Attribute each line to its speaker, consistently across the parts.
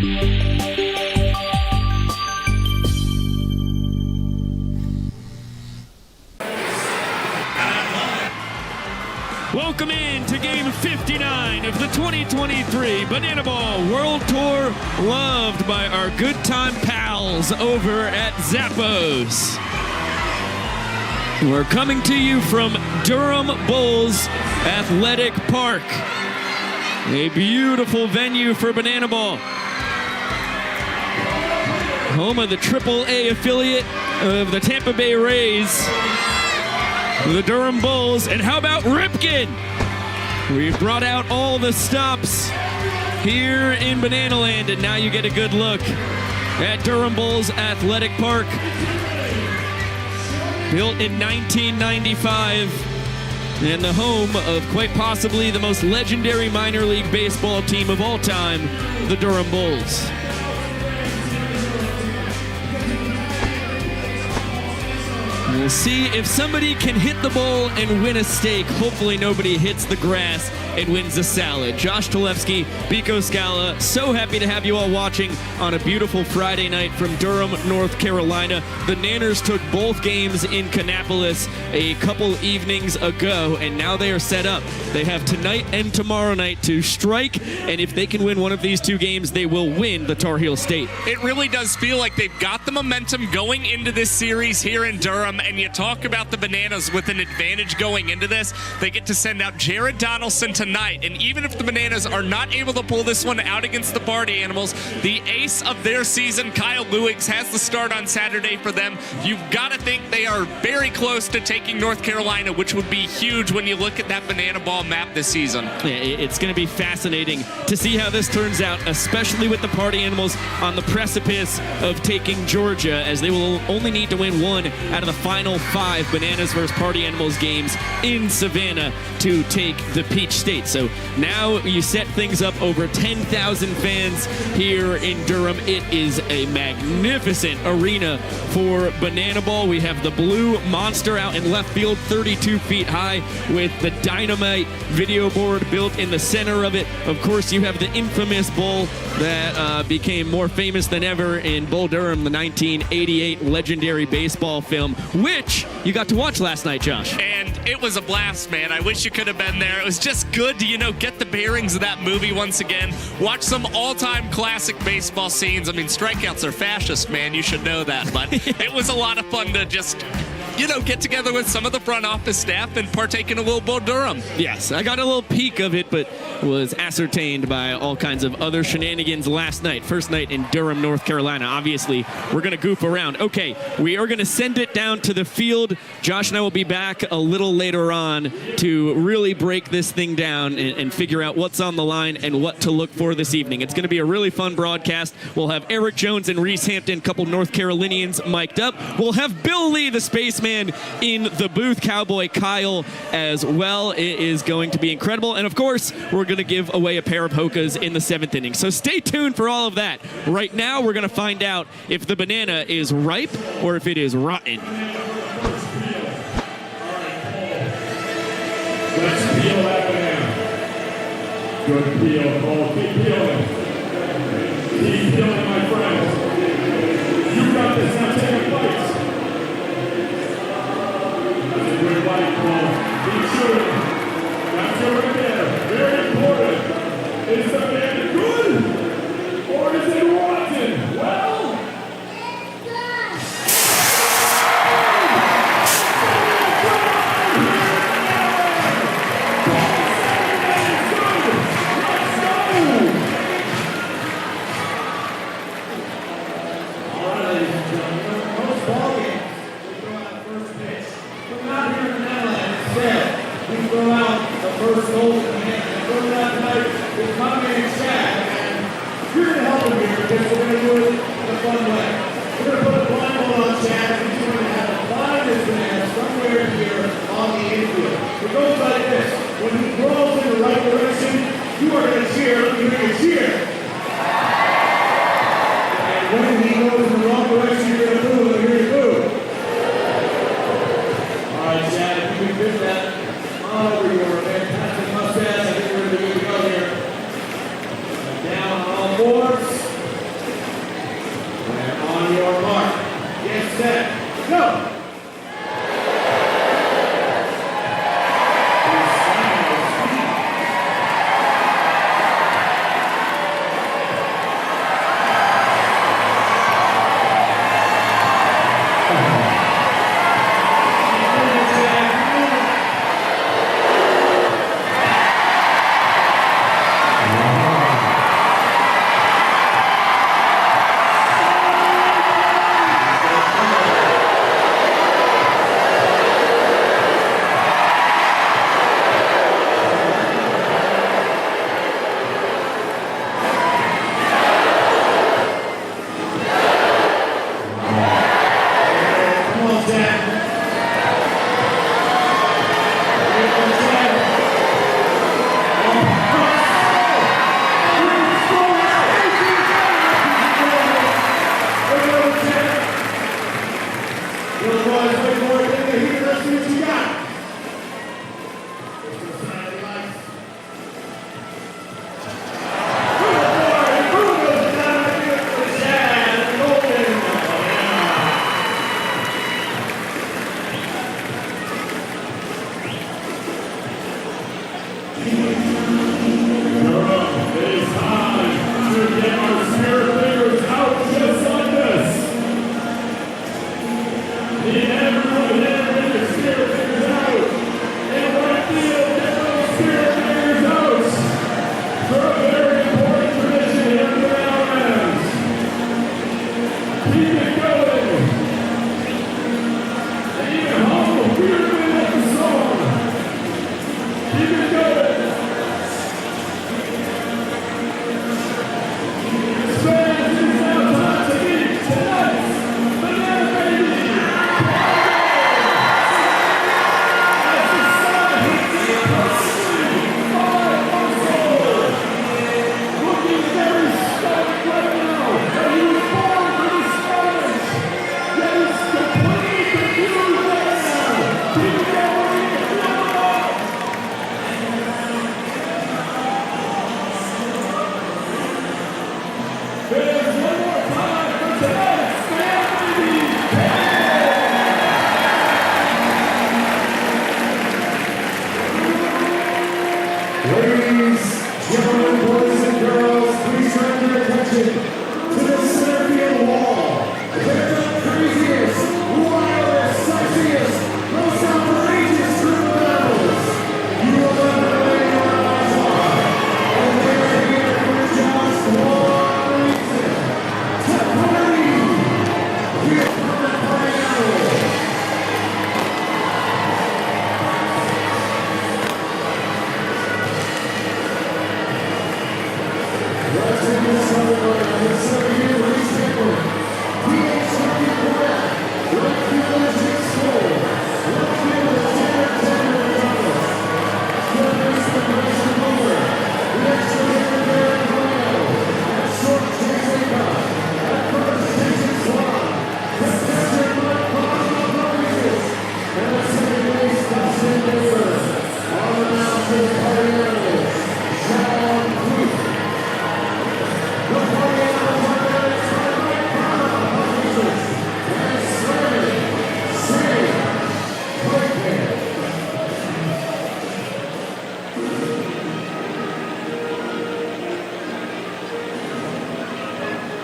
Speaker 1: Welcome in to game 59 of the 2023 Banana Ball World Tour, loved by our good time pals over at Zappos. We're coming to you from Durham Bulls Athletic Park, a beautiful venue for Banana Ball. Home of the AAA affiliate of the Tampa Bay Rays, the Durham Bulls. And how about Ripken? We've brought out all the stops here in Banana Land, and now you get a good look at Durham Bulls Athletic Park. Built in 1995, and the home of quite possibly the most legendary minor league baseball team of all time, the Durham Bulls. We'll see if somebody can hit the ball and win a steak. Hopefully nobody hits the grass and wins the salad. Josh Tulefsky, Biko Scala, so happy to have you all watching on a beautiful Friday night from Durham, North Carolina. The Nanners took both games in Kannapolis a couple evenings ago, and now they are set up. They have tonight and tomorrow night to strike, and if they can win one of these two games, they will win the Tar Heel State.
Speaker 2: It really does feel like they've got the momentum going into this series here in Durham, and you talk about the Bananas with an advantage going into this. They get to send out Jared Donaldson tonight, and even if the Bananas are not able to pull this one out against the Party Animals, the ace of their season, Kyle Lewis, has the start on Saturday for them. You've got to think they are very close to taking North Carolina, which would be huge when you look at that Banana Ball map this season.
Speaker 1: Yeah, it's going to be fascinating to see how this turns out, especially with the Party Animals on the precipice of taking Georgia, as they will only need to win one out of the final 5 Bananas versus Party Animals games in Savannah to take the Peach State. So now you set things up, over 10,000 fans here in Durham. It is a magnificent arena for Banana Ball. We have the blue monster out in left field, 32 feet high, with the dynamite video board built in the center of it. Of course, you have the infamous bull that became more famous than ever in Bull Durham, the 1988 legendary baseball film, which you got to watch last night, Josh.
Speaker 2: And it was a blast, man. I wish you could have been there. It was just good to, get the bearings of that movie once again. Watch some all-time classic baseball scenes. I mean, strikeouts are fascist, man. You should know that. But it was a lot of fun to just, get together with some of the front office staff and partake in a little Bull Durham.
Speaker 1: Yes, I got a little peek of it, but was ascertained by all kinds of other shenanigans last night. First night in Durham, North Carolina. Obviously, we're going to goof around. Okay, we are going to send it down to the field. Josh and I will be back a little later on to really break this thing down and figure out what's on the line and what to look for this evening. It's going to be a really fun broadcast. We'll have Eric Jones and Reese Hampton, a couple North Carolinians, mic'd up. We'll have Bill Lee, the spaceman, in the booth, Cowboy Kyle as well. It is going to be incredible. And of course, we're going to give away a pair of Hokas in the 7th inning. So stay tuned for all of that. Right now, we're going to find out if the banana is ripe or if it is rotten.
Speaker 3: Let's peel that banana. Good peel, Cole. Keep peeling. Keep peeling, my friends. You got this. Now take a bite. That's a good bite, Cole. Keep shooting. That's it right there. Very important. Is the banana good? Or is it rotten? Well, throw out the first goal in the hand. And throw that tonight with my man Chad. And you're going to help him here because we're going to do it in a fun way. We're going to put a blindfold on Chad, and he's going to have to find his man somewhere here on the infield. It goes like this. When he throws in the right direction, you are going to cheer. You're going to cheer. And when he goes in the wrong direction, you're going to boo. You're going to boo. All right, Chad, if you can fit that over your fantastic mustache, I think we're going to be good to go here. Down on all fours. attention to the center field wall. They're the craziest, wildest, sexiest, most outrageous group of animals you will ever lay your eyes on. And they're here for just one reason: to party. Here come the party animals. Let's take this over. Let's over here. Release paper. PH looking quiet. Left field is exposed. Left field is Tanner Thomas. Good baseman Mason Moore. The extra hitter Darren Romeo. At short, Chase Aycott. At first, Jason Swan. At catcher, Mike Rodriguez. And at second base, Dustin Davis. On the mound for the Party Animals, Sean Queef. The Party Animals are managed by Mike Rodriguez. And Slammy, Sam, Whitehead.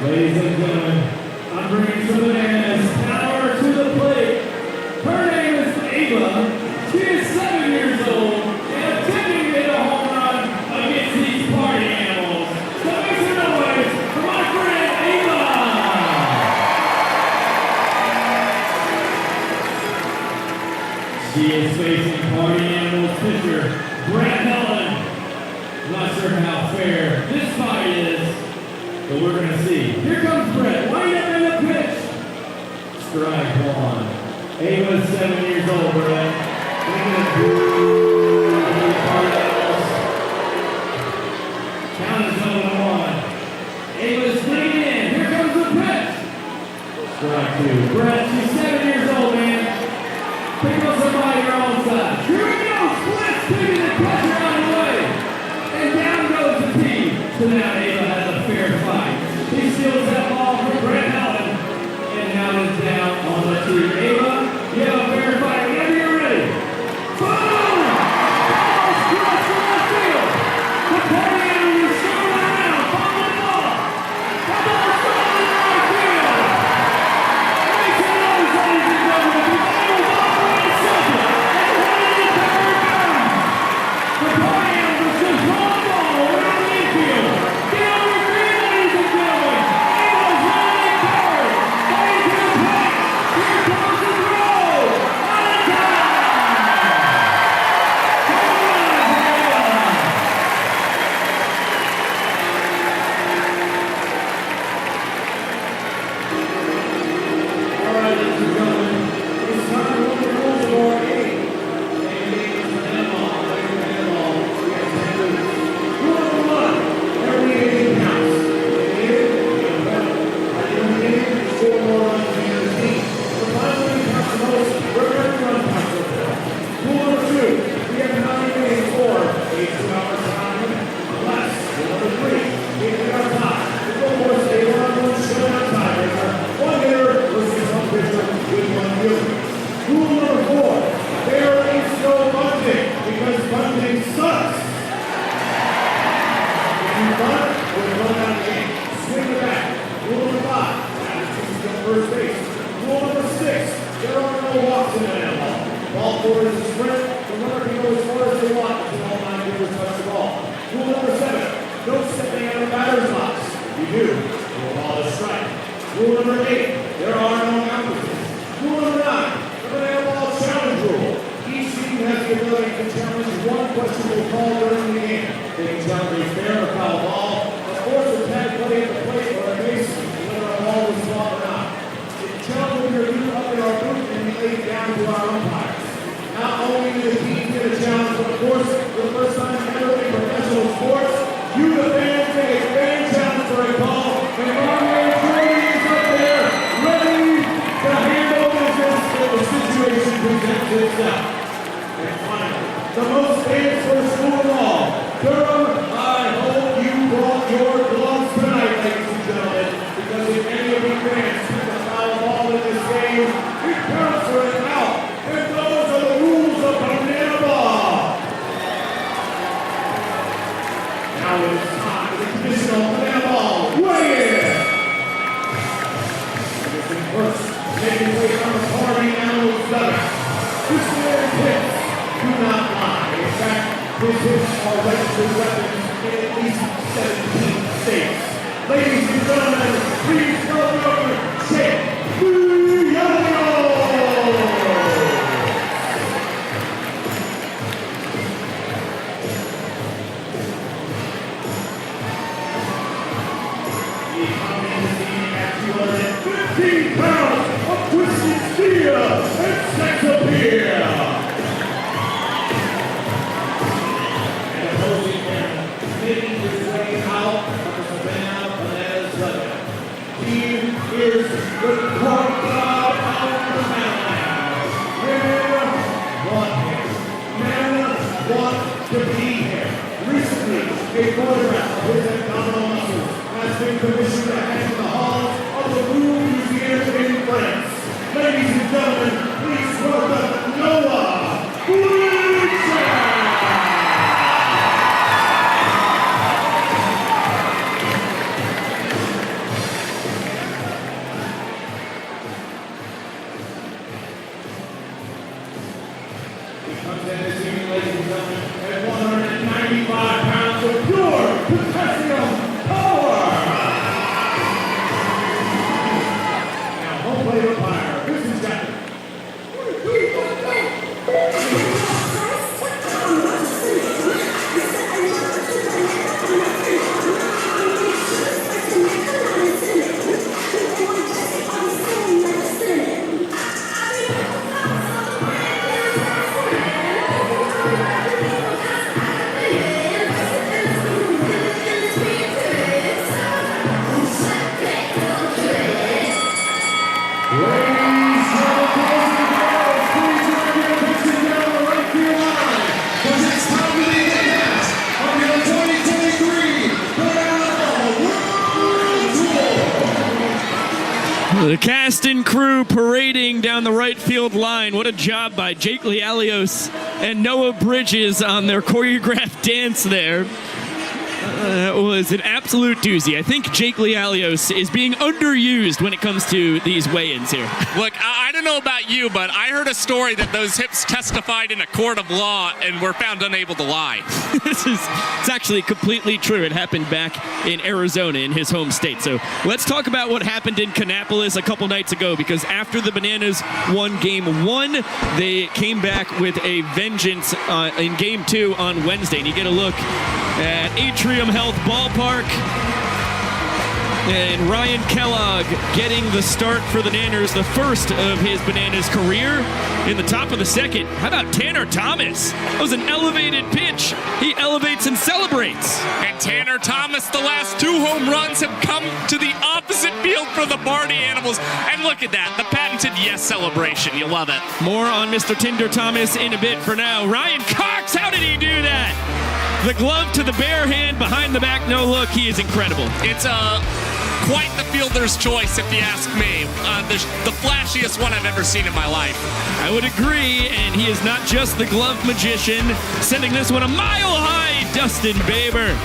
Speaker 4: Ladies and gentlemen, I'm bringing some bananas power to the plate. Her name is Ava. She is 7 years old and attempting to hit a home run against these party animals. So make some noise for my friend Ava. She is facing party animals pitcher Brett Helen. Not sure how fair this fight is, but we're going to see. Here comes Brett. Wind up in the pitch. Strike one. Ava's 7 years old, Brett. Look at the party animals. Count is 0-1. Ava's swinging in. Here comes the pitch. Strike two. Brett, she's 7 years old, man. Pick up somebody your own side. Here we go. Splits taking the pressure out of the way. And down goes the team. So now Ava has a fair fight. He steals that ball from Brett Helen. And now it's down on the tee. Ava, you have a fair fight whenever you're ready. Boom! Ball strikes to left field. The party animals still around. Follow the ball. The ball strikes to right field. Make some noise, ladies and gentlemen. The Animals operate second. And running the third down. The party animals just roll the ball around the infield. Get over the field, ladies and gentlemen. Ava's running third. Going to the plate. Here comes the throw. Out of time. Home run for Ava.
Speaker 3: All right, ladies and gentlemen, it's time to look at the rules of our game. Rule number one: every inning counts. Score more runs than the other team. The final inning counts the most, where every run counts the most. Rule number two: we have 9 innings for a 2-hour time less. Rule number three: if we are tied, the goal was a one showdown tiebreaker. One hitter versus one pitcher with one fielder. Rule number four: there is no bunting because bunting sucks. If you bunt, we'll run out of the game. Swing the bat. Rule number five: first base. Rule number six: there are no walks in an animal. Ball forward is a sprint. The runner can go as far as they want until all 9 hitters touch the ball. Rule number seven: don't stepping out of batter's box. If you do, you'll call a strike. Rule number eight: there are no outfields. Rule number nine: the banana ball challenge rule. Each team has the ability to challenge one questionable call during the game. They can challenge a fair or foul ball, of course, a tag play at the plate or a base, whether a ball was swung or not. If you challenge with your youth up in our booth and we lay it down to our umpires. Not only do the team get a challenge, but of course, for the first time ever in professional sports, you the fans get a fan challenge for a call, and our man Jordan is up there, ready to handle business if the situation presents itself. And finally, the most famous first rule of all: Durham, I hope you brought your gloves tonight, ladies and gentlemen, because if any of you fans pick a foul ball in this game, it counts for an out. And those are the rules of banana ball. Now it's time for the traditional banana ball weigh-in. do not lie. In fact, his hits are registered weapons in at least 17 states. Ladies and gentlemen, please welcome Jake Lialios. He comes in the scene at 215 pounds of twisted steel and sex appeal. Making his way out of the Savannah Bananas weather. He is the corn cloud out of the mountain. Men want him. Men want to be here. Recently, a photograph of his abdominal muscles has been commissioned to hang in the halls of the Louvre Museum in France. Ladies and gentlemen, please welcome Noah Bunting. Ladies and gentlemen, at 195 pounds of pure POTASSIUM power. Now, home plate umpire, this is Captain.
Speaker 1: The cast and crew parading down the right field line. What a job by Jake Lialios and Noah Bridges on their choreographed dance there. That was an absolute doozy. I think Jake Lialios is being underused when it comes to these weigh-ins here.
Speaker 2: Look, I don't know about you, but I heard a story that those hips testified in a court of law and were found unable to lie.
Speaker 1: It's actually completely true. It happened back in Arizona, in his home state. So let's talk about what happened in Kannapolis a couple nights ago, because after the Bananas won Game 1, they came back with a vengeance in Game 2 on Wednesday. And you get a look at Atrium Health Ballpark. And Ryan Kellogg getting the start for the Nanners, the first of his Bananas career. In the top of the second, how about Tanner Thomas? That was an elevated pitch. He elevates and celebrates.
Speaker 2: And Tanner Thomas, the last 2 home runs have come to the opposite field for the Party Animals. And look at that, the patented yes celebration. You love it.
Speaker 1: More on Mr. Tinder Thomas in a bit. For now, Ryan Cox, how did he do that? The glove to the bare hand, behind the back, no look. He is incredible.
Speaker 2: It's quite the fielder's choice, if you ask me. The flashiest one I've ever seen in my life.
Speaker 1: I would agree, and he is not just the glove magician. Sending this one a mile high, Dustin Baber.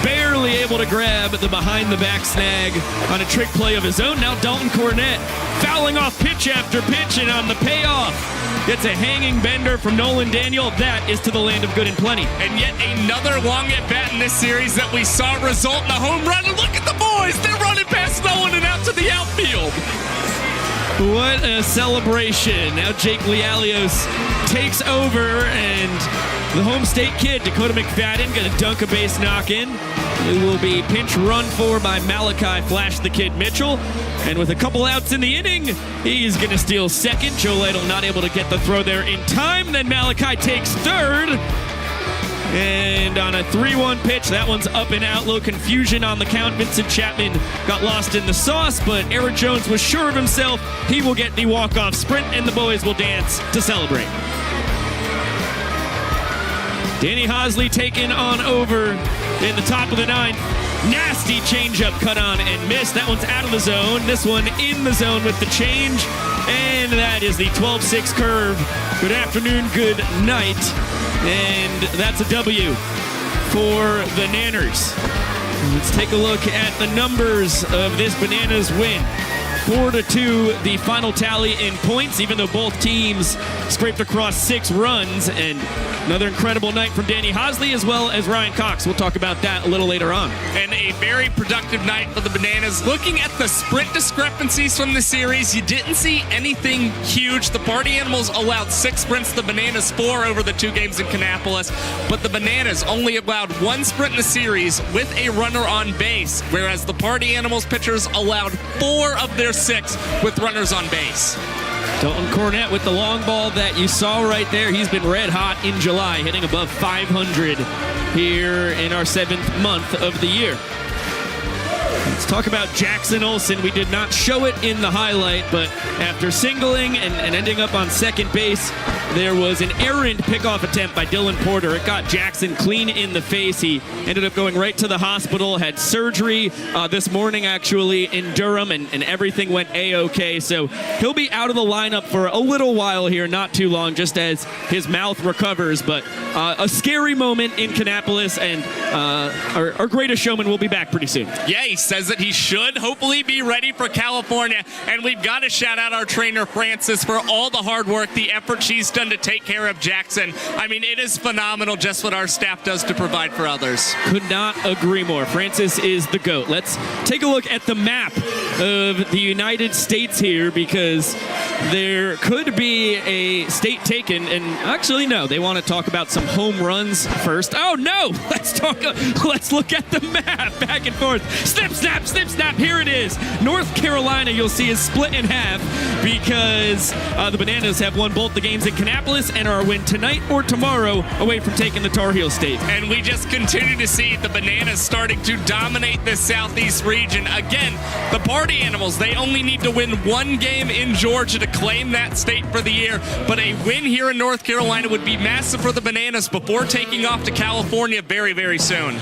Speaker 1: Barely able to grab the behind-the-back snag on a trick play of his own. Now Dalton Cornett fouling off pitch after pitch, and on the payoff, gets a hanging bender from Nolan Daniel. That is to the land of good and plenty.
Speaker 2: And yet another long at-bat in this series that we saw result in a home run. And look at the boys. They're running past Nolan and out to the outfield.
Speaker 1: What a celebration. Now Jake Lialios takes over, and the home state kid, Dakota McFadden, going to dunk a base knock in. It will be pinch run for by Malachi Flash the Kid Mitchell. And with a couple outs in the inning, he's going to steal second. Joe Lytle not able to get the throw there in time. Then Malachi takes third. And on a 3-1 pitch, that one's up and out. Little confusion on the count. Vincent Chapman got lost in the sauce, but Eric Jones was sure of himself. He will get the walk-off sprint, and the boys will dance to celebrate. Danny Hosley taken on over in the top of the ninth. Nasty changeup cut on and missed. That one's out of the zone. This one in the zone with the change. And that is the 12-6 curve. Good afternoon, good night. And that's a W for the Nanners. Let's take a look at the numbers of this Bananas win. 4-2, the final tally in points, even though both teams scraped across 6 runs. And another incredible night from Danny Hosley as well as Ryan Cox. We'll talk about that a little later on.
Speaker 2: And a very productive night for the Bananas. Looking at the sprint discrepancies from the series, you didn't see anything huge. The Party Animals allowed 6 sprints, the Bananas 4 over the 2 games in Kannapolis. But the Bananas only allowed 1 sprint in the series with a runner on base, whereas the Party Animals pitchers allowed 4 of their 6 with runners on base.
Speaker 1: Dalton Cornett with the long ball that you saw right there. He's been red hot in July, hitting above 500 here in our 7th month of the year. Let's talk about Jackson Olsen. We did not show it in the highlight, but after singling and ending up on second base, there was an errant pickoff attempt by Dylan Porter. It got Jackson clean in the face. He ended up going right to the hospital, had surgery this morning actually in Durham, and everything went A-OK. So he'll be out of the lineup for a little while here, not too long, just as his mouth recovers. But a scary moment in Kannapolis, and our greatest showman will be back pretty soon.
Speaker 2: Yeah, he says that he should hopefully be ready for California. And we've got to shout out our trainer, Francis, for all the hard work, the effort she's done to take care of Jackson. I mean, it is phenomenal just what our staff does to provide for others.
Speaker 1: Could not agree more. Francis is the GOAT. Let's take a look at the map of the United States here, because there could be a state taken, and actually no, they want to talk about some home runs first. Oh no, let's look at the map back and forth. Snip, snap, snip, snap, here it is. North Carolina, you'll see, is split in half because the Bananas have won both the games in Kannapolis and are a win tonight or tomorrow away from taking the Tar Heel State.
Speaker 2: And we just continue to see the Bananas starting to dominate this Southeast region. Again, the Party Animals, they only need to win 1 game in Georgia to claim that state for the year, but a win here in North Carolina would be massive for the Bananas before taking off to California very, very soon.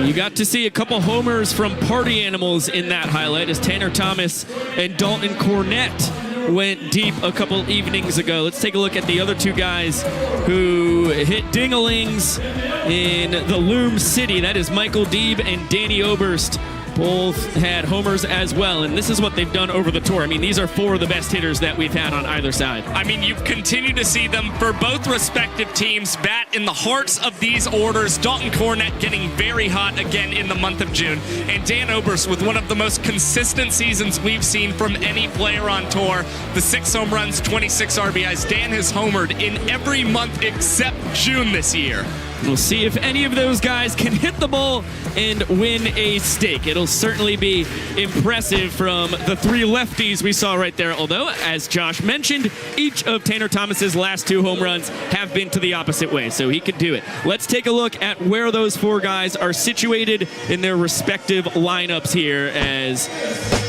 Speaker 1: You got to see a couple homers from Party Animals in that highlight as Tanner Thomas and Dalton Cornett went deep a couple evenings ago. Let's take a look at the other 2 guys who hit ding-a-lings in the Loom City. That is Michael Deeb and Danny Oberst. Both had homers as well, and this is what they've done over the tour. I mean, these are 4 of the best hitters that we've had on either side.
Speaker 2: I mean, you've continued to see them for both respective teams bat in the hearts of these orders. Dalton Cornett getting very hot again in the month of June, and Dan Oberst with one of the most consistent seasons we've seen from any player on tour. The 6 home runs, 26 RBIs. Dan has homered in every month except June this year.
Speaker 1: We'll see if any of those guys can hit the ball and win a stake. It'll certainly be impressive from the 3 lefties we saw right there. Although, as Josh mentioned, each of Tanner Thomas's last 2 home runs have been to the opposite way, so he could do it. Let's take a look at where those 4 guys are situated in their respective lineups here, as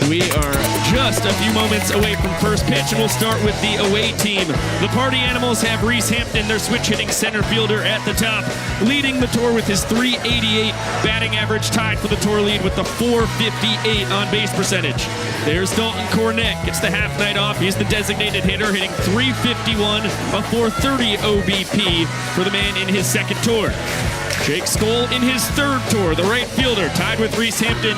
Speaker 1: we are just a few moments away from first pitch, and we'll start with the away team. The Party Animals have Reese Hampton, their switch-hitting center fielder, at the top, leading the tour with his .388 batting average, tied for the tour lead with the .458 on-base percentage. There's Dalton Cornett, gets the half night off. He's the designated hitter, hitting .351, a .430 OBP for the man in his second tour. Jake Skoll in his 3rd tour, the right fielder, tied with Reese Hampton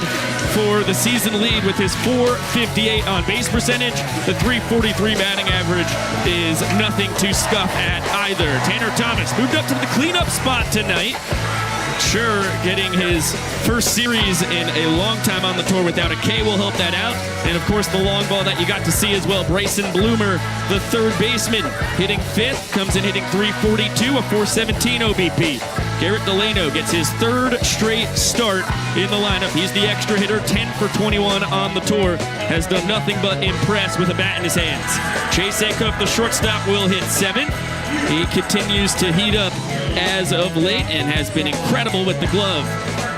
Speaker 1: for the season lead with his .458 on base percentage. The .343 batting average is nothing to scuff at either. Tanner Thomas moved up to the cleanup spot tonight. Sure, getting his first series in a long time on the tour without a K will help that out. And of course, the long ball that you got to see as well. Bryson Bloomer, the 3rd baseman, hitting 5th, comes in hitting .342, a .417 OBP. Garrett Delano gets his 3rd straight start in the lineup. He's the extra hitter, 10 for 21 on the tour. Has done nothing but impress with a bat in his hands. Chase Acuff, the shortstop, will hit 7th. He continues to heat up as of late and has been incredible with the glove.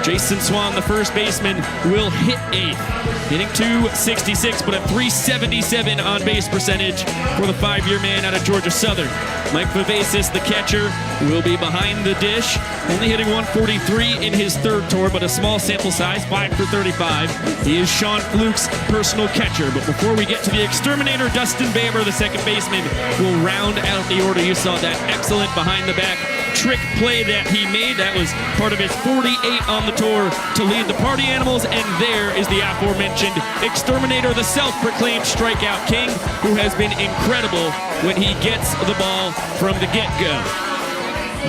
Speaker 1: Jason Swan, the first baseman, will hit 8th, hitting .266, but a .377 on-base percentage for the 5-year man out of Georgia Southern. Mike Vivacis, the catcher, will be behind the dish, only hitting .143 in his 3rd tour, but a small sample size, 5 for 35. He is Sean Fluke's personal catcher. But before we get to the exterminator, Dustin Baber, the second baseman, will round out the order. You saw that excellent behind-the-back trick play that he made. That was part of his 48 on the tour to lead the Party Animals, and there is the aforementioned Exterminator, the self-proclaimed strikeout king, who has been incredible when he gets the ball from the get-go.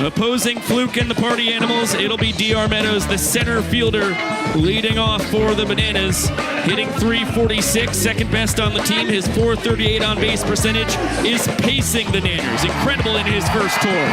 Speaker 1: Opposing Fluke and the Party Animals, it'll be D.R. Meadows, the center fielder, leading off for the Bananas, hitting .346, second best on the team. His .438 on-base percentage is pacing the Nanners. Incredible in his first tour.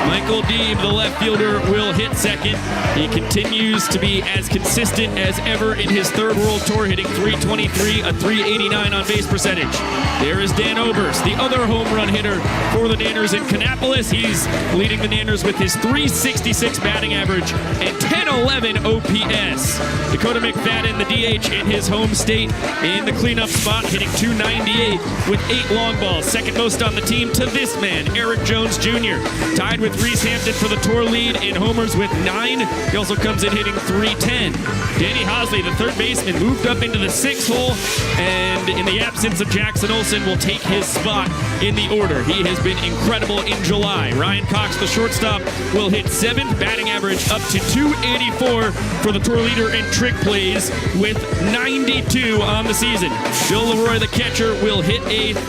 Speaker 1: Michael Deeb, the left fielder, will hit second. He continues to be as consistent as ever in his third World Tour, hitting .323, a .389 on-base percentage. There is Dan Oberst, the other home run hitter for the Nanners in Kannapolis. He's leading the Nanners with his .366 batting average and .1011 OPS. Dakota McFadden, the DH in his home state, in the cleanup spot, hitting .298 with 8 long balls. Second most on the team to this man, Eric Jones Jr., tied with Reese Hampton for the tour lead in homers with 9. He also comes in hitting .310. Danny Hosley, the third baseman, moved up into the 6th hole, and in the absence of Jackson Olsen, will take his spot in the order. He has been incredible in July. Ryan Cox, the shortstop, will hit 7th, batting average up to .284 for the tour leader in trick plays with 92 on the season. Bill Leroy, the catcher, will hit 8th.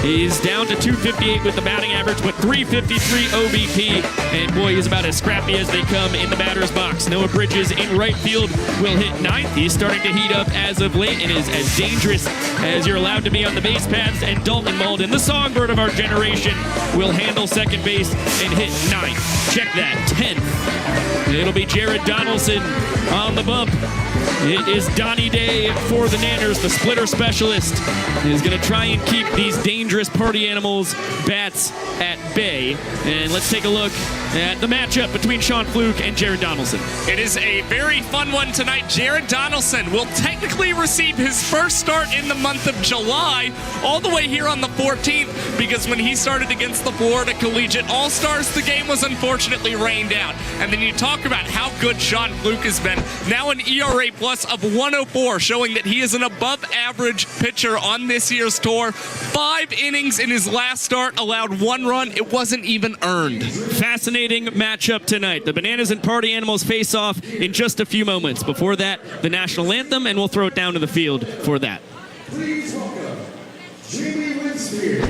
Speaker 1: He's down to .258 with the batting average, but .353 OBP. And boy, he's about as scrappy as they come in the batter's box. Noah Bridges in right field will hit 9th. He's starting to heat up as of late and is as dangerous as you're allowed to be on the base paths. And Dalton Malden, the songbird of our generation, will handle second base and hit 9th. Check that, 10th. It'll be Jared Donaldson on the bump. It is Donnie Day for the Nanners, the splitter specialist. He's going to try and keep these dangerous Party Animals bats at bay. And let's take a look at the matchup between Sean Fluke and Jared Donaldson.
Speaker 2: It is a very fun one tonight. Jared Donaldson will technically receive his first start in the month of July, all the way here on the 14th, because when he started against the Florida Collegiate All-Stars, the game was unfortunately rained out. And then you talk about how good Sean Fluke has been. Now an ERA plus of 104, showing that he is an above-average pitcher on this year's tour. 5 innings in his last start, allowed 1 run. It wasn't even earned.
Speaker 1: Fascinating matchup tonight. The Bananas and Party Animals face off in just a few moments. Before that, the national anthem, and we'll throw it down to the field for that.
Speaker 3: Please welcome Jamie Winspear.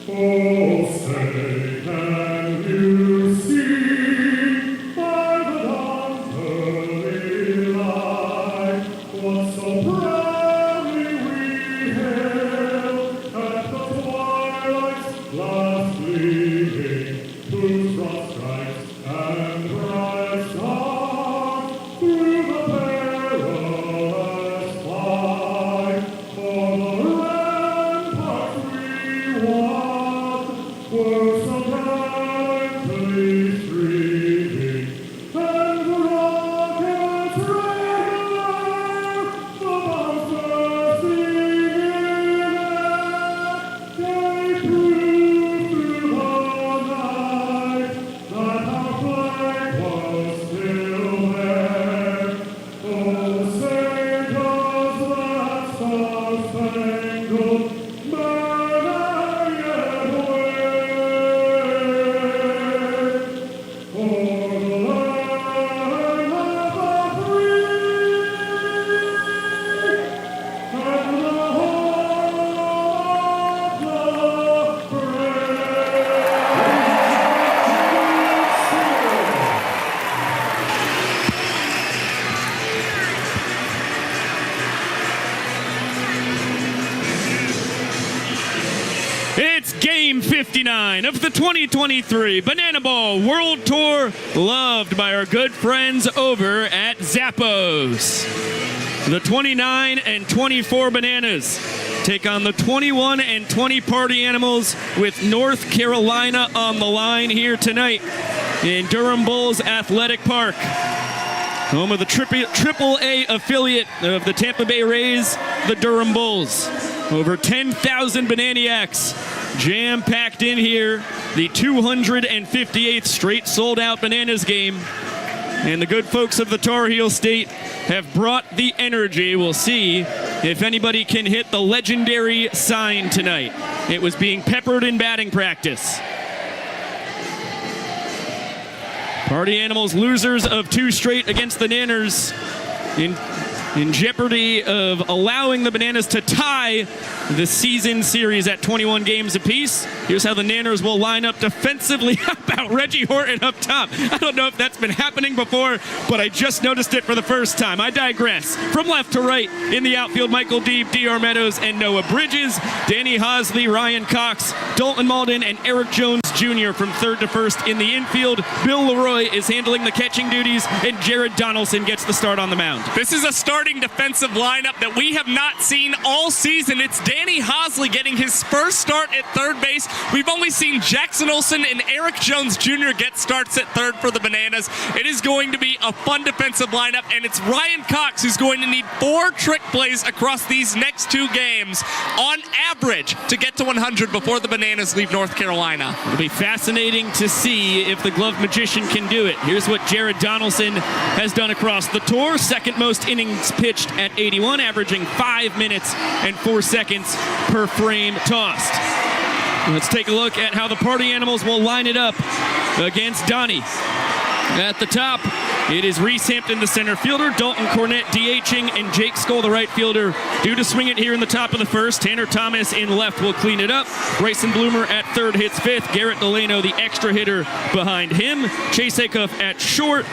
Speaker 3: Oh, say can you see by the dawn's early light what so proudly we hailed at the twilight's last gleaming, whose broad stripes and bright stars through the perilous fight for the ramparts we won were so gallantly streaming, and the rockets rang out the monsters singing out. They proved through the night that our flag was still there. Oh, say does that star-spangled banner yet wave o'er the land of the free and the home of the brave?
Speaker 1: It's Game 59 of the 2023 Banana Ball World Tour, loved by our good friends over at Zappos. The 29 and 24 Bananas take on the 21 and 20 Party Animals with North Carolina on the line here tonight in Durham Bulls Athletic Park, home of the Triple-A affiliate of the Tampa Bay Rays, the Durham Bulls. Over 10,000 Bananiacs jam-packed in here. The 258th straight sold-out Bananas game. And the good folks of the Tar Heel State have brought the energy. We'll see if anybody can hit the legendary sign tonight. It was being peppered in batting practice. Party Animals losers of 2 straight against the Nanners in jeopardy of allowing the Bananas to tie the season series at 21 games apiece. Here's how the Nanners will line up defensively. How about Reggie Horton up top? I don't know if that's been happening before, but I just noticed it for the first time. I digress. From left to right in the outfield, Michael Deeb, D.R. Meadows, and Noah Bridges. Danny Hosley, Ryan Cox, Dalton Malden, and Eric Jones Jr. from third to first in the infield. Bill Leroy is handling the catching duties, and Jared Donaldson gets the start on the mound.
Speaker 2: This is a starting defensive lineup that we have not seen all season. It's Danny Hosley getting his first start at third base. We've only seen Jackson Olsen and Eric Jones Jr. get starts at third for the Bananas. It is going to be a fun defensive lineup, and it's Ryan Cox who's going to need 4 trick plays across these next 2 games on average to get to 100 before the Bananas leave North Carolina.
Speaker 1: It'll be fascinating to see if the glove magician can do it. Here's what Jared Donaldson has done across the tour. Second most innings pitched at 81, averaging 5 minutes and 4 seconds per frame tossed. Let's take a look at how the Party Animals will line it up against Donnie. At the top, it is Reese Hampton, the center fielder, Dalton Cornett DHing, and Jake Skoll, the right fielder, due to swing it here in the top of the first. Tanner Thomas in left will clean it up. Bryson Bloomer at third hits fifth. Garrett Delano, the extra hitter, behind him. Chase Acuff at short.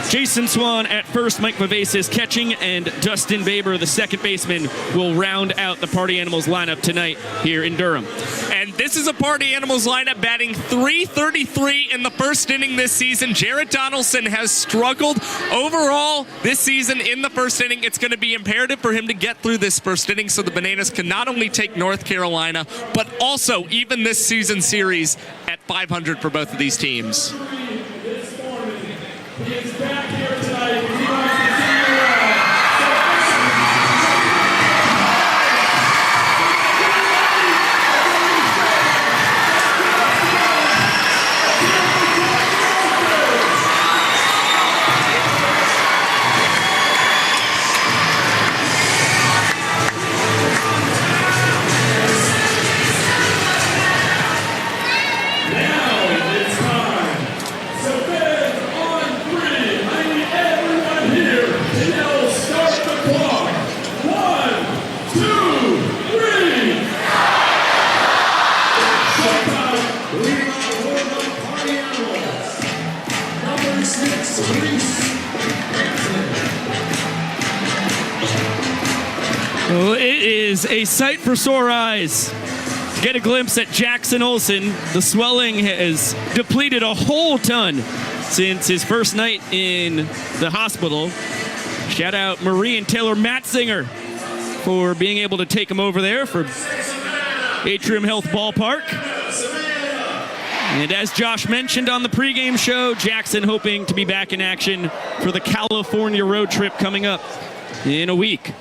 Speaker 1: Jason Swan at first, Mike Vivacis catching, and Dustin Baber, the second baseman, will round out the Party Animals lineup tonight here in Durham.
Speaker 2: And this is a Party Animals lineup batting .333 in the first inning this season. Jared Donaldson has struggled overall this season in the first inning. It's going to be imperative for him to get through this first inning so the Bananas can not only take North Carolina, but also even this season series at 500 for both of these teams.
Speaker 3: He's back here tonight. He wants to see you
Speaker 1: Oh, it is a sight for sore eyes. Get a glimpse at Jackson Olsen. The swelling has depleted a whole ton since his first night in the hospital. Shout out Marie and Taylor Matzinger for being able to take him over there for Atrium Health Ballpark. And as Josh mentioned on the pregame show, Jackson hoping to be back in action for the California road trip coming up in a week.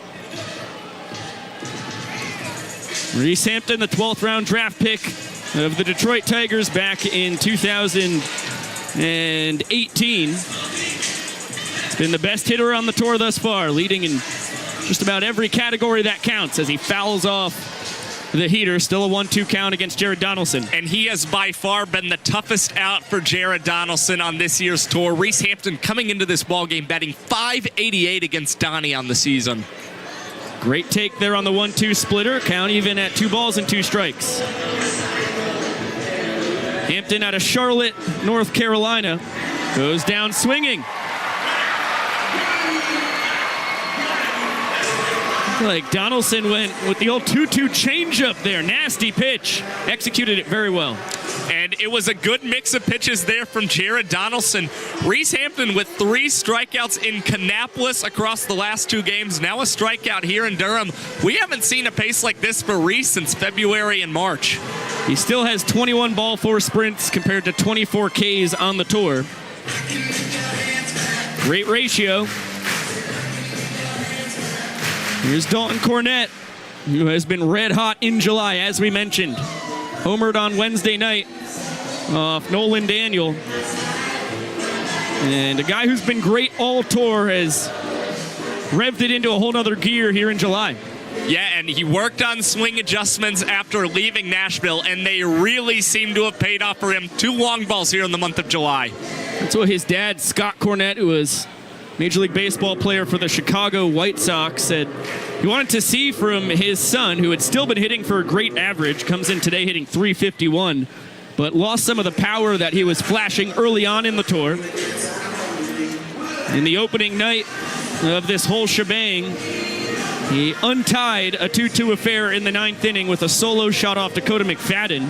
Speaker 1: Reese Hampton, the 12th round draft pick of the Detroit Tigers back in 2018. Been the best hitter on the tour thus far, leading in just about every category that counts as he fouls off the heater. Still a 1-2 count against Jared Donaldson.
Speaker 2: And he has by far been the toughest out for Jared Donaldson on this year's tour. Reese Hampton coming into this ballgame batting .588 against Donnie on the season.
Speaker 1: Great take there on the 1-2 splitter. Count even at 2 balls and 2 strikes. Hampton out of Charlotte, North Carolina, goes down swinging. Like Donaldson went with the old 2-2 changeup there. Nasty pitch. Executed it very well.
Speaker 2: And it was a good mix of pitches there from Jared Donaldson. Reese Hampton with 3 strikeouts in Kannapolis across the last 2 games. Now a strikeout here in Durham. We haven't seen a pace like this for Reese since February and March.
Speaker 1: He still has 21 ball 4 sprints compared to 24 Ks on the tour. Great ratio. Here's Dalton Cornett, who has been red hot in July, as we mentioned. Homered on Wednesday night off Nolan Daniel. And a guy who's been great all tour has revved it into a whole nother gear here in July.
Speaker 2: Yeah, and he worked on swing adjustments after leaving Nashville, and they really seem to have paid off for him. 2 long balls here in the month of July.
Speaker 1: That's what his dad, Scott Cornett, who was Major League Baseball player for the Chicago White Sox, said he wanted to see from his son, who had still been hitting for a great average, comes in today hitting .351, but lost some of the power that he was flashing early on in the tour. In the opening night of this whole shebang, he untied a 2-2 affair in the 9th inning with a solo shot off Dakota McFadden.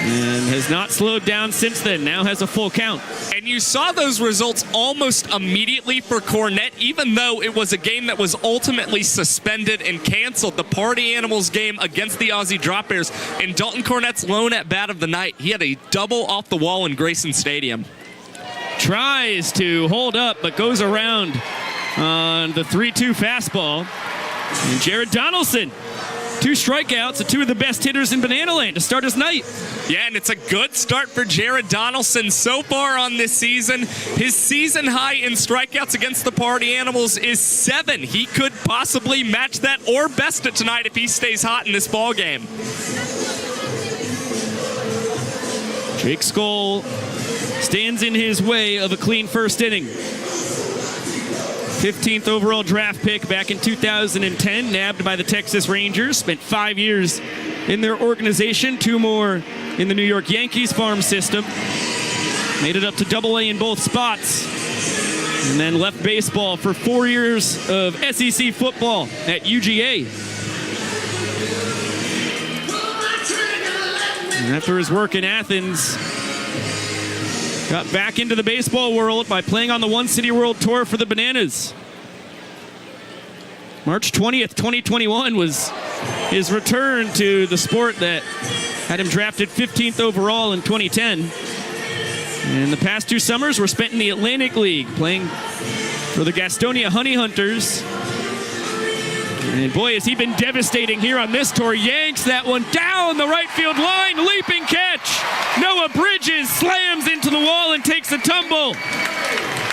Speaker 1: And has not slowed down since then. Now has a full count.
Speaker 2: And you saw those results almost immediately for Cornett, even though it was a game that was ultimately suspended and canceled. The Party Animals game against the Aussie Drop Bears. And Dalton Cornett's lone at bat of the night. He had a double off the wall in Grayson Stadium.
Speaker 1: Tries to hold up, but goes around on the 3-2 fastball. And Jared Donaldson, 2 strikeouts, and 2 of the best hitters in Banana Land to start his night.
Speaker 2: Yeah, and it's a good start for Jared Donaldson so far on this season. His season high in strikeouts against the Party Animals is 7. He could possibly match that or best it tonight if he stays hot in this ball game.
Speaker 1: Jake Skoll stands in his way of a clean first inning. 15th overall draft pick back in 2010, nabbed by the Texas Rangers. Spent 5 years in their organization, 2 more in the New York Yankees farm system. Made it up to AA in both spots. And then left baseball for 4 years of SEC football at UGA. And after his work in Athens, got back into the baseball world by playing on the One City World Tour for the Bananas. March 20th, 2021 was his return to the sport that had him drafted 15th overall in 2010. And the past 2 summers were spent in the Atlantic League, playing for the Gastonia Honey Hunters. And boy, has he been devastating here on this tour. Yanks that one down the right field line. Leaping catch. Noah Bridges slams into the wall and takes a tumble.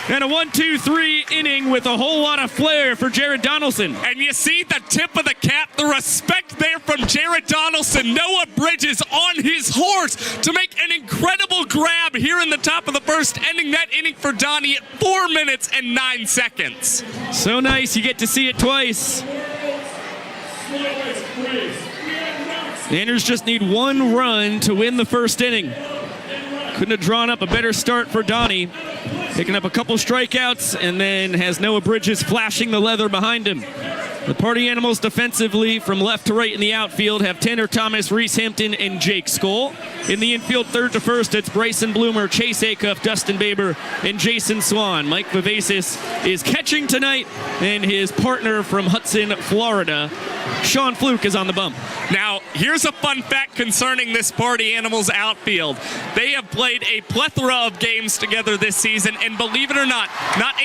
Speaker 1: And a 1-2-3 inning with a whole lot of flair for Jared Donaldson.
Speaker 2: And you see the tip of the cap, the respect there from Jared Donaldson. Noah Bridges on his horse to make an incredible grab here in the top of the first, ending that inning for Donnie at 4 minutes and 9 seconds.
Speaker 1: So nice, you get to see it twice. The Niners just need 1 run to win the first inning. Couldn't have drawn up a better start for Donnie. Picking up a couple strikeouts and then has Noah Bridges flashing the leather behind him. The Party Animals defensively from left to right in the outfield have Tanner Thomas, Reese Hampton, and Jake Skoll. In the infield, third to first, it's Bryson Bloomer, Chase Acuff, Dustin Baber, and Jason Swan. Mike Vivacis is catching tonight, and his partner from Hudson, Florida, Sean Fluke, is on the bump.
Speaker 2: Now, here's a fun fact concerning this Party Animals outfield. They have played a plethora of games together this season, and believe it or not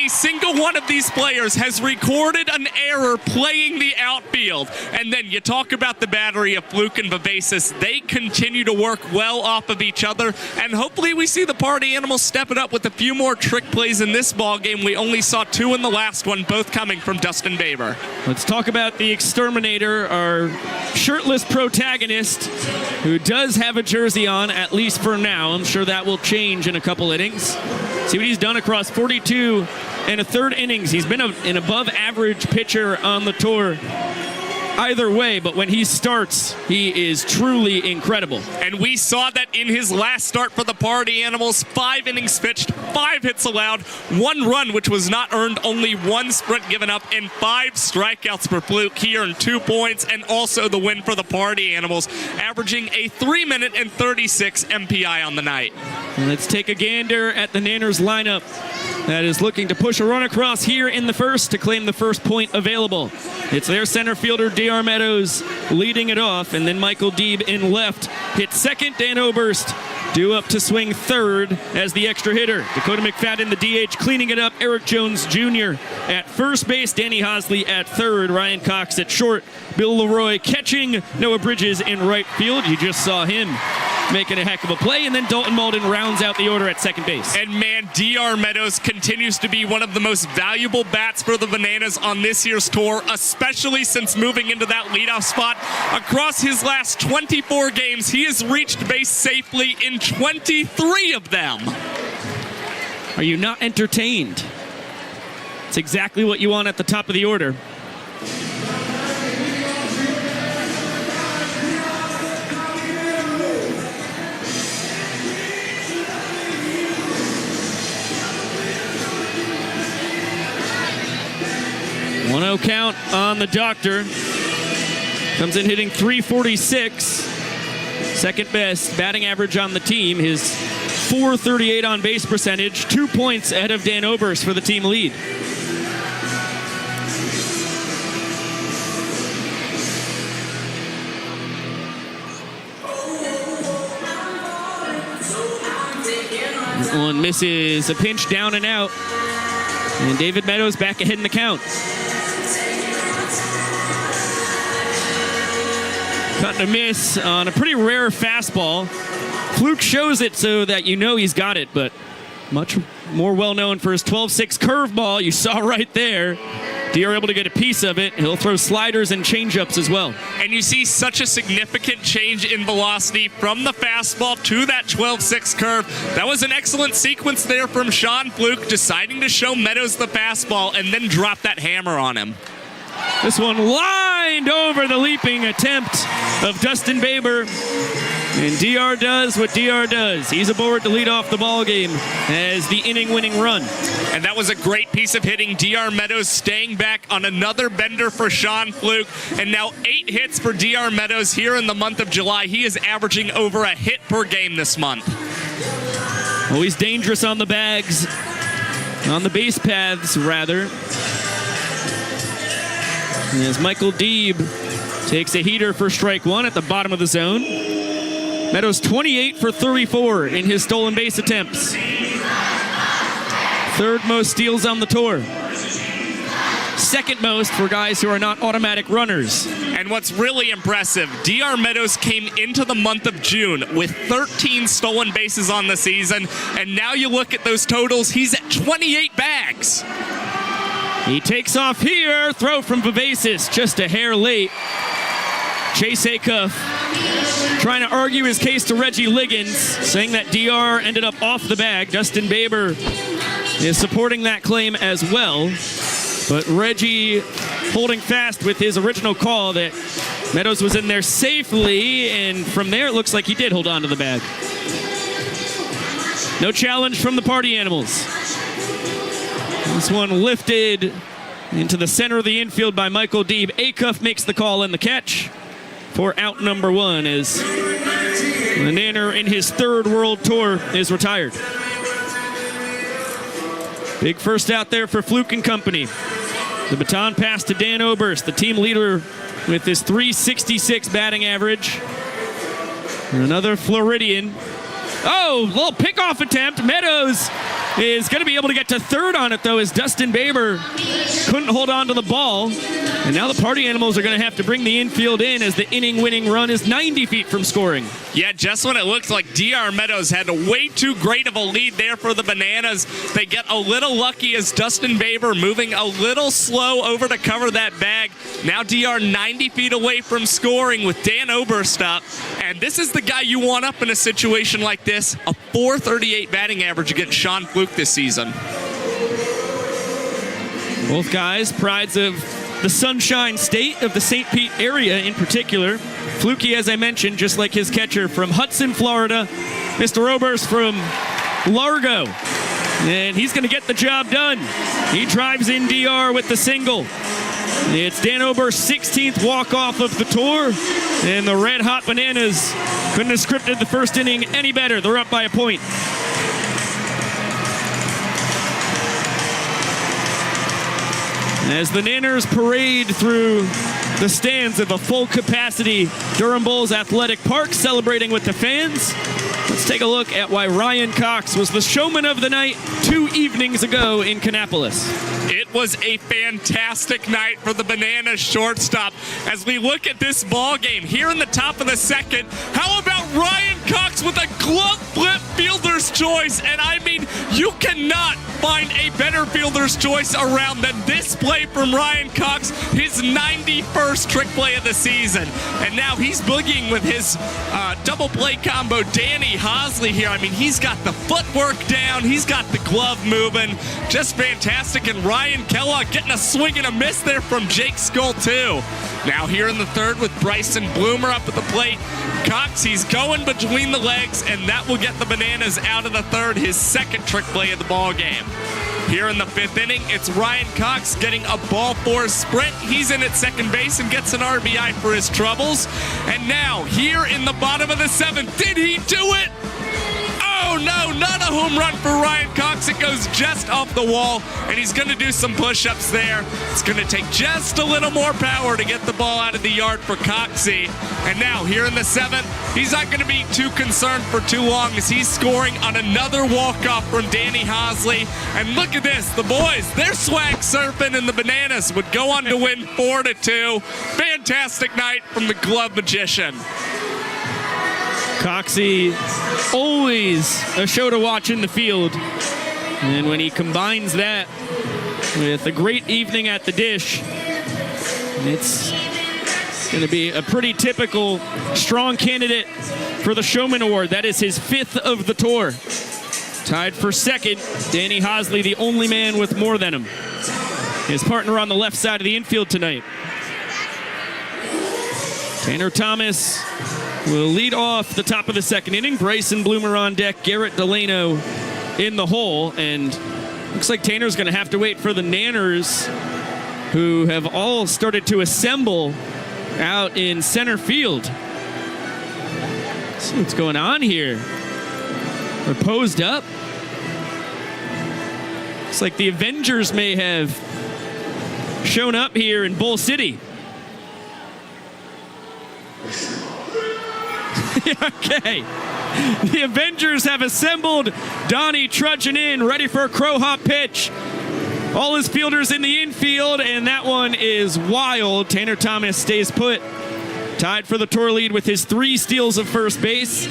Speaker 2: a single one of these players has recorded an error playing the outfield. And then you talk about the battery of Fluke and Vivacis. They continue to work well off of each other, and hopefully we see the Party Animals step it up with a few more trick plays in this ball game. We only saw 2 in the last one, both coming from Dustin Baber.
Speaker 1: Let's talk about the Exterminator, our shirtless protagonist, who does have a jersey on, at least for now. I'm sure that will change in a couple innings. See what he's done across 42 and a third innings. He's been an above average pitcher on the tour either way, but when he starts, he is truly incredible.
Speaker 2: And we saw that in his last start for the Party Animals. 5 innings pitched, 5 hits allowed, 1 run which was not earned, only 1 sprint given up, and 5 strikeouts for Fluke. He earned 2 points and also the win for the Party Animals, averaging a 3-minute and 36 MPI on the night.
Speaker 1: And let's take a gander at the Nanners lineup that is looking to push a run across here in the first to claim the first point available. It's their center fielder, D.R. Meadows, leading it off, and then Michael Deeb in left. Hit second, Dan Oberst due up to swing third as the extra hitter. Dakota McFadden, the DH, cleaning it up. Eric Jones Jr. at first base. Danny Hosley at third. Ryan Cox at short. Bill Leroy catching. Noah Bridges in right field. You just saw him making a heck of a play, and then Dalton Malden rounds out the order at second base.
Speaker 2: And man, DR Meadows continues to be one of the most valuable bats for the Bananas on this year's tour, especially since moving into that leadoff spot. Across his last 24 games, he has reached base safely in 23 of them.
Speaker 1: Are you not entertained? It's exactly what you want at the top of the order. One-0 count on the Doctor. Comes in hitting .346. Second best batting average on the team. His .438 on base percentage. 2 points ahead of Dan Oberst for the team lead. One misses, a pinch down and out. And David Meadows back ahead in the count. Cut and a miss on a pretty rare fastball. Fluke shows it so that you know he's got it, but much more well known for his 12-6 curveball you saw right there. DR able to get a piece of it. He'll throw sliders and changeups as well.
Speaker 2: And you see such a significant change in velocity from the fastball to that 12-6 curve. That was an excellent sequence there from Sean Fluke, deciding to show Meadows the fastball and then drop that hammer on him.
Speaker 1: This one lined over the leaping attempt of Dustin Baber. And DR does what DR does. He's aboard to lead off the ball game as the inning-winning run.
Speaker 2: And that was a great piece of hitting. DR Meadows staying back on another bender for Sean Fluke. And now 8 hits for DR Meadows here in the month of July. He is averaging over a hit per game this month.
Speaker 1: Always dangerous on the bags, on the base paths, rather. As Michael Deeb takes a heater for strike one at the bottom of the zone. Meadows 28 for 34 in his stolen base attempts. Third most steals on the tour. Second most for guys who are not automatic runners.
Speaker 2: And what's really impressive, DR Meadows came into the month of June with 13 stolen bases on the season, and now you look at those totals, he's at 28 bags.
Speaker 1: He takes off here. Throw from Vivacis, just a hair late. Chase Acuff trying to argue his case to Reggie Liggins, saying that DR ended up off the bag. Dustin Baber is supporting that claim as well. But Reggie holding fast with his original call that Meadows was in there safely, and from there it looks like he did hold on to the bag. No challenge from the Party Animals. This one lifted into the center of the infield by Michael Deeb. Acuff makes the call and the catch for out number one as the Nanner in his third World Tour is retired. Big first out there for Fluke and company. The baton pass to Dan Oberst, the team leader with his .366 batting average. And another Floridian. Oh, little pickoff attempt. Meadows is going to be able to get to third on it, though, as Dustin Baber couldn't hold on to the ball. And now the Party Animals are going to have to bring the infield in as the inning-winning run is 90 feet from scoring.
Speaker 2: Yeah, just when it looked like DR Meadows had way too great of a lead there for the Bananas, they get a little lucky as Dustin Baber moving a little slow over to cover that bag. Now DR 90 feet away from scoring with Dan Oberst up. And this is the guy you want up in a situation like this. A .438 batting average against Sean Fluke this season.
Speaker 1: Both guys, prides of the Sunshine State of the St. Pete area in particular. Flukie, as I mentioned, just like his catcher from Hudson, Florida. Mr. Oberst from Largo. And he's going to get the job done. He drives in DR with the single. It's Dan Oberst's 16th walk-off of the tour. And the red-hot Bananas couldn't have scripted the first inning any better. They're up by a point. As the Nanners parade through the stands of a full-capacity Durham Bulls Athletic Park, celebrating with the fans, let's take a look at why Ryan Cox was the showman of the night 2 evenings ago in Kannapolis.
Speaker 2: It was a fantastic night for the Bananas shortstop. As we look at this ball game here in the top of the second, how about Ryan Cox with a glove flip fielder's choice. And I mean, you cannot find a better fielder's choice around than this play from Ryan Cox, his 91st trick play of the season. And now he's boogieing with his double play combo, Danny Hosley here. I mean, he's got the footwork down. He's got the glove moving. Just fantastic. And Ryan Kellogg getting a swing and a miss there from Jake Skull, too. Now here in the third with Bryson Bloomer up at the plate. Cox, he's going between the legs, and that will get the Bananas out of the third, his second trick play of the ball game. Here in the fifth inning, it's Ryan Cox getting a ball four sprint. He's in at second base and gets an RBI for his troubles. And now, here in the bottom of the seventh, did he do it? Oh no, not a home run for Ryan Cox. It goes just off the wall, and he's going to do some push-ups there. It's going to take just a little more power to get the ball out of the yard for Coxie. And now, here in the seventh, he's not going to be too concerned for too long as he's scoring on another walk-off from Danny Hosley. And look at this, the boys, they're swag surfing, and the Bananas would go on to win 4-2. Fantastic night from the Glove Magician.
Speaker 1: Coxie, always a show to watch in the field. And when he combines that with a great evening at the dish, it's going to be a pretty typical strong candidate for the Showman Award. That is his fifth of the tour. Tied for second, Danny Hosley, the only man with more than him. His partner on the left side of the infield tonight. Tanner Thomas will lead off the top of the second inning. Bryson Bloomer on deck, Garrett Delano in the hole, and looks like Tanner's going to have to wait for the Nanners, who have all started to assemble out in center field. See what's going on here. They're posed up. Looks like the Avengers may have shown up here in Bull City. Okay. The Avengers have assembled. Donnie trudging in, ready for a crow hop pitch. All his fielders in the infield, and that one is wild. Tanner Thomas stays put. Tied for the tour lead with his 3 steals of first base.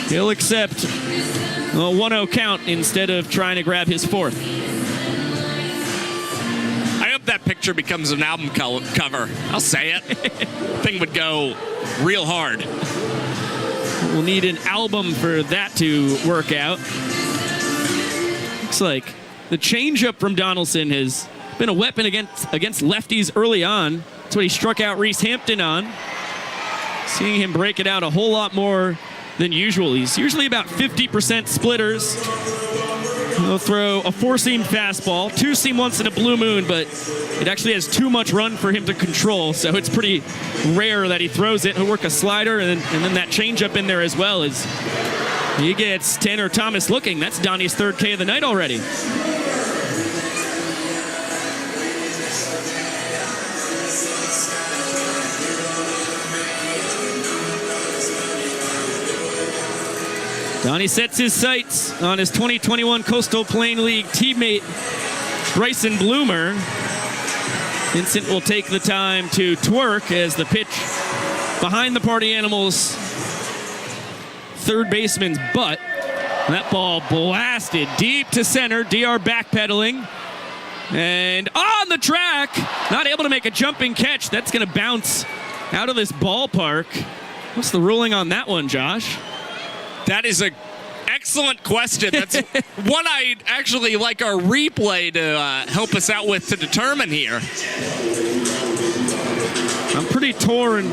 Speaker 1: He'll accept a 1-0 count instead of trying to grab his 4th.
Speaker 2: I hope that picture becomes an album cover. I'll say it. Thing would go real hard.
Speaker 1: We'll need an album for that to work out. Looks like the changeup from Donaldson has been a weapon against lefties early on. That's what he struck out Reese Hampton on. Seeing him break it out a whole lot more than usual. He's usually about 50% splitters. He'll throw a 4-seam fastball, 2-seam once in a blue moon, but it actually has too much run for him to control, so it's pretty rare that he throws it. He'll work a slider and then that changeup in there as well as he gets Tanner Thomas looking. That's Donnie's 3rd K of the night already. Donnie sets his sights on his 2021 Coastal Plain League teammate, Bryson Bloomer. Vincent will take the time to twerk as the pitch behind the Party Animals' third baseman's butt. That ball blasted deep to center. DR backpedaling. And on the track, not able to make a jumping catch. That's going to bounce out of this ballpark. What's the ruling on that one, Josh?
Speaker 2: That is an excellent question. That's one I'd actually like our replay to help us out with to determine here.
Speaker 1: I'm pretty torn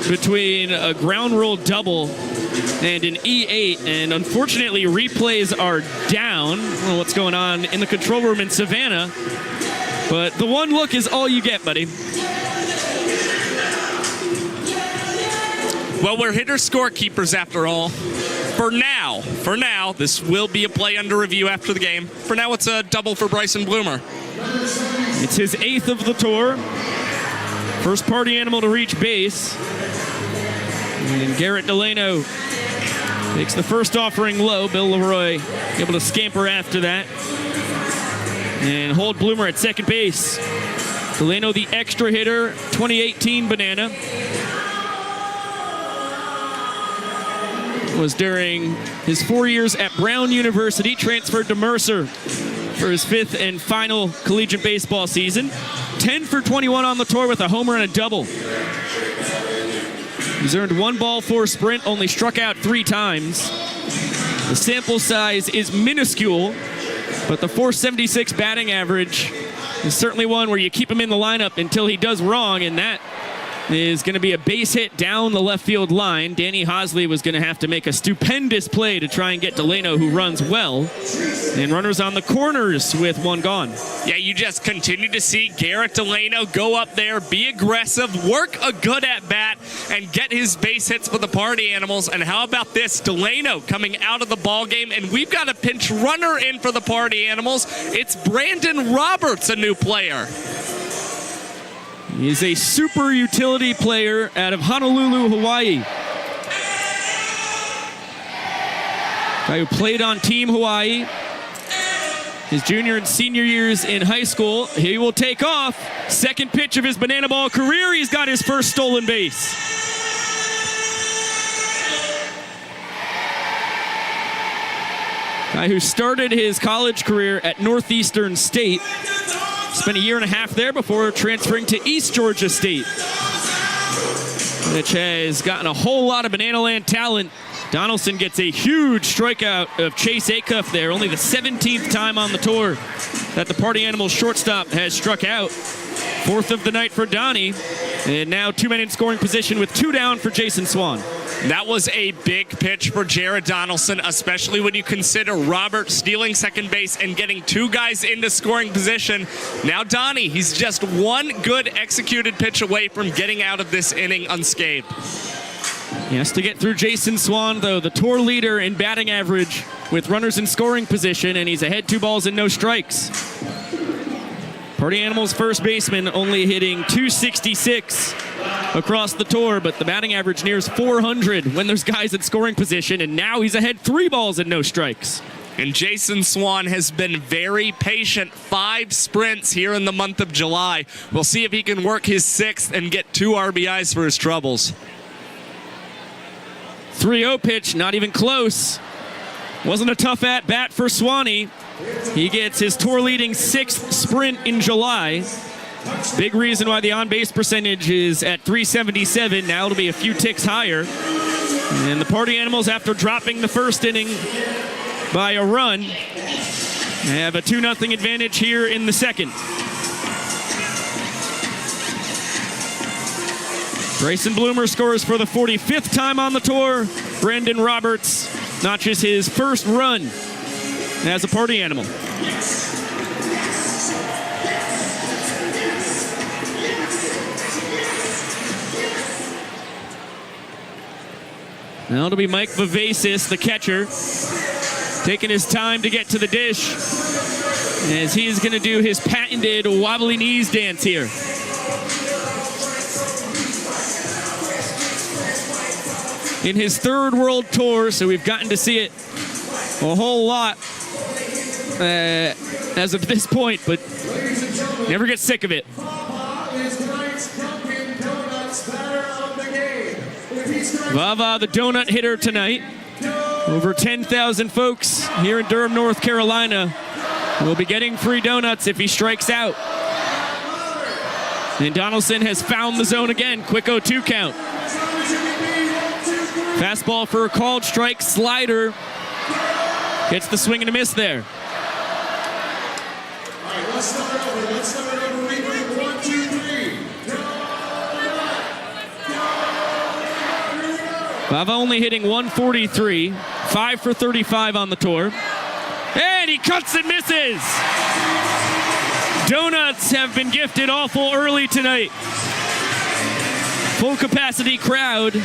Speaker 1: between a ground rule double and an E8, and unfortunately replays are down. I don't know what's going on in the control room in Savannah, but the one look is all you get, buddy.
Speaker 2: Well, we're hitter scorekeepers after all. For now, this will be a play under review after the game. For now, it's a double for Bryson Bloomer.
Speaker 1: It's his 8th of the tour. First Party Animal to reach base. And Garrett Delano takes the first offering low. Bill Leroy able to scamper after that. And hold Bloomer at second base. Delano, the extra hitter, 2018 Banana. was during his 4 years at Brown University, transferred to Mercer for his 5th and final collegiate baseball season. 10 for 21 on the tour with a homer and a double. He's earned 1 ball, 4 sprint, only struck out 3 times. The sample size is minuscule, but the .476 batting average is certainly one where you keep him in the lineup until he does wrong, and that is going to be a base hit down the left field line. Danny Hosley was going to have to make a stupendous play to try and get Delano, who runs well. And runners on the corners with 1 gone.
Speaker 2: Yeah, you just continue to see Garrett Delano go up there, be aggressive, work a good at-bat, and get his base hits for the Party Animals. And how about this? Delano coming out of the ball game, and we've got a pinch runner in for the Party Animals. It's Brandon Roberts, a new player.
Speaker 1: He's a super utility player out of Honolulu, Hawaii. Guy who played on Team Hawaii his junior and senior years in high school. He will take off. Second pitch of his banana ball career. He's got his first stolen base. Guy who started his college career at Northeastern State. Spent a year and a half there before transferring to East Georgia State, which has gotten a whole lot of Banana Land talent. Donaldson gets a huge strikeout of Chase Acuff there, only the 17th time on the tour that the Party Animals shortstop has struck out. 4th of the night for Donnie, and now 2 men in scoring position with 2 down for Jason Swan.
Speaker 2: That was a big pitch for Jared Donaldson, especially when you consider Robert stealing second base and getting 2 guys into scoring position. Now Donnie, he's just 1 good executed pitch away from getting out of this inning unscathed.
Speaker 1: He has to get through Jason Swan, though, the tour leader in batting average with runners in scoring position, and he's ahead 2 balls and no strikes. Party Animals first baseman only hitting .266 across the tour, but the batting average nears .400 when there's guys in scoring position, and now he's ahead 3 balls and no strikes.
Speaker 2: And Jason Swan has been very patient. 5 sprints here in the month of July. We'll see if he can work his 6th and get 2 RBIs for his troubles.
Speaker 1: 3-0 pitch, not even close. Wasn't a tough at-bat for Swanee. He gets his tour-leading 6th sprint in July. Big reason why the on-base percentage is at .377. Now it'll be a few ticks higher. And the Party Animals, after dropping the first inning by a run, have a 2-0 advantage here in the second. Grayson Bloomer scores for the 45th time on the tour. Brandon Roberts notches his first run as a Party Animal. Now it'll be Mike Vivacis, the catcher, taking his time to get to the dish as he's going to do his patented wobbly knees dance here. In his 3rd world tour, so we've gotten to see it a whole lot as of this point, but never get sick of it. Vava, the donut hitter tonight. Over 10,000 folks here in Durham, North Carolina will be getting free donuts if he strikes out. And Donaldson has found the zone again. Quick 0-2 count. Fastball for a called strike. Slider gets the swing and a miss there.
Speaker 3: All right, let's start over. Let's start over. We bring 1, 2, 3.
Speaker 1: Bava only hitting .143, 5 for 35 on the tour. And he cuts and misses. Donuts have been gifted awful early tonight. Full capacity crowd.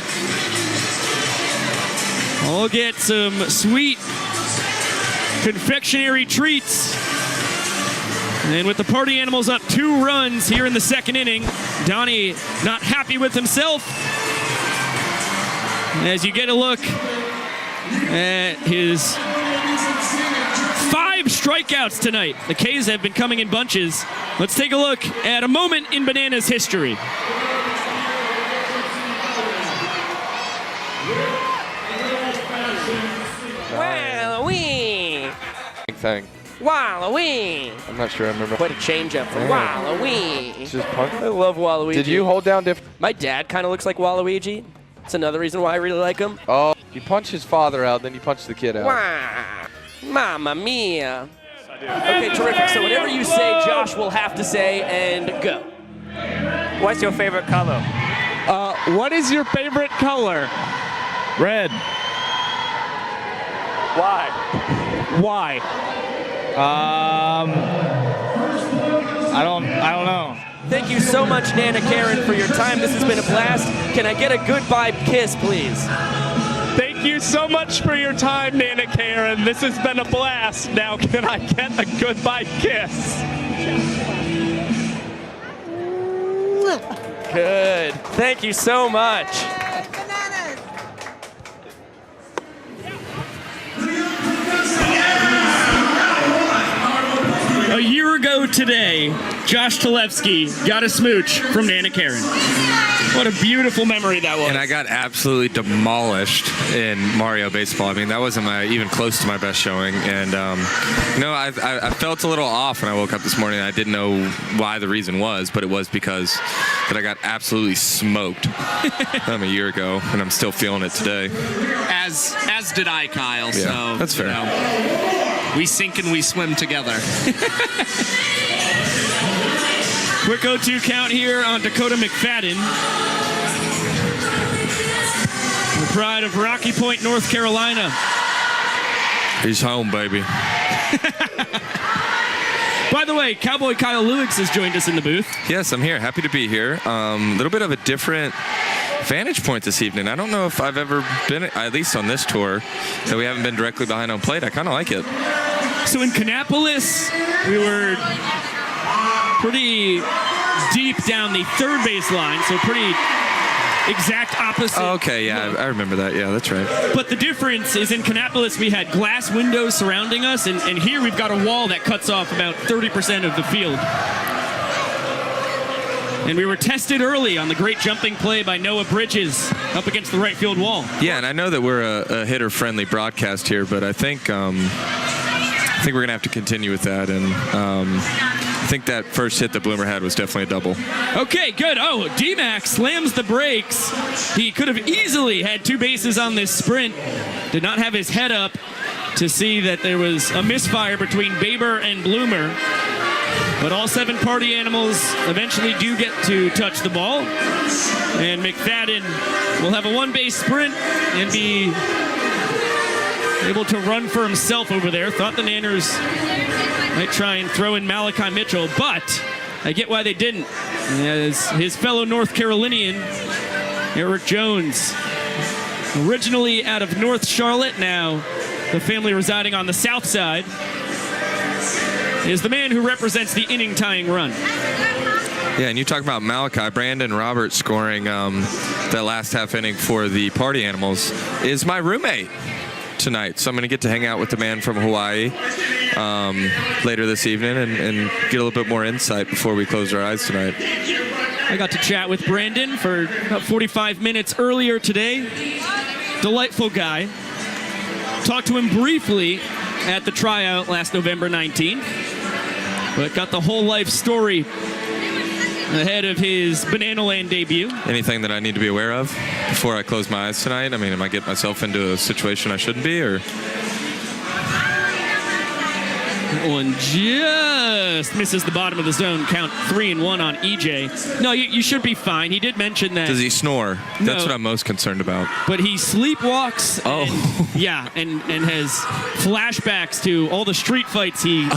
Speaker 1: I'll get some sweet confectionery treats. And with the Party Animals up 2 runs here in the second inning, Donnie not happy with himself. As you get a look at his 5 strikeouts tonight. The K's have been coming in bunches. Let's take a look at a moment in Bananas history.
Speaker 5: thing.
Speaker 6: Waluigi.
Speaker 5: I'm not sure I remember.
Speaker 6: Quite a change up for
Speaker 5: Yeah.
Speaker 6: Waluigi.
Speaker 5: It's just punch.
Speaker 6: I love Waluigi.
Speaker 5: Did you hold down different?
Speaker 6: My dad kind of looks like Waluigi. It's another reason why I really like him.
Speaker 5: Oh, you punch his father out, then you punch the kid out.
Speaker 6: Wah. Mamma mia. Okay, terrific. So whatever you say, Josh will have to say, and go.
Speaker 7: What's your favorite color?
Speaker 8: What is your favorite color?
Speaker 1: Red.
Speaker 7: Why?
Speaker 8: Why? I don't know.
Speaker 6: Thank you so much, Nana Karen, for your time. This has been a blast. Can I get a goodbye kiss, please?
Speaker 8: Thank you so much for your time, Nana Karen. This has been a blast. Now, can I get a goodbye kiss?
Speaker 6: Good. Thank you so much.
Speaker 1: A year ago today, Josh Talevsky got a smooch from Nana Karen. What a beautiful memory that was.
Speaker 9: And I got absolutely demolished in Mario Baseball. I mean, that wasn't even close to my best showing. And, I felt a little off when I woke up this morning. I didn't know why the reason was, but it was because that I got absolutely smoked a year ago, and I'm still feeling it today.
Speaker 2: As did I, Kyle.
Speaker 9: Yeah,
Speaker 2: so
Speaker 9: that's fair.
Speaker 2: We sink and we swim together.
Speaker 1: Quick 0-2 count here on Dakota McFadden. The pride of Rocky Point, North Carolina.
Speaker 9: He's home, baby.
Speaker 1: By the way, Cowboy Kyle Lewis has joined us in the booth.
Speaker 9: Yes, I'm here. Happy to be here. A little bit of a different vantage point this evening. I don't know if I've ever been, at least on this tour, that we haven't been directly behind home plate. I kind of like it.
Speaker 1: So in Kannapolis, we were pretty deep down the third base line, so pretty exact opposite.
Speaker 9: Oh, okay, yeah, I remember that. Yeah, that's right.
Speaker 1: But the difference is in Kannapolis, we had glass windows surrounding us, and here we've got a wall that cuts off about 30% of the field. And we were tested early on the great jumping play by Noah Bridges up against the right field wall.
Speaker 9: Yeah, and I know that we're a hitter-friendly broadcast here, but I think we're going to have to continue with that. And I think that first hit that Bloomer had was definitely a double.
Speaker 1: Okay, good. Oh, D-Mac slams the brakes. He could have easily had two bases on this sprint. Did not have his head up to see that there was a misfire between Baber and Bloomer. But all seven party animals eventually do get to touch the ball. And McFadden will have a one-base sprint and be able to run for himself over there. Thought the Nanners might try and throw in Malachi Mitchell, but I get why they didn't. As his fellow North Carolinian, Eric Jones, originally out of North Charlotte, now the family residing on the south side, is the man who represents the inning-tying run.
Speaker 9: Yeah, and you talk about Malachi. Brandon Roberts scoring that last half inning for the Party Animals is my roommate tonight. So I'm going to get to hang out with the man from Hawaii later this evening and get a little bit more insight before we close our eyes tonight.
Speaker 1: I got to chat with Brandon for about 45 minutes earlier today. Delightful guy. Talked to him briefly at the tryout last November 19th, but got the whole life story ahead of his Banana Land debut.
Speaker 9: Anything that I need to be aware of before I close my eyes tonight? I mean, am I getting myself into a situation I shouldn't be, or?
Speaker 1: That one just misses the bottom of the zone. Count 3-1 on EJ. No, you should be fine. He did mention that.
Speaker 9: Does he snore?
Speaker 1: No.
Speaker 9: That's what I'm most concerned about.
Speaker 1: But he sleepwalks.
Speaker 9: Oh.
Speaker 1: And has flashbacks to all the street fights he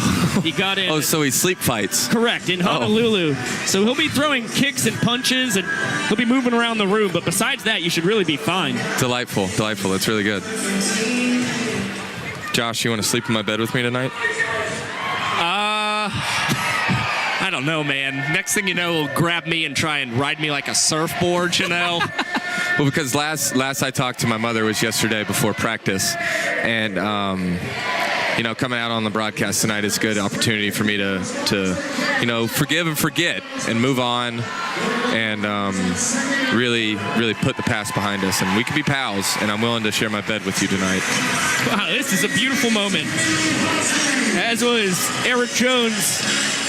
Speaker 1: got in.
Speaker 9: Oh, so he sleep fights.
Speaker 1: Correct, in Honolulu. So he'll be throwing kicks and punches, and he'll be moving around the room. But besides that, you should really be fine.
Speaker 9: Delightful. That's really good. Josh, you want to sleep in my bed with me tonight?
Speaker 2: I don't know, man. Next thing you know, he'll grab me and try and ride me like a surfboard, you know?
Speaker 9: Well, because last I talked to my mother was yesterday before practice, and coming out on the broadcast tonight is a good opportunity for me to forgive and forget and move on and really put the past behind us. And we can be pals, and I'm willing to share my bed with you tonight.
Speaker 1: Wow, this is a beautiful moment. As was Eric Jones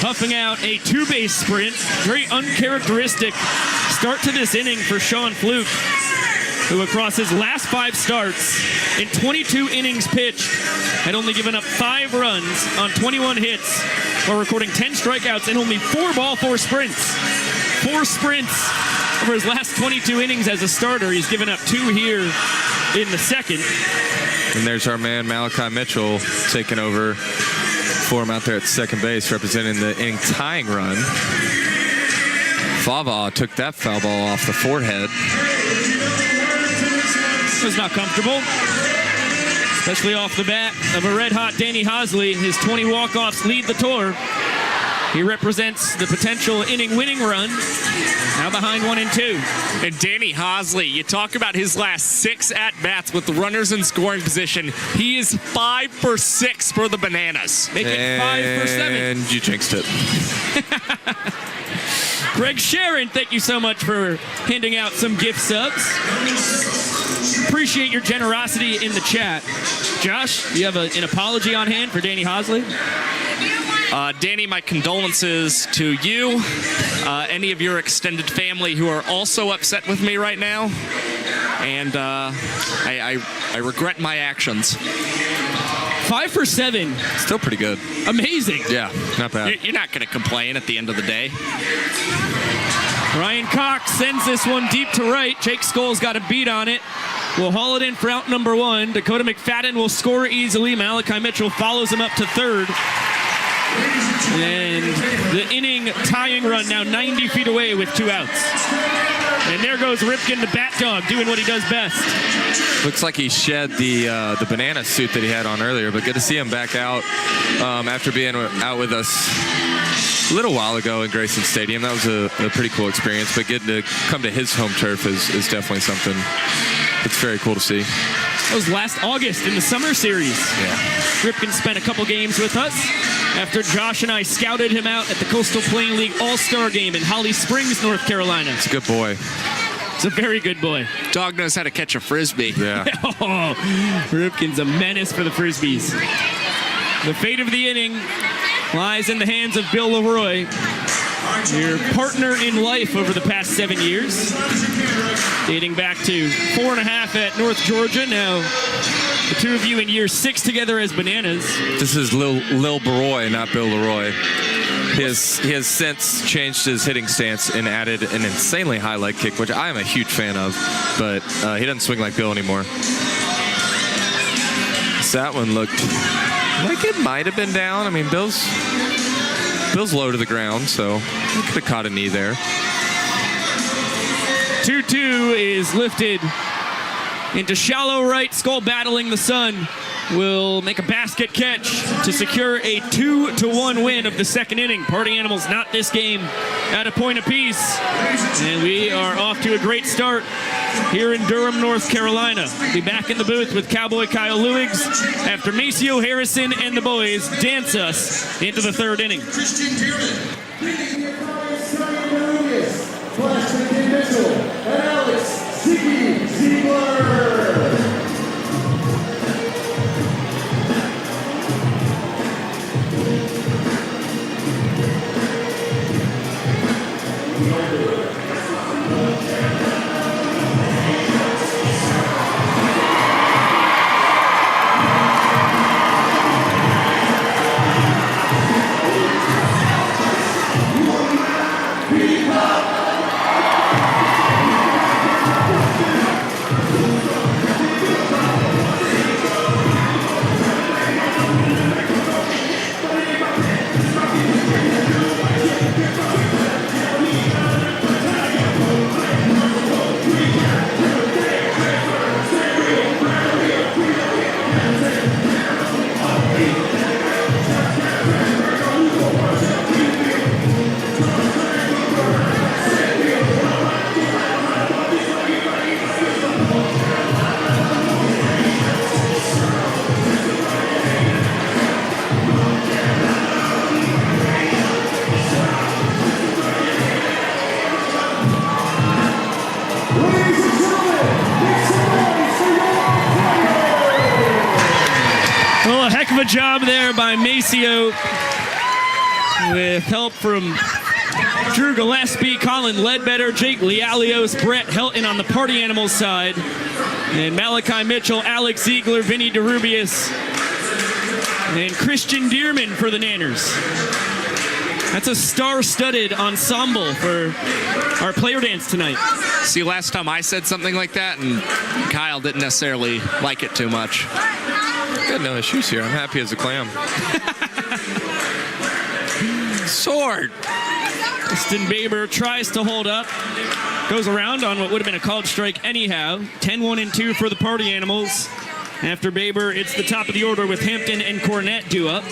Speaker 1: huffing out a 2-base sprint. Very uncharacteristic start to this inning for Sean Fluke, who across his last 5 starts in 22 innings pitched had only given up 5 runs on 21 hits while recording 10 strikeouts and only 4 sprints. 4 sprints over his last 22 innings as a starter. He's given up 2 here in the second.
Speaker 9: And there's our man Malachi Mitchell taking over for him out there at second base, representing the inning tying run. Fava took that foul ball off the forehead.
Speaker 1: Was not comfortable, especially off the bat of a red-hot Danny Hosley. His 20 walk-offs lead the tour. He represents the potential inning-winning run, now behind 1 and 2.
Speaker 2: And Danny Hosley, you talk about his last 6 at-bats with the runners in scoring position. He is 5 for 6 for the Bananas.
Speaker 1: Making 5 for 7.
Speaker 9: And you jinxed it.
Speaker 1: Greg Sharon, thank you so much for handing out some gift subs. Appreciate your generosity in the chat. Josh, do you have an apology on hand for Danny Hosley?
Speaker 2: Danny, my condolences to you, any of your extended family who are also upset with me right now, and I regret my actions.
Speaker 1: 5 for 7.
Speaker 9: Still pretty good.
Speaker 1: Amazing.
Speaker 9: Yeah, not bad.
Speaker 2: You're not going to complain at the end of the day.
Speaker 1: Ryan Cox sends this one deep to right. Jake Scholl's got a beat on it. We'll haul it in for out number 1. Dakota McFadden will score easily. Malachi Mitchell follows him up to third. And the inning tying run now 90 feet away with 2 outs. And there goes Ripken, the bat dog, doing what he does best.
Speaker 9: Looks like he shed the banana suit that he had on earlier, but good to see him back out after being out with us a little while ago in Grayson Stadium. That was a pretty cool experience, but getting to come to his home turf is definitely something that's very cool to see.
Speaker 1: That was last August in the summer series.
Speaker 9: Yeah.
Speaker 1: Ripken spent a couple games with us after Josh and I scouted him out at the Coastal Plain League All-Star Game in Holly Springs, North Carolina.
Speaker 9: It's a good boy.
Speaker 1: It's a very good boy.
Speaker 2: Dog knows how to catch a Frisbee.
Speaker 9: Yeah.
Speaker 1: Oh, Ripken's a menace for the Frisbees. The fate of the inning lies in the hands of Bill Leroy, your partner in life over the past 7 years, dating back to 4.5 at North Georgia. Now, the two of you in year 6 together as Bananas.
Speaker 9: This is Lil Baroy, not Bill Leroy. He has since changed his hitting stance and added an insanely high leg kick, which I am a huge fan of, but he doesn't swing like Bill anymore. So that one looked like it might have been down. I mean, Bill's low to the ground, so he could have caught a knee there.
Speaker 1: 2-2 is lifted into shallow right. Skull battling the sun will make a basket catch to secure a 2-1 win of the second inning. Party Animals not this game at a point apiece. And we are off to a great start here in Durham, North Carolina. Be back in the booth with Cowboy Kyle Lewigs after Maceo Harrison and the boys dance us into the third inning.
Speaker 3: And Alex Ziggy Ziegler.
Speaker 1: job there by Maceo with help from Drew Gillespie, Colin Ledbetter, Jake Lialios, Brett Helton on the Party Animals side, and Malachi Mitchell, Alex Ziegler, Vinny DeRubius, and Christian Dearman for the Nanners. That's a star-studded ensemble for our player dance tonight.
Speaker 2: See, last time I said something like that, and Kyle didn't necessarily like it too much.
Speaker 9: Got no issues here. I'm happy as a clam. Sword.
Speaker 1: Justin Baber tries to hold up. Goes around on what would have been a called strike anyhow. 10-1-2 for the Party Animals. After Baber, it's the top of the order with Hampton and Cornett due up.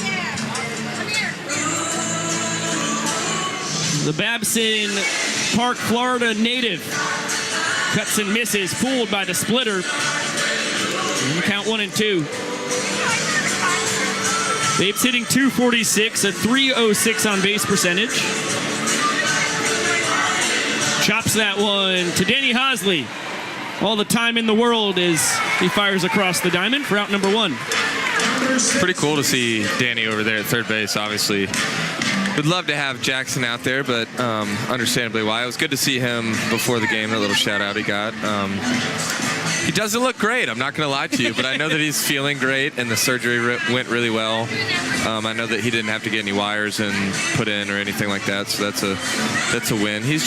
Speaker 1: The Babson Park, Florida native cuts and misses, fooled by the splitter. And count 1-2. Babe's hitting .246, a .306 on base percentage. Chops that one to Danny Hosley. All the time in the world as he fires across the diamond for out number 1.
Speaker 9: Pretty cool to see Danny over there at third base, obviously. Would love to have Jackson out there, but understandably why. It was good to see him before the game, that little shout out he got. He doesn't look great, I'm not going to lie to you, but I know that he's feeling great, and the surgery went really well. I know that he didn't have to get any wires and put in or anything like that, so that's a win. He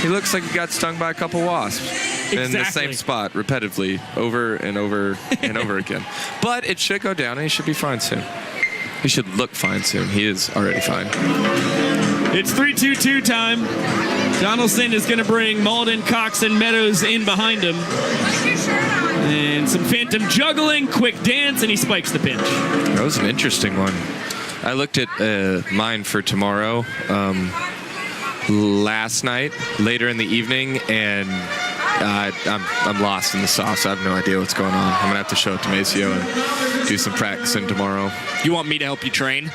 Speaker 9: looks like he got stung by a couple wasps in the same spot repetitively over and over and over again. But it should go down, and he should be fine soon. He should look fine soon. He is already fine.
Speaker 1: It's 3-2-2 time. Donaldson is going to bring Malden, Cox, and Meadows in behind him. And some phantom juggling, quick dance, and he spikes the pitch.
Speaker 9: That was an interesting one. I looked at mine for tomorrow last night, later in the evening, and I'm lost in the sauce. I have no idea what's going on. I'm going to have to show it to Maceo and do some practicing tomorrow.
Speaker 2: You want me to help you train?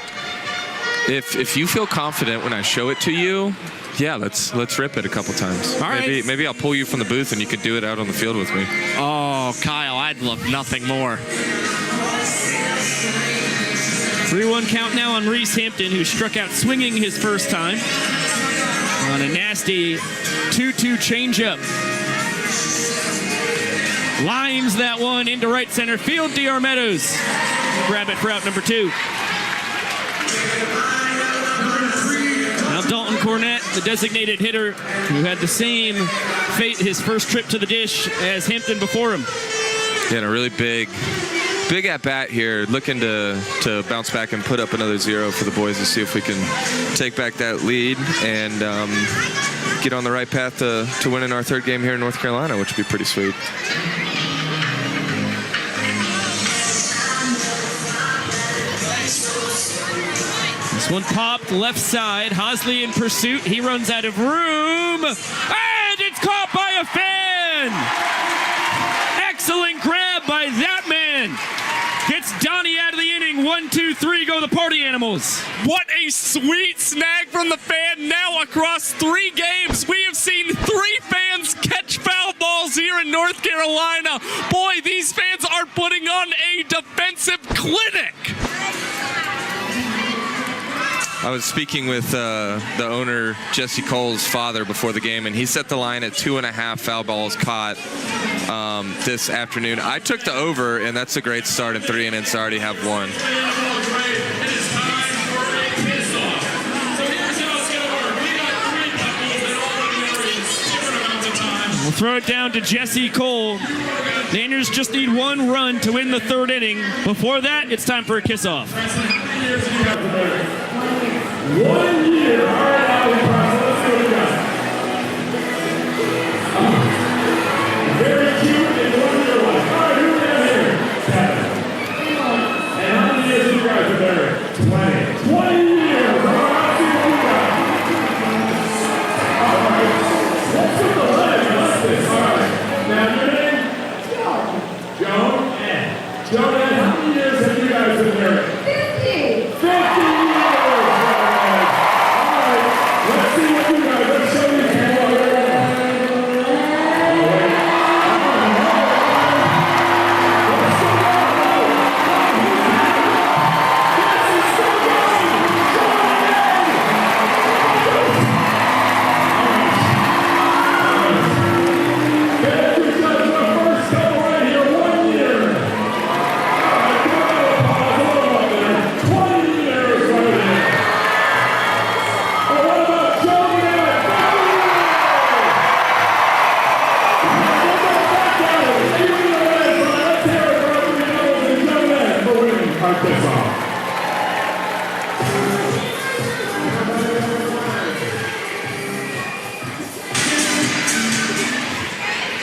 Speaker 9: If you feel confident when I show it to you, yeah, let's rip it a couple times.
Speaker 2: All right.
Speaker 9: Maybe I'll pull you from the booth and you could do it out on the field with me.
Speaker 2: Oh, Kyle, I'd love nothing more.
Speaker 1: 3-1 count now on Reese Hampton, who struck out swinging his first time on a nasty 2-2 changeup. Lines that one into right center field. D.R. Meadows grab it for out number 2. Now Dalton Cornett, the designated hitter, who had the same fate his first trip to the dish as Hampton before him.
Speaker 9: Yeah, and a really big at bat here, looking to bounce back and put up another 0 for the boys to see if we can take back that lead and get on the right path to winning our third game here in North Carolina, which would be pretty sweet.
Speaker 1: This one popped left side. Hosley in pursuit. He runs out of room. And it's caught by a fan. Excellent grab by that man. Gets Donnie out of the inning. 1, 2, 3, go the Party Animals.
Speaker 2: What a sweet snag from the fan. Now across 3 games, we have seen 3 fans catch foul balls here in North Carolina. Boy, these fans are putting on a defensive clinic.
Speaker 9: I was speaking with the owner, Jesse Cole's father, before the game, and he set the line at 2.5 foul balls caught this afternoon. I took the over, and that's a great start in 3 innings to already have 1.
Speaker 1: We'll throw it down to Jesse Cole. The Nanners just need 1 run to win the 3rd inning. Before that, it's time for a kiss-off.
Speaker 3: 1 year. All right, now we process. Let's go, guys. Very cute and 1 year one. All right, who we have here? 7. And how many years you guys are there? 20. 20 years. All right, see what we got. All right. Let's get the leg. Let's this. All right. Now, your name? Joan. Joan, how many years have you guys been there? 50. 50 years. Let's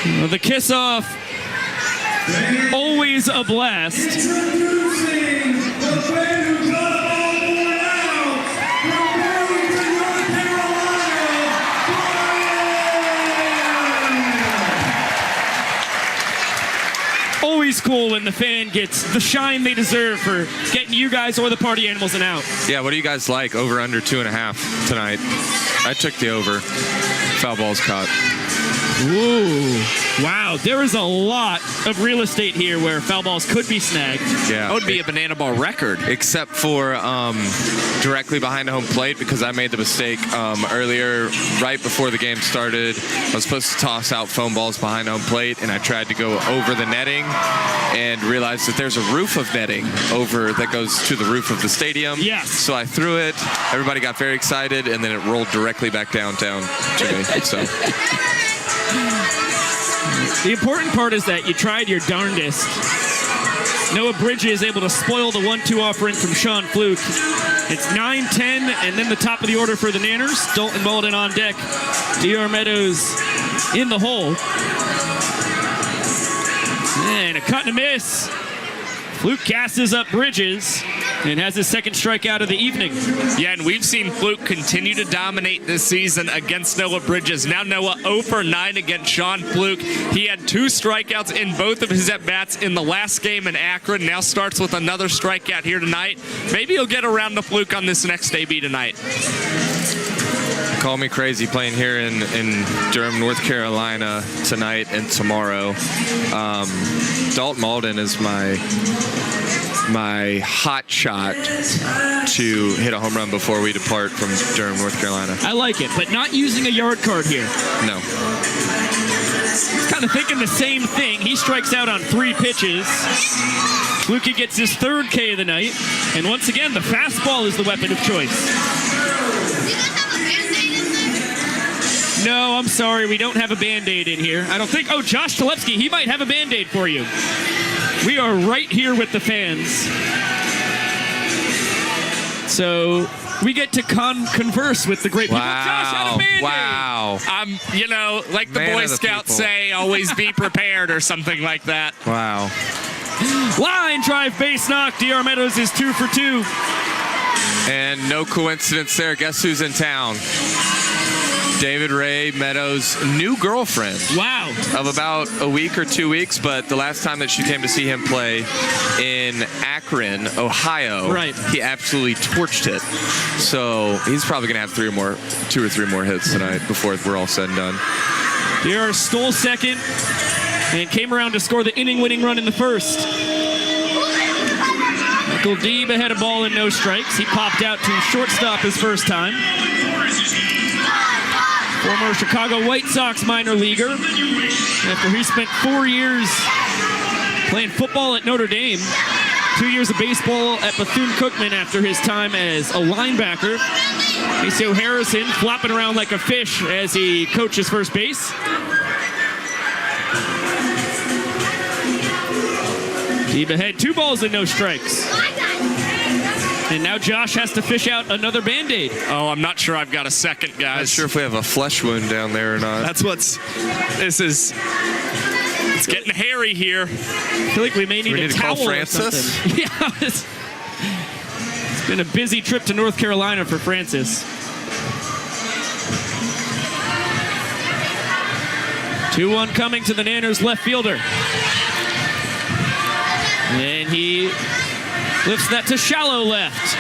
Speaker 1: Well, the kiss-off, always a blast.
Speaker 3: Introducing the fan who got it all worn out from Burlington, North Carolina,
Speaker 1: Always cool when the fan gets the shine they deserve for getting you guys or the party animals an out.
Speaker 9: Yeah, what do you guys like? Over, under 2.5 tonight? I took the over. Foul balls caught.
Speaker 1: Ooh, wow. There is a lot of real estate here where foul balls could be snagged.
Speaker 9: Yeah.
Speaker 2: That would be a banana ball record.
Speaker 9: Except for directly behind home plate, because I made the mistake earlier, right before the game started. I was supposed to toss out foam balls behind home plate, and I tried to go over the netting and realized that there's a roof of netting over that goes to the roof of the stadium.
Speaker 1: Yes.
Speaker 9: So I threw it. Everybody got very excited, and then it rolled directly back downtown to me. So.
Speaker 1: The important part is that you tried your darndest. Noah Bridges is able to spoil the 1-2 offering from Sean Fluke. It's 9-10, and then the top of the order for the Nanners. Dalton Malden on deck. DR Meadows in the hole. And a cut and a miss. Fluke gasses up Bridges and has his second strikeout of the evening.
Speaker 2: Yeah, and we've seen Fluke continue to dominate this season against Noah Bridges. Now Noah 0 for 9 against Sean Fluke. He had 2 strikeouts in both of his at-bats in the last game in Akron. Now starts with another strikeout here tonight. Maybe he'll get around to Fluke on this next AB tonight.
Speaker 9: Call me crazy playing here in Durham, North Carolina tonight and tomorrow. Dalton Malden is my hot shot to hit a home run before we depart from Durham, North Carolina.
Speaker 1: I like it, but not using a yard card here.
Speaker 9: No.
Speaker 1: Kind of thinking the same thing. He strikes out on 3 pitches. Fluke gets his 3rd K of the night. And once again, the fastball is the weapon of choice. No, I'm sorry. We don't have a Band-Aid in here. I don't think. Oh, Josh Talevsky, he might have a Band-Aid for you. We are right here with the fans. So we get to converse with the great people. Josh had a Band-Aid.
Speaker 9: Wow.
Speaker 2: You know, like the
Speaker 9: Man
Speaker 2: Boy
Speaker 9: of the
Speaker 2: Scouts
Speaker 9: people.
Speaker 2: say, always be prepared or something like that.
Speaker 9: Wow.
Speaker 1: Line drive base knock. DR Meadows is 2 for 2.
Speaker 9: And no coincidence there. Guess who's in town? David Ray Meadows' new girlfriend.
Speaker 1: Wow.
Speaker 9: Of about a week or 2 weeks, but the last time that she came to see him play in Akron, Ohio,
Speaker 1: right,
Speaker 9: he absolutely torched it. So he's probably going to have 2 or 3 more hits tonight before we're all said and done.
Speaker 1: DR stole second and came around to score the inning-winning run in the first. Michael Deeb had a ball and no strikes. He popped out to shortstop his first time. Former Chicago White Sox minor leaguer. After he spent 4 years playing football at Notre Dame, 2 years of baseball at Bethune-Cookman after his time as a linebacker. Maceo Harrison flopping around like a fish as he coaches first base. Deeb ahead, 2 balls and no strikes. And now Josh has to fish out another Band-Aid.
Speaker 2: Oh, I'm not sure I've got a second, guys.
Speaker 9: Not sure if we have a flesh wound down there or not.
Speaker 2: It's getting hairy here.
Speaker 1: I feel like we may need a towel
Speaker 9: call Francis?
Speaker 1: or something. Yeah, it's been a busy trip to North Carolina for Francis. 2-1 coming to the Nanners left fielder. And he lifts that to shallow left.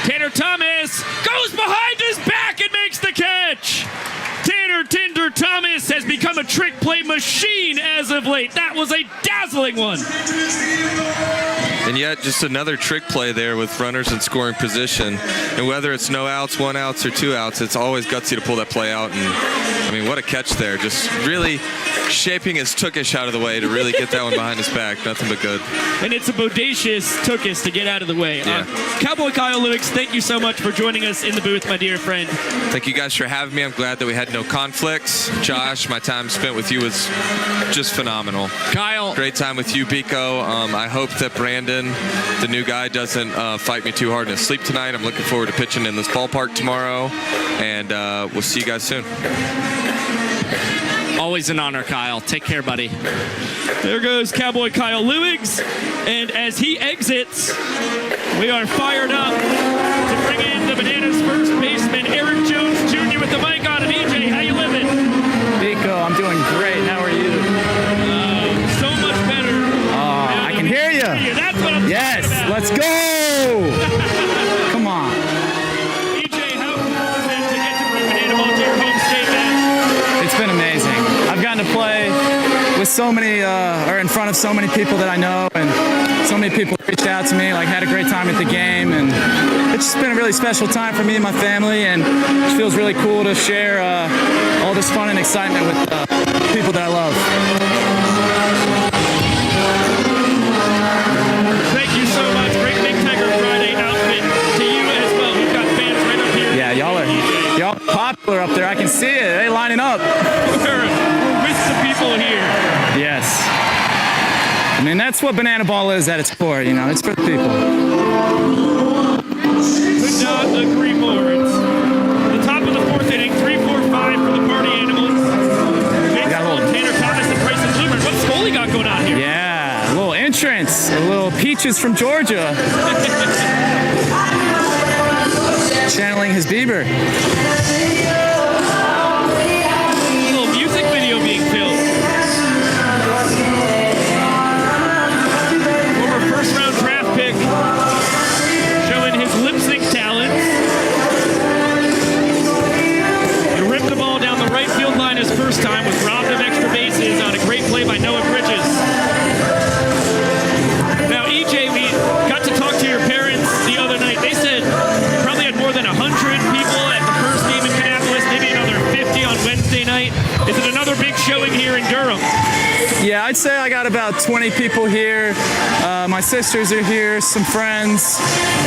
Speaker 1: Tanner Thomas goes behind his back and makes the catch. Tanner Tinder Thomas has become a trick play machine as of late. That was a dazzling one.
Speaker 9: And yet, just another trick play there with runners in scoring position. And whether it's no outs, 1 outs, or 2 outs, it's always gutsy to pull that play out. And I mean, what a catch there. Just really shaping his Tookish out of the way to really get that one behind his back. Nothing but good.
Speaker 1: And it's a bodacious Tookish to get out of the way.
Speaker 9: Yeah.
Speaker 1: Cowboy Kyle Lewis, thank you so much for joining us in the booth, my dear friend.
Speaker 9: Thank you guys for having me. I'm glad that we had no conflicts. Josh, my time spent with you was just phenomenal.
Speaker 2: Kyle.
Speaker 9: Great time with you, Pico. I hope that Brandon, the new guy, doesn't fight me too hard in his sleep tonight. I'm looking forward to pitching in this ballpark tomorrow. And we'll see you guys soon.
Speaker 2: Always an honor, Kyle. Take care, buddy.
Speaker 1: There goes Cowboy Kyle Lewigs. And as he exits, we are fired up to bring in the Bananas first baseman, Eric Jones Jr. with the mic on. And EJ, how you living?
Speaker 10: Pico, I'm doing great. How are you?
Speaker 1: So much better.
Speaker 10: I can hear you.
Speaker 1: That's what I'm
Speaker 10: Yes,
Speaker 1: talking about.
Speaker 10: let's go. Come on.
Speaker 1: EJ, how cool is it to get to bring Banana Ball to your home state, man?
Speaker 10: It's been amazing. I've gotten to play with so many, or in front of so many people that I know, and so many people reached out to me, like had a great time at the game, and it's just been a really special time for me and my family, and it feels really cool to share all this fun and excitement with people that I love.
Speaker 1: Thank you so much. Great Big Tiger Friday outfit to you as well. We've got fans right up here.
Speaker 10: Yeah, y'all are popular up there. I can see it. They lining up.
Speaker 1: We're with the people here.
Speaker 10: Yes. I mean, that's what Banana Ball is at its core, you know. It's for the people.
Speaker 1: Could not agree more. It's the top of the fourth inning, 3-4-5 for the Party Animals. Baseball, Tanner Thomas and Bryson Bloomer. What's Scully got going on here?
Speaker 10: Yeah, a little entrance, a little Peaches from Georgia. Channeling his Bieber.
Speaker 1: A little music video being filmed. Former first-round draft pick showing his lip sync talents. He ripped the ball down the right field line his first time, was robbed of extra bases on a great play by Noah Bridges. Now, EJ, we got to talk to your parents the other night. They said you probably had more than 100 people at the first game in Kannapolis, maybe another 50 on Wednesday night. Is it another big showing here in Durham?
Speaker 10: Yeah, I'd say I got about 20 people here. My sisters are here, some friends,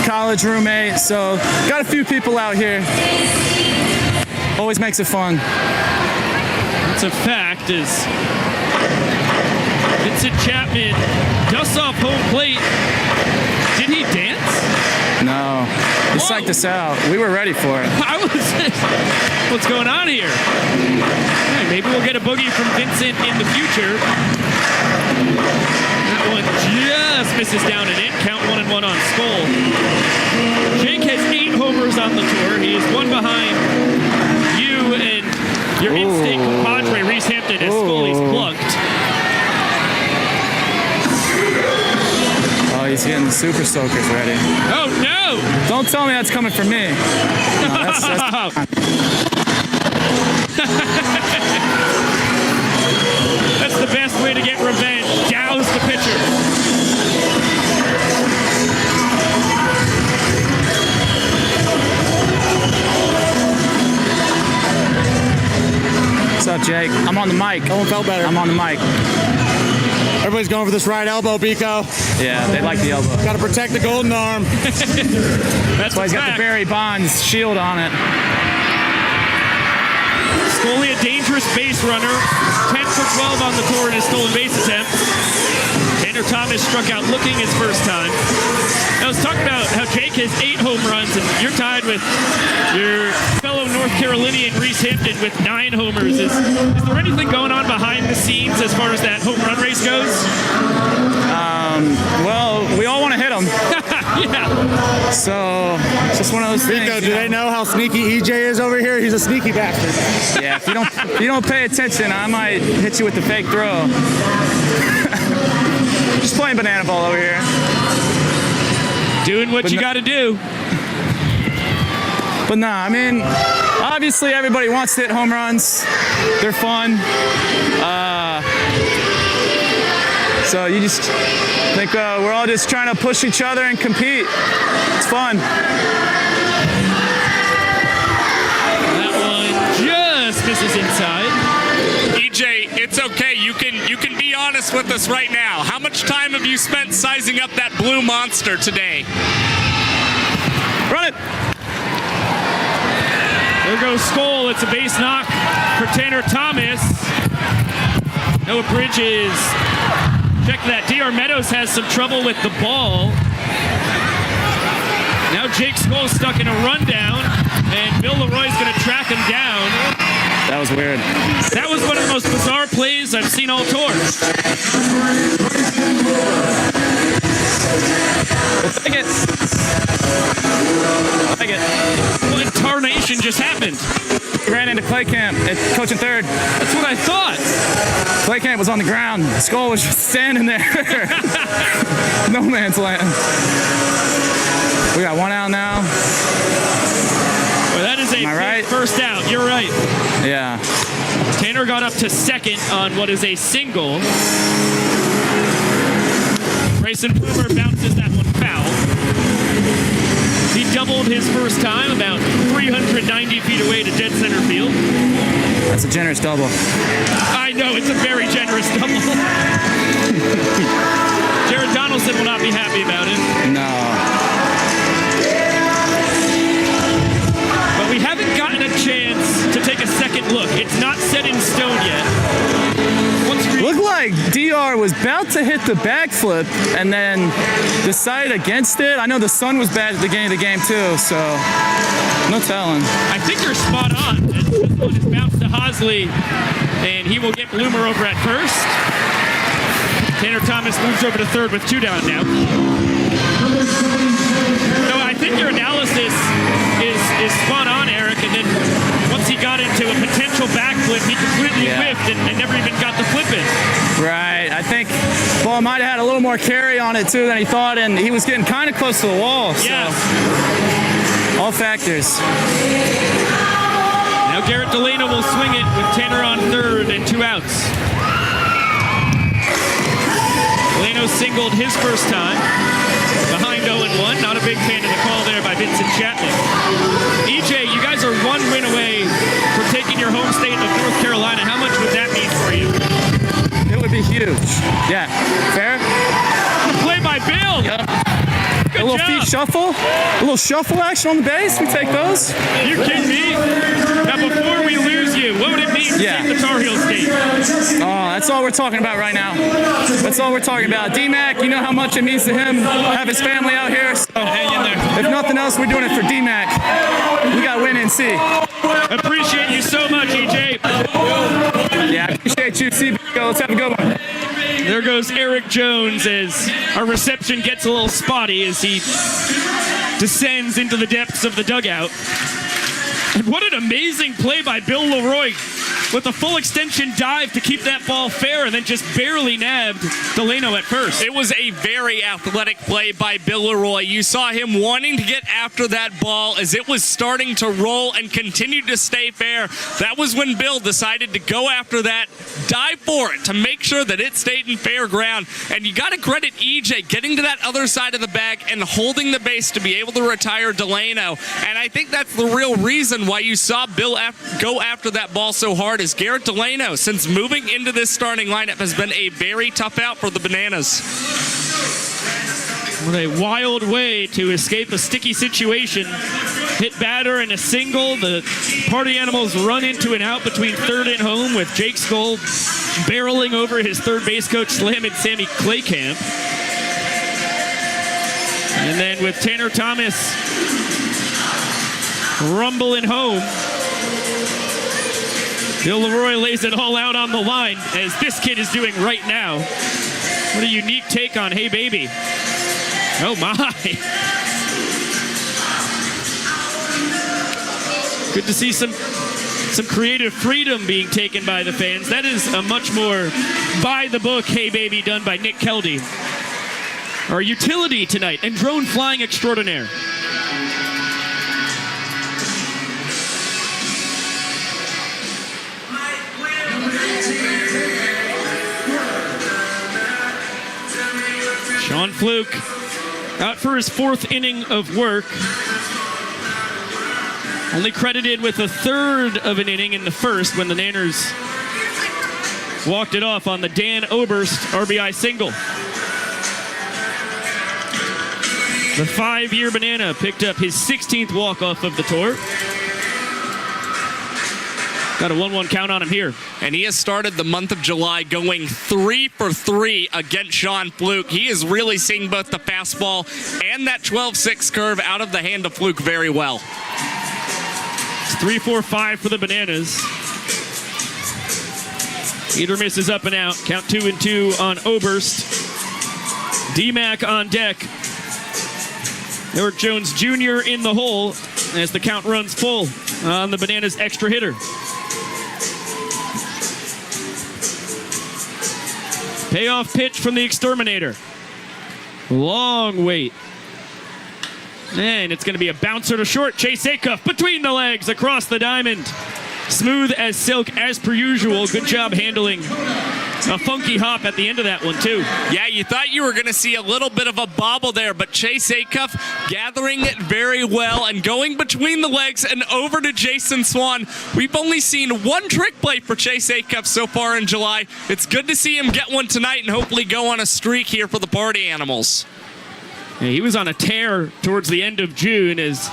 Speaker 10: college roommate, so got a few people out here. Always makes it fun.
Speaker 1: It's a fact is Vincent Chapman dusts off home plate. Did he dance?
Speaker 10: No, he psyched us out. We were ready for it.
Speaker 1: What's going on here? Hey, maybe we'll get a boogie from Vincent in the future. That one just misses down and in. Count 1-1 on Skull. Jake has 8 homers on the tour. He is one behind you and your in-state compadre, Reese Hampton, as Scully's plucked.
Speaker 10: Oh, he's getting the super soakers ready.
Speaker 1: Oh, no!
Speaker 10: Don't tell me that's coming from me. No, that's
Speaker 1: That's the best way to get revenge. Douse the pitcher.
Speaker 10: What's up, Jake? I'm on the mic.
Speaker 11: No one felt better.
Speaker 10: I'm on the mic.
Speaker 11: Everybody's going for this right elbow, Pico.
Speaker 10: Yeah, they like the elbow.
Speaker 11: Got to protect the golden arm.
Speaker 10: That's why he's got the Barry Bonds shield on it.
Speaker 1: Scully, a dangerous base runner. 10 for 12 on the tour in his stolen base attempt. Tanner Thomas struck out looking his first time. I was talking about how Jake has 8 home runs, and you're tied with your fellow North Carolinian Reese Hampton with 9 homers. Is there anything going on behind the scenes as far as that home run race goes?
Speaker 10: Well, we all want to hit him.
Speaker 1: Yeah.
Speaker 10: So, it's just one of those things.
Speaker 11: Pico, do they know how sneaky EJ is over here? He's a sneaky bastard.
Speaker 10: Yeah, if you don't pay attention, I might hit you with the fake throw. Just playing banana ball over here.
Speaker 1: Doing what you got to do.
Speaker 10: But nah, I mean, obviously everybody wants to hit home runs. They're fun. So you just think we're all just trying to push each other and compete. It's fun.
Speaker 1: That one just misses inside.
Speaker 2: EJ, it's okay. You can be honest with us right now. How much time have you spent sizing up that blue monster today?
Speaker 10: Run it.
Speaker 1: There goes Skull. It's a base knock for Tanner Thomas. Noah Bridges. Check that. DR Meadows has some trouble with the ball. Now Jake Skull stuck in a rundown, and Bill Leroy's going to track him down.
Speaker 10: That was weird.
Speaker 1: That was one of the most bizarre plays I've seen all tour.
Speaker 10: We'll take it. I'll take it.
Speaker 1: What in tarnation just happened?
Speaker 10: He ran into Clay Camp at coaching third.
Speaker 1: That's what I thought.
Speaker 10: Clay Camp was on the ground. Skull was just standing there. No man's land. We got one out now.
Speaker 1: Well, that is a big
Speaker 10: right?
Speaker 1: first out. You're right.
Speaker 10: Yeah.
Speaker 1: Tanner got up to second on what is a single. Grayson Plumer bounces that one foul. He doubled his first time, about 390 feet away to dead center field.
Speaker 10: That's a generous double.
Speaker 1: I know, it's a very generous double. Jared Donaldson will not be happy about it.
Speaker 10: No.
Speaker 1: But we haven't gotten a chance to take a second look. It's not set in stone yet.
Speaker 10: Looked like DR was about to hit the backflip and then decided against it. I know the sun was bad at the beginning of the game too, so no telling.
Speaker 1: I think you're spot on. This one is bounced to Hosley, and he will get Bloomer over at first. Tanner Thomas moves over to third with 2 down now. No, I think your analysis is spot on, Eric, and then once he got into a potential backflip, he completely whiffed and never even got the flip in.
Speaker 10: Right, I think Ball might have had a little more carry on it too than he thought, and he was getting kind of close to the wall. So.
Speaker 1: Yeah.
Speaker 10: All factors.
Speaker 1: Now Garrett Delano will swing it with Tanner on third and 2 outs. Delano singled his first time. Behind 0-1. Not a big fan of the call there by Vincent Chapman. EJ, you guys are 1 win away from taking your home state of North Carolina. How much would that mean for you?
Speaker 10: It would be huge. Yeah. Fair?
Speaker 1: Play by Bill.
Speaker 10: Yep.
Speaker 1: Good
Speaker 10: a little
Speaker 1: job.
Speaker 10: feet shuffle. A little shuffle action on the base. We take those.
Speaker 1: You kidding me? Now, before we lose you, what would it mean to take the Tar Heel state?
Speaker 10: Oh, that's all we're talking about right now. That's all we're talking about. D-Mac, you know how much it means to him, have his family out here. So
Speaker 1: hang in there.
Speaker 10: If nothing else, we're doing it for D-Mac. We got to win NC.
Speaker 1: Appreciate you so much, EJ.
Speaker 10: Yeah, I appreciate you, CB. Let's have a good one.
Speaker 1: There goes Eric Jones as our reception gets a little spotty as he descends into the depths of the dugout. And what an amazing play by Bill Leroy with a full extension dive to keep that ball fair and then just barely nabbed Delano at first.
Speaker 2: It was a very athletic play by Bill Leroy. You saw him wanting to get after that ball as it was starting to roll and continue to stay fair. That was when Bill decided to go after that, dive for it to make sure that it stayed in fair ground. And you got to credit EJ getting to that other side of the bag and holding the base to be able to retire Delano. And I think that's the real reason why you saw Bill go after that ball so hard is Garrett Delano, since moving into this starting lineup, has been a very tough out for the Bananas.
Speaker 1: What a wild way to escape a sticky situation. Hit batter and a single. The Party Animals run into an out between third and home with Jake Skull barreling over his third base coach, slamming Sammy Claycamp. And then with Tanner Thomas rumbling home, Bill Leroy lays it all out on the line, as this kid is doing right now. What a unique take on Hey Baby. Oh my. Good to see some creative freedom being taken by the fans. That is a much more by the book Hey Baby done by Nick Keldy. Our utility tonight and drone flying extraordinaire. Sean Fluke out for his 4th inning of work. Only credited with a third of an inning in the first when the Nanners walked it off on the Dan Oberst RBI single. The 5-year Banana picked up his 16th walk-off of the tour. Got a 1-1 count on him here.
Speaker 2: And he has started the month of July going 3 for 3 against Sean Fluke. He is really seeing both the fastball and that 12-6 curve out of the hand of Fluke very well.
Speaker 1: It's 3-4-5 for the Bananas. Eater misses up and out. Count 2-2 on Oberst. D-Mac on deck. Eric Jones Jr. in the hole as the count runs full on the Bananas extra hitter. Payoff pitch from the Exterminator. Long wait. And it's going to be a bouncer to short. Chase Acuff between the legs across the diamond. Smooth as silk as per usual. Good job handling a funky hop at the end of that one, too.
Speaker 2: Yeah, you thought you were going to see a little bit of a bobble there, but Chase Acuff gathering it very well and going between the legs and over to Jason Swan. We've only seen one trick play for Chase Acuff so far in July. It's good to see him get one tonight and hopefully go on a streak here for the Party Animals.
Speaker 1: Yeah, he was on a tear towards the end of June as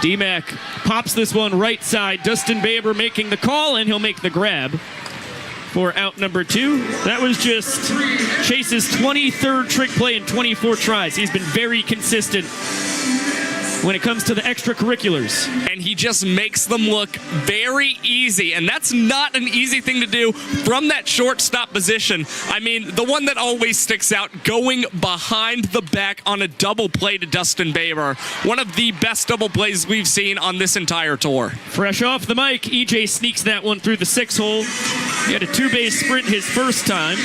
Speaker 1: D-Mac pops this one right side. Dustin Baber making the call, and he'll make the grab for out number 2. That was just Chase's 23rd trick play in 24 tries. He's been very consistent when it comes to the extracurriculars.
Speaker 2: And he just makes them look very easy, and that's not an easy thing to do from that shortstop position. I mean, the one that always sticks out, going behind the back on a double play to Dustin Baber. One of the best double plays we've seen on this entire tour.
Speaker 1: Fresh off the mic, EJ sneaks that one through the 6-hole. He had a 2-base sprint his first time,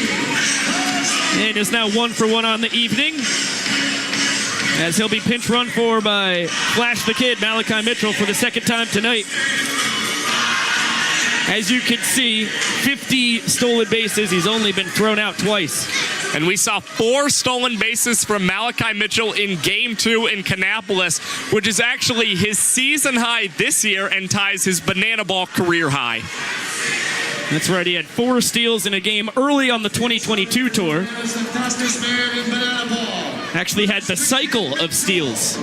Speaker 1: and is now 1-for-1 on the evening, as he'll be pinch run for by Flash the Kid, Malachi Mitchell, for the second time tonight. As you can see, 50 stolen bases. He's only been thrown out twice.
Speaker 2: And we saw 4 stolen bases from Malachi Mitchell in Game 2 in Kannapolis, which is actually his season high this year and ties his Banana Ball career high.
Speaker 1: That's right, he had 4 steals in a game early on the 2022 tour. Actually had the cycle of steals.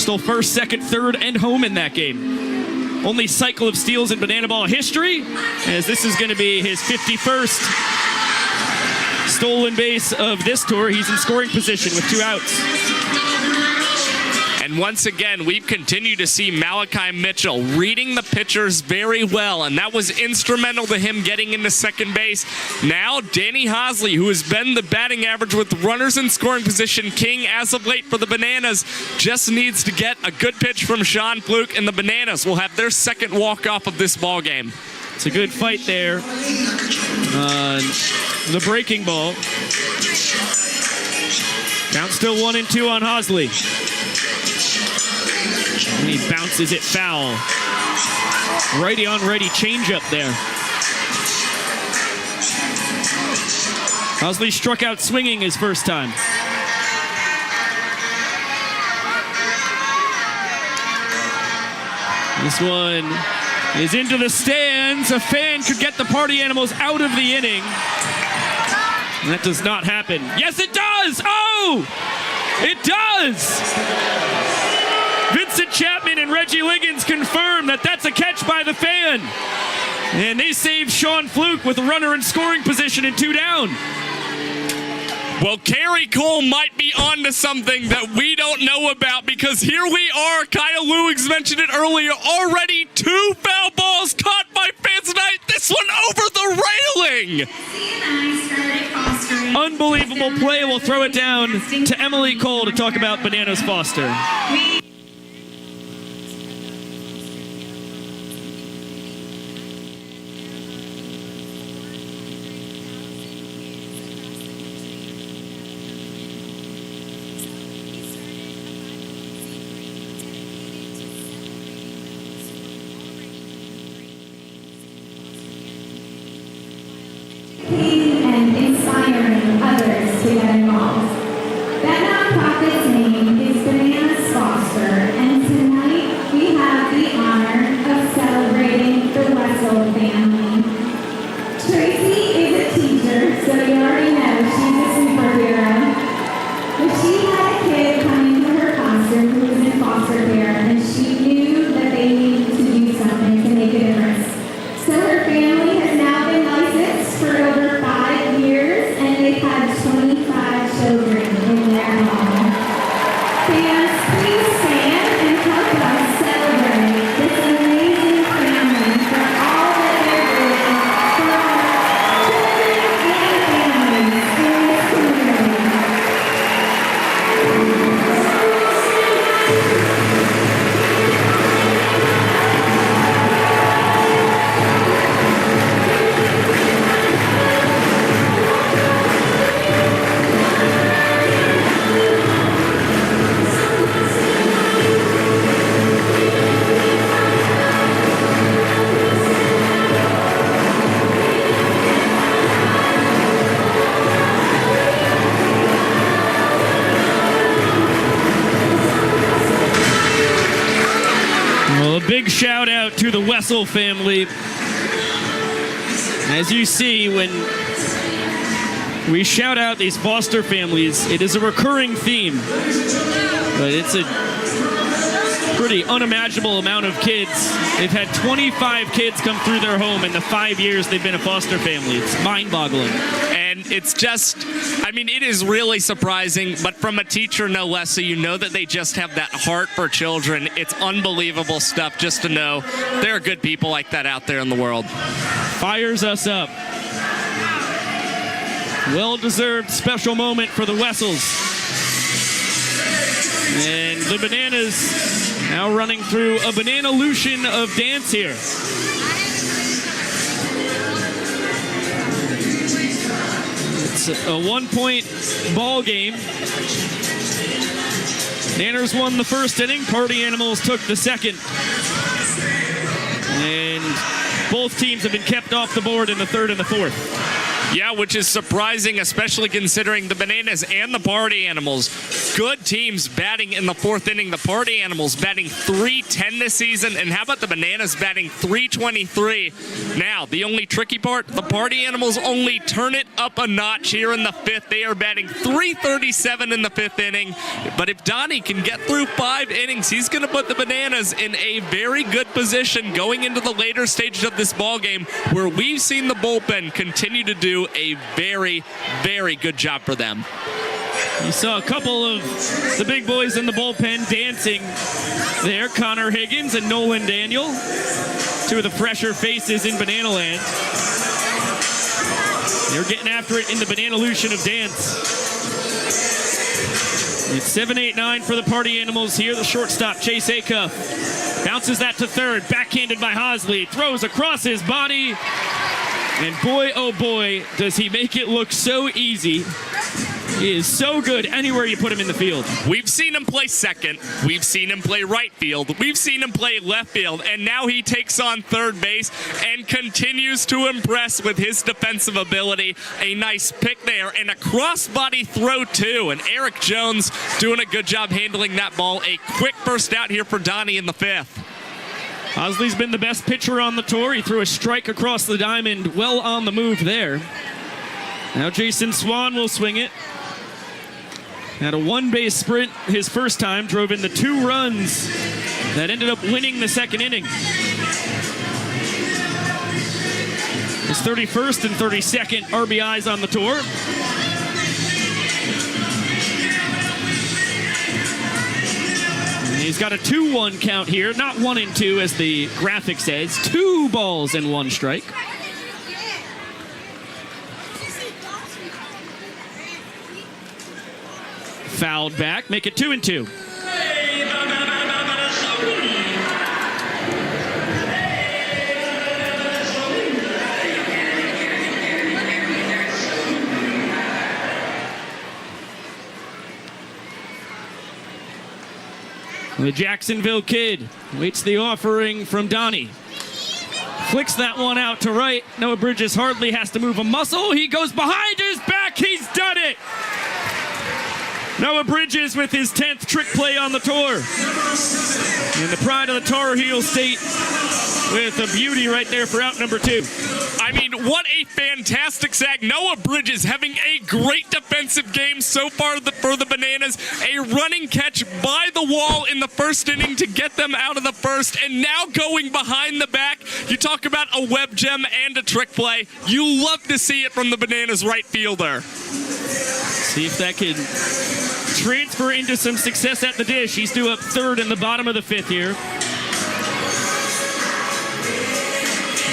Speaker 1: Stole first, second, third, and home in that game. Only cycle of steals in Banana Ball history, as this is going to be his 51st stolen base of this tour. He's in scoring position with 2 outs.
Speaker 2: And once again, we've continued to see Malachi Mitchell reading the pitchers very well, and that was instrumental to him getting into second base. Now, Danny Hosley, who has been the batting average with runners in scoring position king as of late for the Bananas, just needs to get a good pitch from Sean Fluke, and the Bananas will have their second walk-off of this ball game.
Speaker 1: It's a good fight there on the breaking ball. Count still 1-2 on Hosley. And he bounces it foul. Righty on righty changeup there. Hosley struck out swinging his first time. This one is into the stands. A fan could get the Party Animals out of the inning. And that does not happen. Yes, it does! Oh! It does! Vincent Chapman and Reggie Liggins confirm that that's a catch by the fan. And they save Sean Fluke with a runner in scoring position and 2 down.
Speaker 2: Well, Kerry Cole might be onto something that we don't know about, because here we are. Kyle Lewis mentioned it earlier. Already 2 foul balls caught by fans tonight. This one over the railing.
Speaker 1: Unbelievable play. We'll throw it down to Emily Cole to talk about Bananas Foster.
Speaker 12: And inspiring others to get involved. That nonprofit's name is Bananas Foster, and tonight we have the honor of celebrating the Wessel family. Tracy is a teacher, so you already know she's a superhero. But she had a kid come into her classroom who was in foster care, and she knew that they needed to do something to make a difference. So her family has now been licensed for over 5 years, and they've had 25
Speaker 1: big shout out to the Wessel family. As you see, when we shout out these foster families, it is a recurring theme, but it's a pretty unimaginable amount of kids. They've had 25 kids come through their home in the 5 years they've been a foster family. It's mind-boggling.
Speaker 2: And it's just, I mean, it is really surprising, but from a teacher no less, so you know that they just have that heart for children. It's unbelievable stuff just to know there are good people like that out there in the world.
Speaker 1: Fires us up. Well-deserved special moment for the Wessels. And the Bananas now running through a banana-lution of dance here. It's a one-point ball game. Nanners won the first inning. Party Animals took the second. And both teams have been kept off the board in the third and the fourth.
Speaker 2: Yeah, which is surprising, especially considering the Bananas and the Party Animals. Good teams batting in the fourth inning. The Party Animals batting .310 this season. And how about the Bananas batting .323? Now, the only tricky part, the Party Animals only turn it up a notch here in the fifth. They are batting .337 in the fifth inning. But if Donnie can get through 5 innings, he's going to put the Bananas in a very good position going into the later stages of this ball game, where we've seen the bullpen continue to do a very, very good job for them.
Speaker 1: You saw a couple of the big boys in the bullpen dancing there. Connor Higgins and Nolan Daniel, two of the fresher faces in Banana Land. They're getting after it in the banana-lution of dance. It's 7-8-9 for the Party Animals here. The shortstop, Chase Acuff, bounces that to third. Backhanded by Hosley. Throws across his body. And boy, oh boy, does he make it look so easy. He is so good anywhere you put him in the field.
Speaker 2: We've seen him play second. We've seen him play right field. We've seen him play left field. And now he takes on third base and continues to impress with his defensive ability. A nice pick there and a crossbody throw too. And Eric Jones doing a good job handling that ball. A quick first out here for Donnie in the fifth.
Speaker 1: Hosley's been the best pitcher on the tour. He threw a strike across the diamond, well on the move there. Now Jason Swan will swing it. Had a one-base sprint his first time, drove in the 2 runs that ended up winning the second inning. His 31st and 32nd RBIs on the tour. He's got a 2-1 count here, not 1-2 as the graphic says. 2 balls and 1 strike. Fouled back, make it 2-2. The Jacksonville kid waits the offering from Donnie. Flicks that one out to right. Noah Bridges hardly has to move a muscle. He goes behind his back. He's done it. Noah Bridges with his 10th trick play on the tour. And the pride of the Tar Heel State with a beauty right there for out number 2.
Speaker 2: I mean, what a fantastic sack. Noah Bridges having a great defensive game so far for the Bananas. A running catch by the wall in the first inning to get them out of the first, and now going behind the back. You talk about a web gem and a trick play. You love to see it from the Bananas right fielder.
Speaker 1: See if that can transfer into some success at the dish. He's due up third in the bottom of the 5th here.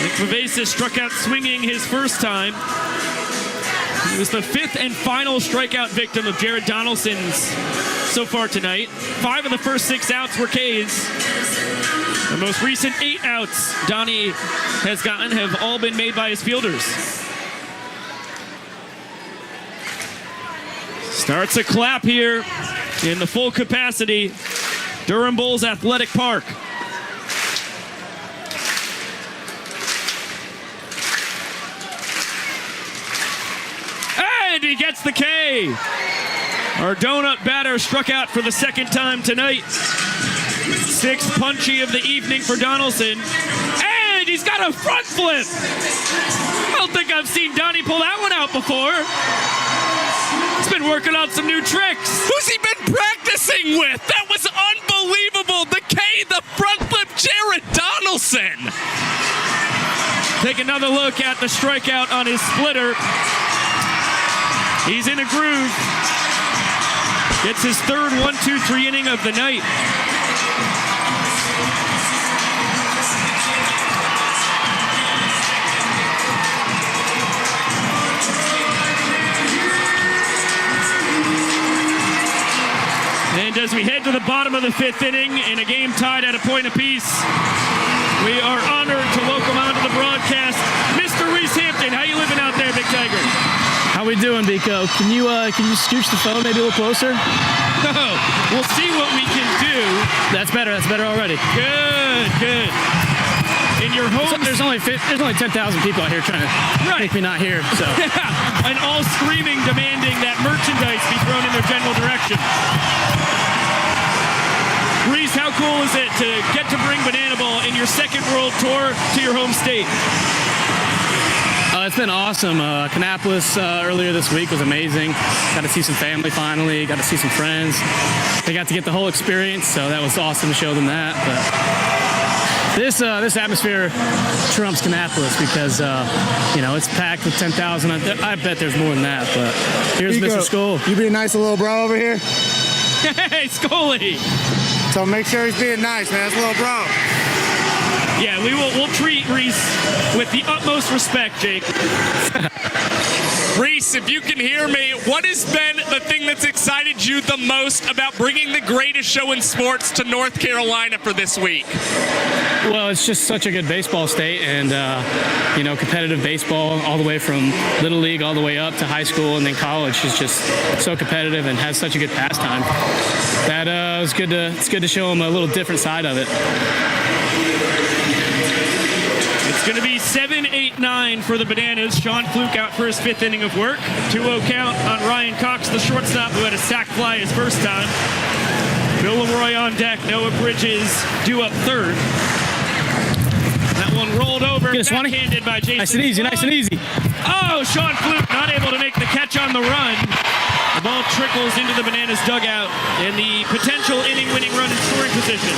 Speaker 1: Nick Vivacis struck out swinging his first time. He was the 5th and final strikeout victim of Jared Donaldson's so far tonight. 5 of the first 6 outs were K's. The most recent 8 outs Donnie has gotten have all been made by his fielders. Starts a clap here in the full capacity Durham Bulls Athletic Park. And he gets the K. Our donut batter struck out for the second time tonight. Sixth punchy of the evening for Donaldson. And he's got a front flip. I don't think I've seen Donnie pull that one out before. He's been working on some new tricks.
Speaker 2: Who's he been practicing with? That was unbelievable. The front flip, Jared Donaldson.
Speaker 1: Take another look at the strikeout on his splitter. He's in a groove. Gets his third 1-2-3 inning of the night. And as we head to the bottom of the fifth inning in a game tied at a point apiece, we are honored to welcome onto the broadcast Mr. Reese Hampton. How you living out there, Big Tiger?
Speaker 10: How we doing, Biko? Can you scooch the phone maybe a little closer?
Speaker 1: No, we'll see what we can do.
Speaker 10: That's better already.
Speaker 1: Good. In your home,
Speaker 10: so there's only 10,000 people out here trying to make me not hear. So,
Speaker 1: and all screaming, demanding that merchandise be thrown in their general direction. Reese, how cool is it to get to bring Banana Ball in your second world tour to your home state?
Speaker 10: It's been awesome. Kannapolis earlier this week was amazing. Got to see some family finally. Got to see some friends. They got to get the whole experience, so that was awesome to show them that. But this atmosphere trumps Kannapolis because it's packed with 10,000. I bet there's more than that. But here's Mr. Skoll.
Speaker 11: You being nice to little bro over here?
Speaker 1: Hey, Scully.
Speaker 11: So make sure he's being nice, man. It's little bro.
Speaker 1: Yeah, we'll treat Reese with the utmost respect, Jake.
Speaker 2: Reese, if you can hear me, what has been the thing that's excited you the most about bringing the greatest show in sports to North Carolina for this week?
Speaker 10: Well, it's just such a good baseball state, and competitive baseball all the way from Little League all the way up to high school and then college is just so competitive and has such a good pastime. That it's good to show them a little different side of it.
Speaker 1: It's going to be 7-8-9 for the Bananas. Sean Fluke out for his fifth inning of work. 2-0 count on Ryan Cox, the shortstop, who had a sac fly his first time. Bill Leroy on deck. Noah Bridges due up third. That one rolled over, backhanded by Jason.
Speaker 10: Nice and easy.
Speaker 1: Oh, Sean Fluke not able to make the catch on the run. The ball trickles into the Bananas dugout, and the potential inning-winning run in scoring position.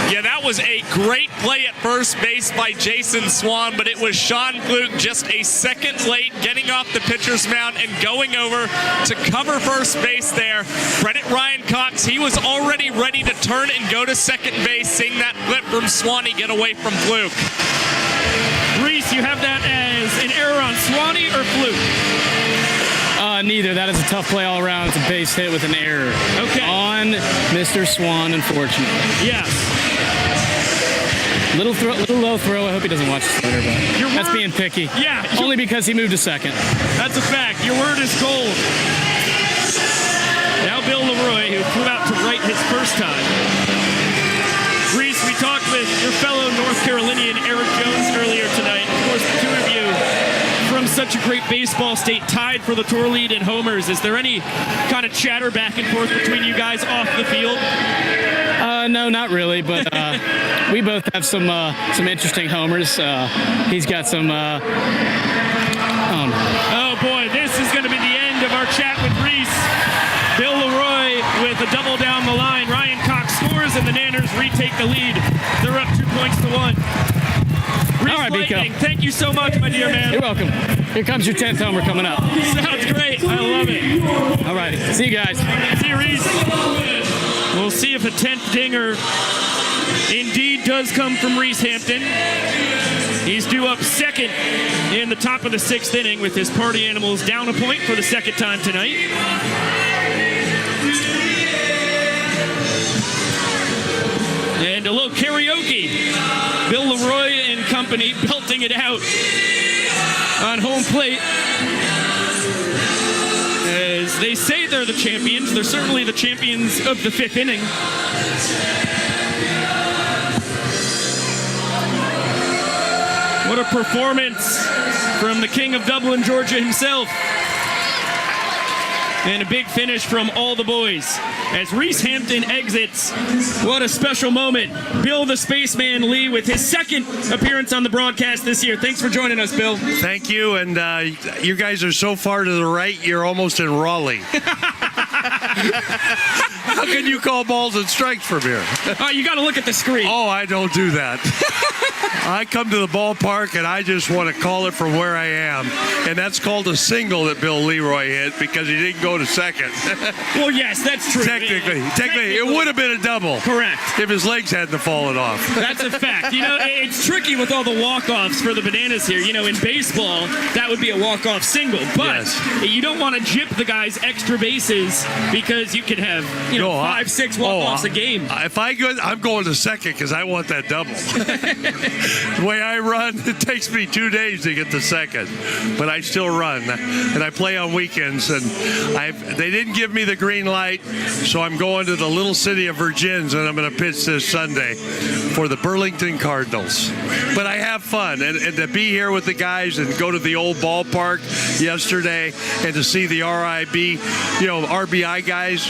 Speaker 2: Yeah, that was a great play at first base by Jason Swan, but it was Sean Fluke just a second late getting off the pitcher's mound and going over to cover first base there. Credit Ryan Cox. He was already ready to turn and go to second base, seeing that flip from Swanee get away from Fluke.
Speaker 1: Reese, you have that as an error on Swanee or Fluke?
Speaker 10: Neither. That is a tough play all around. It's a base hit with an error.
Speaker 1: Okay.
Speaker 10: On Mr. Swan, unfortunately.
Speaker 1: Yes.
Speaker 10: Little low throw. I hope he doesn't watch this later, but that's being picky.
Speaker 1: Yeah.
Speaker 10: Only because he moved to second.
Speaker 1: That's a fact. Your word is gold. Now Bill Leroy, who flew out to right his first time. Reese, we talked with your fellow North Carolinian Eric Jones earlier tonight. Of course, the two of you from such a great baseball state, tied for the tour lead in homers. Is there any kind of chatter back and forth between you guys off the field?
Speaker 10: No, not really, but we both have some interesting homers. He's got some.
Speaker 1: Oh boy, this is going to be the end of our chat with Reese. Bill Leroy with a double down the line. Ryan Cox scores, and the Nanners retake the lead. They're up 2-1. Reese
Speaker 10: All right,
Speaker 1: Lightning,
Speaker 10: Biko.
Speaker 1: Thank you so much, my dear man.
Speaker 10: You're welcome. Here comes your 10th homer coming up.
Speaker 1: Sounds great. I love it.
Speaker 10: All right. See you guys.
Speaker 1: See you, Reese. We'll see if a 10th dinger indeed does come from Reese Hampton. He's due up second in the top of the sixth inning with his party animals down a point for the second time tonight. And a little karaoke. Bill Leroy and company belting it out on home plate. As they say they're the champions, they're certainly the champions of the fifth inning. What a performance from the King of Dublin, Georgia himself. And a big finish from all the boys. As Reese Hampton exits, what a special moment. Bill the Spaceman Lee with his second appearance on the broadcast this year. Thanks for joining us, Bill.
Speaker 13: Thank you, and you guys are so far to the right, you're almost in Raleigh. How can you call balls and strikes from here?
Speaker 1: You got to look at the screen.
Speaker 13: Oh, I don't do that. I come to the ballpark and I just want to call it from where I am, and that's called a single that Bill Leroy hit because he didn't go to second.
Speaker 1: Well, yes, that's true.
Speaker 13: Technically, it would have been a double.
Speaker 1: Correct.
Speaker 13: If his legs hadn't fallen off.
Speaker 1: That's a fact. You know, it's tricky with all the walk-offs for the Bananas here. You know, in baseball, that would be a walk-off single, but you don't want to gyp the guy's extra bases because you could have, 5, 6 walk-offs a game.
Speaker 13: If I'm going to second because I want that double. The way I run, it takes me 2 days to get to second, but I still run, and I play on weekends, and they didn't give me the green light, so I'm going to the little city of Virgins, and I'm going to pitch this Sunday for the Burlington Cardinals. But I have fun, and to be here with the guys and go to the old ballpark yesterday and to see the RBI guys.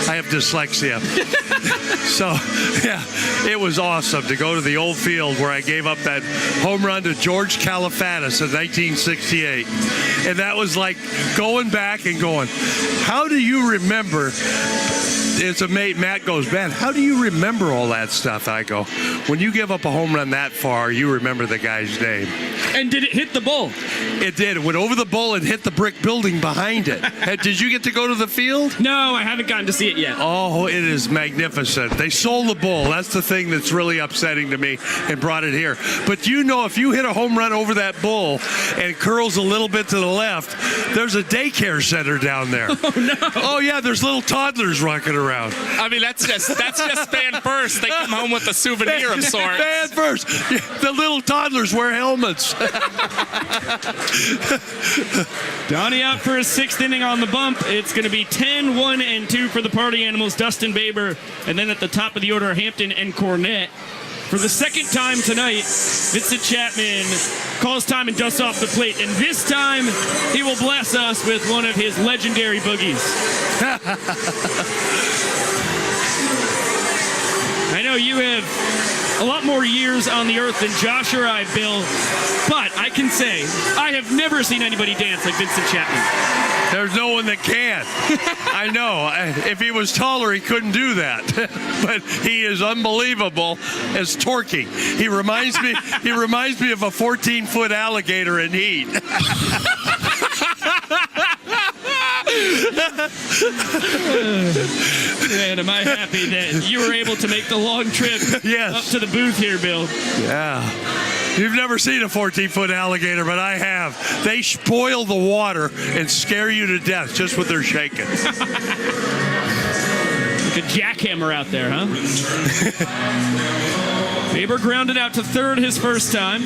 Speaker 13: I have dyslexia. So, yeah, it was awesome to go to the old field where I gave up that home run to George Califatis in 1968. And that was like going back and going, how do you remember? It's a mate, Matt goes, man, how do you remember all that stuff? I go, when you give up a home run that far, you remember the guy's name.
Speaker 1: And did it hit the bull?
Speaker 13: It did. It went over the bull and hit the brick building behind it. Did you get to go to the field?
Speaker 1: No, I haven't gotten to see it yet.
Speaker 13: Oh, it is magnificent. They sold the bull. That's the thing that's really upsetting to me and brought it here. But if you hit a home run over that bull and it curls a little bit to the left, there's a daycare center down there.
Speaker 1: Oh, no.
Speaker 13: Oh, yeah, there's little toddlers rocking around.
Speaker 2: I mean, that's just fan first. They come home with a souvenir of sorts.
Speaker 13: Fan first. The little toddlers wear helmets.
Speaker 1: Donnie out for his 6th inning on the bump. It's going to be 10-1-2 for the Party Animals, Dustin Baber. And then at the top of the order, Hampton and Cornett. For the second time tonight, Vincent Chapman calls time and dusts off the plate. And this time, he will bless us with one of his legendary boogies. I know you have a lot more years on the earth than Josh or I, Bill, but I can say I have never seen anybody dance like Vincent Chapman.
Speaker 13: There's no one that can. I know. If he was taller, he couldn't do that. But he is unbelievable as torquing. He reminds me of a 14-foot alligator in heat.
Speaker 1: Man, am I happy that you were able to make the long trip up to the booth here, Bill.
Speaker 13: Yeah. You've never seen a 14-foot alligator, but I have. They spoil the water and scare you to death just with their shaking.
Speaker 1: Like a jackhammer out there, huh? Baber grounded out to third his first time.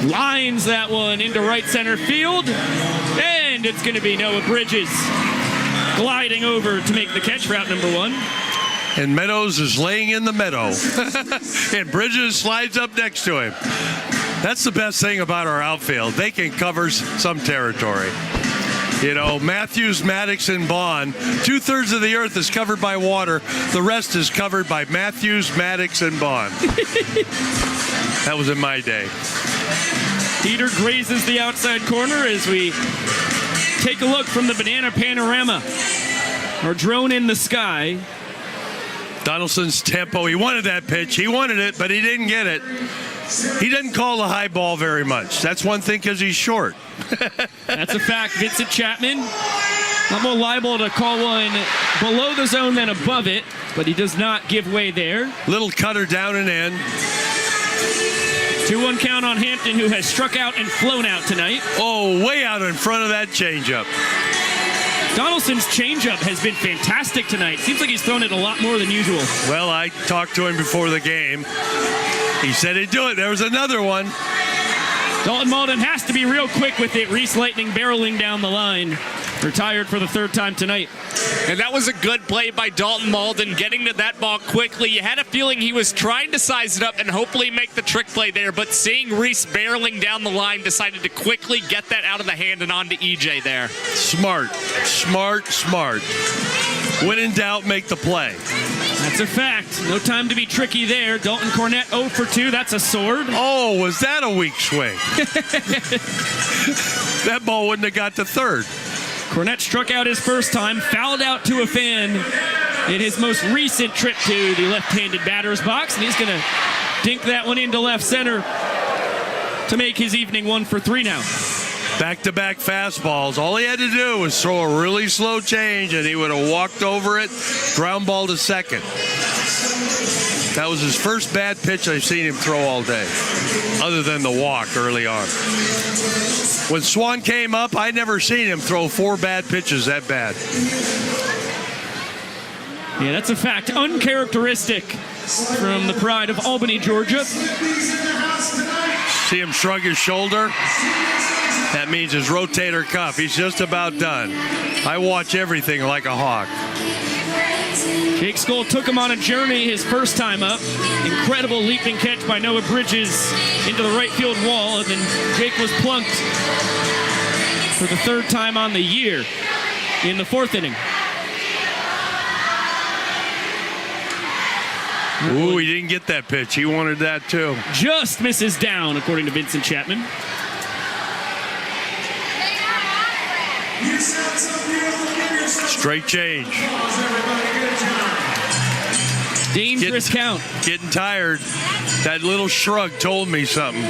Speaker 1: Lines that one into right center field. And it's going to be Noah Bridges gliding over to make the catch for out number 1.
Speaker 13: And Meadows is laying in the meadow. And Bridges slides up next to him. That's the best thing about our outfield. They can cover some territory. Matthews, Maddox, and Bond. 2/3 of the earth is covered by water. The rest is covered by Matthews, Maddox, and Bond. That was in my day.
Speaker 1: Peter grazes the outside corner as we take a look from the Banana Panorama. Our drone in the sky.
Speaker 13: Donaldson's tempo. He wanted that pitch. He wanted it, but he didn't get it. He doesn't call the high ball very much. That's one thing because he's short.
Speaker 1: That's a fact. Vincent Chapman, a lot more liable to call one below the zone than above it, but he does not give way there.
Speaker 13: Little cutter down and in.
Speaker 1: 2-1 count on Hampton, who has struck out and flown out tonight.
Speaker 13: Oh, way out in front of that changeup.
Speaker 1: Donaldson's changeup has been fantastic tonight. Seems like he's thrown it a lot more than usual.
Speaker 13: Well, I talked to him before the game. He said he'd do it. There was another one.
Speaker 1: Dalton Malden has to be real quick with it. Reese Lightning barreling down the line. Retired for the third time tonight.
Speaker 2: And that was a good play by Dalton Malden, getting to that ball quickly. You had a feeling he was trying to size it up and hopefully make the trick play there, but seeing Reese barreling down the line, decided to quickly get that out of the hand and onto EJ there.
Speaker 13: Smart. When in doubt, make the play.
Speaker 1: That's a fact. No time to be tricky there. Dalton Cornett 0 for 2. That's a sword.
Speaker 13: Oh, was that a weak swing? That ball wouldn't have got to third.
Speaker 1: Cornett struck out his first time, fouled out to a fan in his most recent trip to the left-handed batter's box, and he's going to dink that one into left center to make his evening 1 for 3 now.
Speaker 13: Back-to-back fastballs. All he had to do was throw a really slow change, and he would have walked over it, ground ball to second. That was his first bad pitch I've seen him throw all day, other than the walk early on. When Swan came up, I'd never seen him throw 4 bad pitches that bad.
Speaker 1: Yeah, that's a fact. Uncharacteristic from the pride of Albany, Georgia.
Speaker 13: See him shrug his shoulder? That means his rotator cuff. He's just about done. I watch everything like a hawk.
Speaker 1: Jake Skoll took him on a journey his first time up. Incredible leaping catch by Noah Bridges into the right field wall, and then Jake was plunked for the third time on the year in the 4th inning.
Speaker 13: Ooh, he didn't get that pitch. He wanted that too.
Speaker 1: Just misses down, according to Vincent Chapman.
Speaker 13: Straight change.
Speaker 1: Dangerous count.
Speaker 13: Getting tired. That little shrug told me something.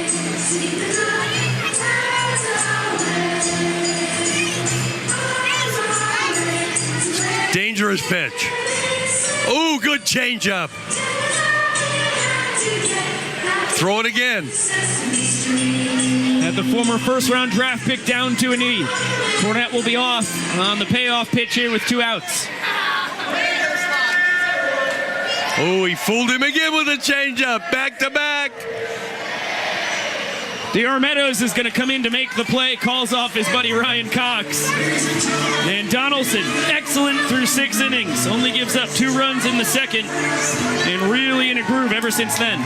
Speaker 13: Dangerous pitch. Ooh, good changeup. Throw it again.
Speaker 1: Had the former first-round draft pick down to a knee. Cornett will be off on the payoff pitch here with 2 outs.
Speaker 13: Oh, he fooled him again with a changeup. Back-to-back.
Speaker 1: D.R. Meadows is going to come in to make the play, calls off his buddy Ryan Cox. And Donaldson, excellent through 6 innings, only gives up 2 runs in the second, and really in a groove ever since then.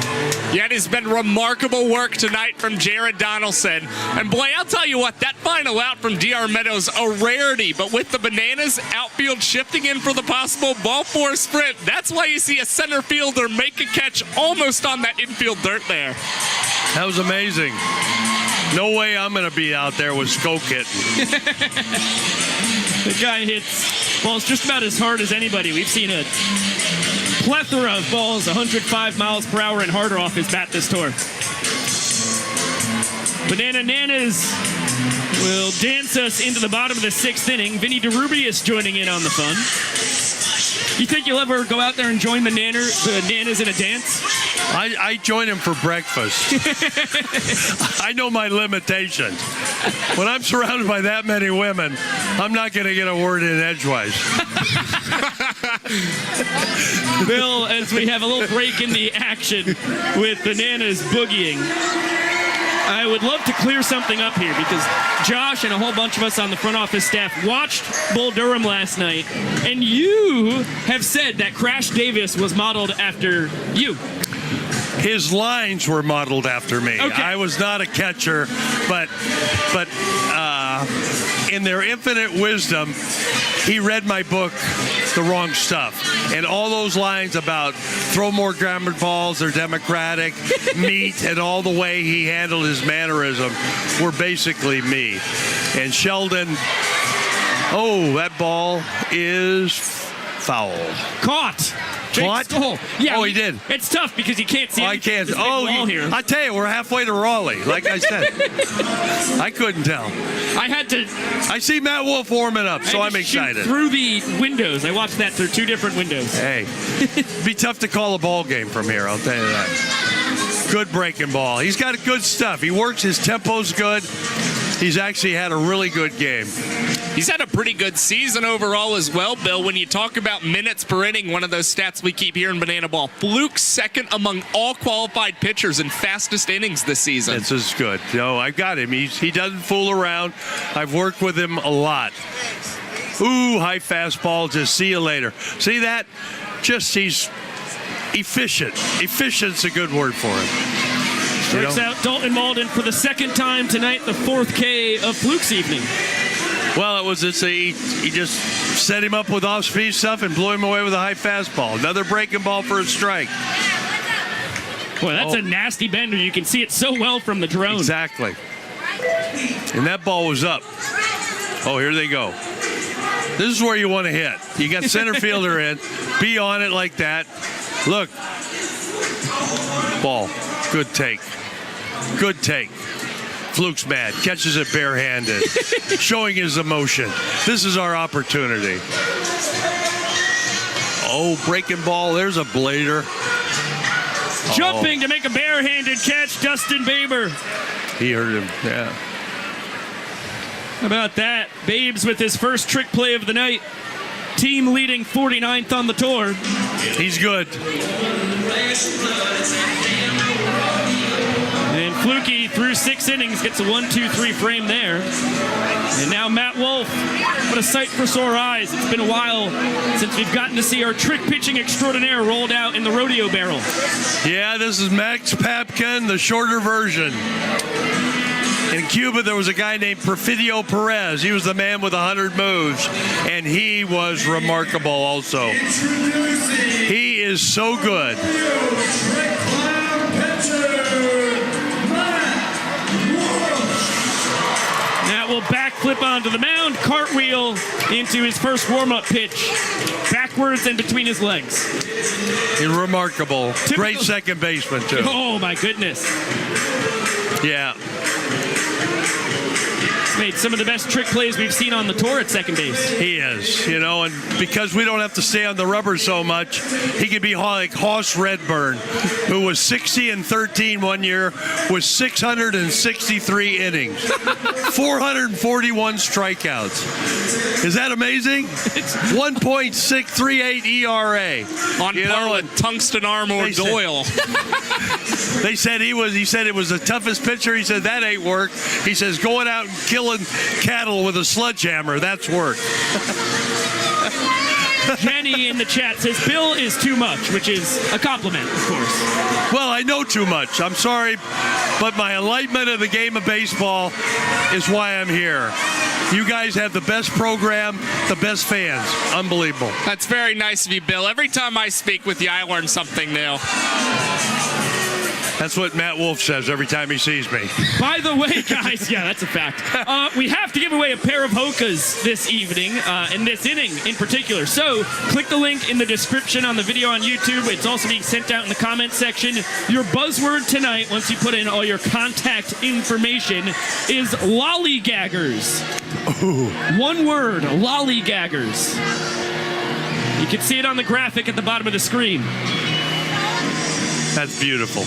Speaker 2: Yeah, it has been remarkable work tonight from Jared Donaldson. And boy, I'll tell you what, that final out from D.R. Meadows, a rarity, but with the Bananas outfield shifting in for the possible ball 4 sprint, that's why you see a center fielder make a catch almost on that infield dirt there.
Speaker 13: That was amazing. No way I'm going to be out there with Skoll hitting.
Speaker 1: The guy hits balls just about as hard as anybody. We've seen a plethora of balls 105 miles per hour and harder off his bat this tour. Banana Nanas will dance us into the bottom of the 6th inning. Vinny DeRubius joining in on the fun. You think you'll ever go out there and join the Nanas in a dance?
Speaker 13: I join him for breakfast. I know my limitations. When I'm surrounded by that many women, I'm not going to get a word in edgewise.
Speaker 1: Bill, as we have a little break in the action with Bananas boogieing, I would love to clear something up here because Josh and a whole bunch of us on the front office staff watched Bull Durham last night, and you have said that Crash Davis was modeled after you.
Speaker 13: His lines were modeled after me.
Speaker 1: Okay.
Speaker 13: I was not a catcher, but in their infinite wisdom, he read my book, The Wrong Stuff. And all those lines about throw more grounded balls, they're democratic, meat, and all the way he handled his mannerism were basically me. And Sheldon, that ball is foul.
Speaker 1: Caught.
Speaker 13: What?
Speaker 1: Yeah,
Speaker 13: he did.
Speaker 1: It's tough because you can't see.
Speaker 13: I can't.
Speaker 1: This big wall here.
Speaker 13: I tell you, we're halfway to Raleigh. Like I said, I couldn't tell.
Speaker 1: I had to.
Speaker 13: I see Matt Wolf warming up, so I'm excited.
Speaker 1: Through the windows, I watched that through 2 different windows.
Speaker 13: Hey, it'd be tough to call a ball game from here. I'll tell you that. Good breaking ball. He's got good stuff. He works. His tempo's good. He's actually had a really good game.
Speaker 2: He's had a pretty good season overall as well, Bill. When you talk about minutes per inning, one of those stats we keep hearing Banana Ball. Fluke second among all qualified pitchers in fastest innings this season.
Speaker 13: This is good. I've got him. He doesn't fool around. I've worked with him a lot. Ooh, high fastball. Just see you later. See that? Just he's efficient. Efficient's a good word for him.
Speaker 1: Strikes out Dalton Malden for the second time tonight, the 4th K of Fluke's evening.
Speaker 13: Well, it was just he just set him up with off-speed stuff and blew him away with a high fastball. Another breaking ball for a strike.
Speaker 1: Boy, that's a nasty bender. You can see it so well from the drone.
Speaker 13: Exactly. And that ball was up. Oh, here they go. This is where you want to hit. You got center fielder in. Be on it like that. Look. Ball. Good take. Good take. Fluke's mad. Catches it barehanded. Showing his emotion. This is our opportunity. Oh, breaking ball. There's a blader.
Speaker 1: Jumping to make a barehanded catch, Dustin Baber.
Speaker 13: He hurt him, yeah.
Speaker 1: How about that? Babes with his first trick play of the night. Team leading 49th on the tour.
Speaker 13: He's good.
Speaker 1: And Flukie, through 6 innings, gets a 1-2-3 frame there. And now Matt Wolf. What a sight for sore eyes. It's been a while since we've gotten to see our trick pitching extraordinaire rolled out in the rodeo barrel.
Speaker 13: Yeah, this is Max Papkin, the shorter version. In Cuba, there was a guy named Porfirio Perez. He was the man with 100 moves, and he was remarkable also. He is so good.
Speaker 1: Now will backflip onto the mound, cartwheel into his first warm-up pitch, backwards and between his legs.
Speaker 13: He's remarkable. Great second baseman, too.
Speaker 1: Oh, my goodness.
Speaker 13: Yeah.
Speaker 1: He's made some of the best trick plays we've seen on the tour at second base.
Speaker 13: He is, you know, and because we don't have to stay on the rubber so much, he could be like Hoss Redburn, who was 60-13 one year with 663 innings, 441 strikeouts. Is that amazing? 1.638 ERA.
Speaker 2: On par with Tungsten Armor Doyle.
Speaker 13: He said it was the toughest pitcher. He said that ain't work. He says going out and killing cattle with a sledgehammer, that's work.
Speaker 1: Jenny in the chat says Bill is too much, which is a compliment, of course.
Speaker 13: Well, I know too much. I'm sorry, but my enlightenment of the game of baseball is why I'm here. You guys have the best program, the best fans. Unbelievable.
Speaker 2: That's very nice of you, Bill. Every time I speak with you, I learn something new.
Speaker 13: That's what Matt Wolf says every time he sees me.
Speaker 1: By the way, guys, yeah, that's a fact. We have to give away a pair of Hokas this evening, and this inning in particular. So click the link in the description on the video on YouTube. It's also being sent out in the comment section. Your buzzword tonight, once you put in all your contact information, is lollygaggers.
Speaker 13: Ooh.
Speaker 1: One word, lollygaggers. You can see it on the graphic at the bottom of the screen.
Speaker 13: That's beautiful.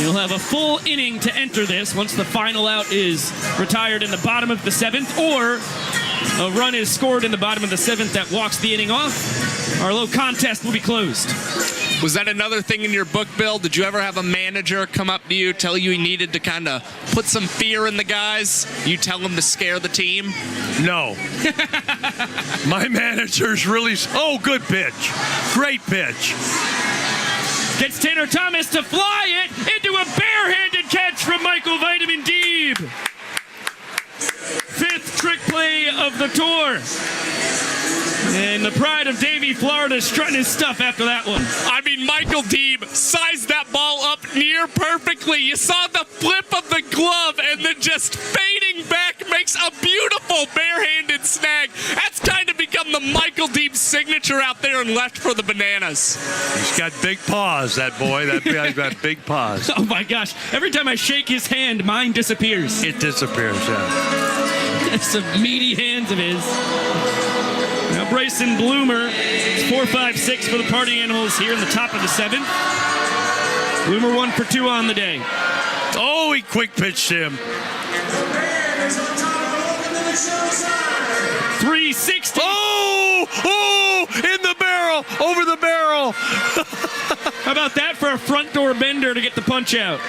Speaker 1: You'll have a full inning to enter this once the final out is retired in the bottom of the 7th, or a run is scored in the bottom of the 7th that walks the inning off. Our little contest will be closed.
Speaker 2: Was that another thing in your book, Bill? Did you ever have a manager come up to you, tell you he needed to kind of put some fear in the guys? You tell him to scare the team?
Speaker 13: No. My manager's really... Oh, good pitch. Great pitch.
Speaker 1: Gets Tanner Thomas to fly it into a barehanded catch from Michael Vitamin Deeb. 5th trick play of the tour. And the pride of Davie, Florida, strutting his stuff after that one.
Speaker 2: I mean, Michael Deeb sized that ball up near perfectly. You saw the flip of the glove and then just fading back makes a beautiful barehanded snag. That's kind of become the Michael Deeb signature out there in left for the Bananas.
Speaker 13: He's got big paws, that boy. That guy's got big paws.
Speaker 1: Oh, my gosh. Every time I shake his hand, mine disappears.
Speaker 13: It disappears, yeah.
Speaker 1: Some meaty hands of his. Now Bryson Bloomer, it's 4-5-6 for the Party Animals here in the top of the 7th. Bloomer 1 for 2 on the day.
Speaker 13: Oh, he quick pitched him.
Speaker 1: 360.
Speaker 13: Oh, in the barrel, over the barrel.
Speaker 1: How about that for a front door bender to get the punch out?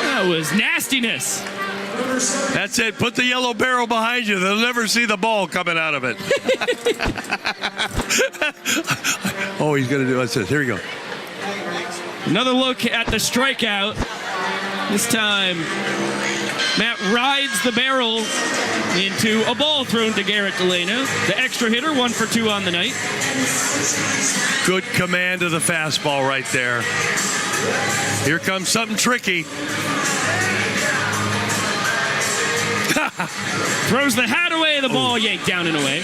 Speaker 1: That was nastiness.
Speaker 13: That's it. Put the yellow barrel behind you. They'll never see the ball coming out of it. Oh, he's going to do it. Here we go.
Speaker 1: Another look at the strikeout. This time, Matt rides the barrel into a ball thrown to Garrett Delano. The extra hitter, 1 for 2 on the night.
Speaker 13: Good command of the fastball right there. Here comes something tricky.
Speaker 1: Throws the hat away, the ball yanked down and away.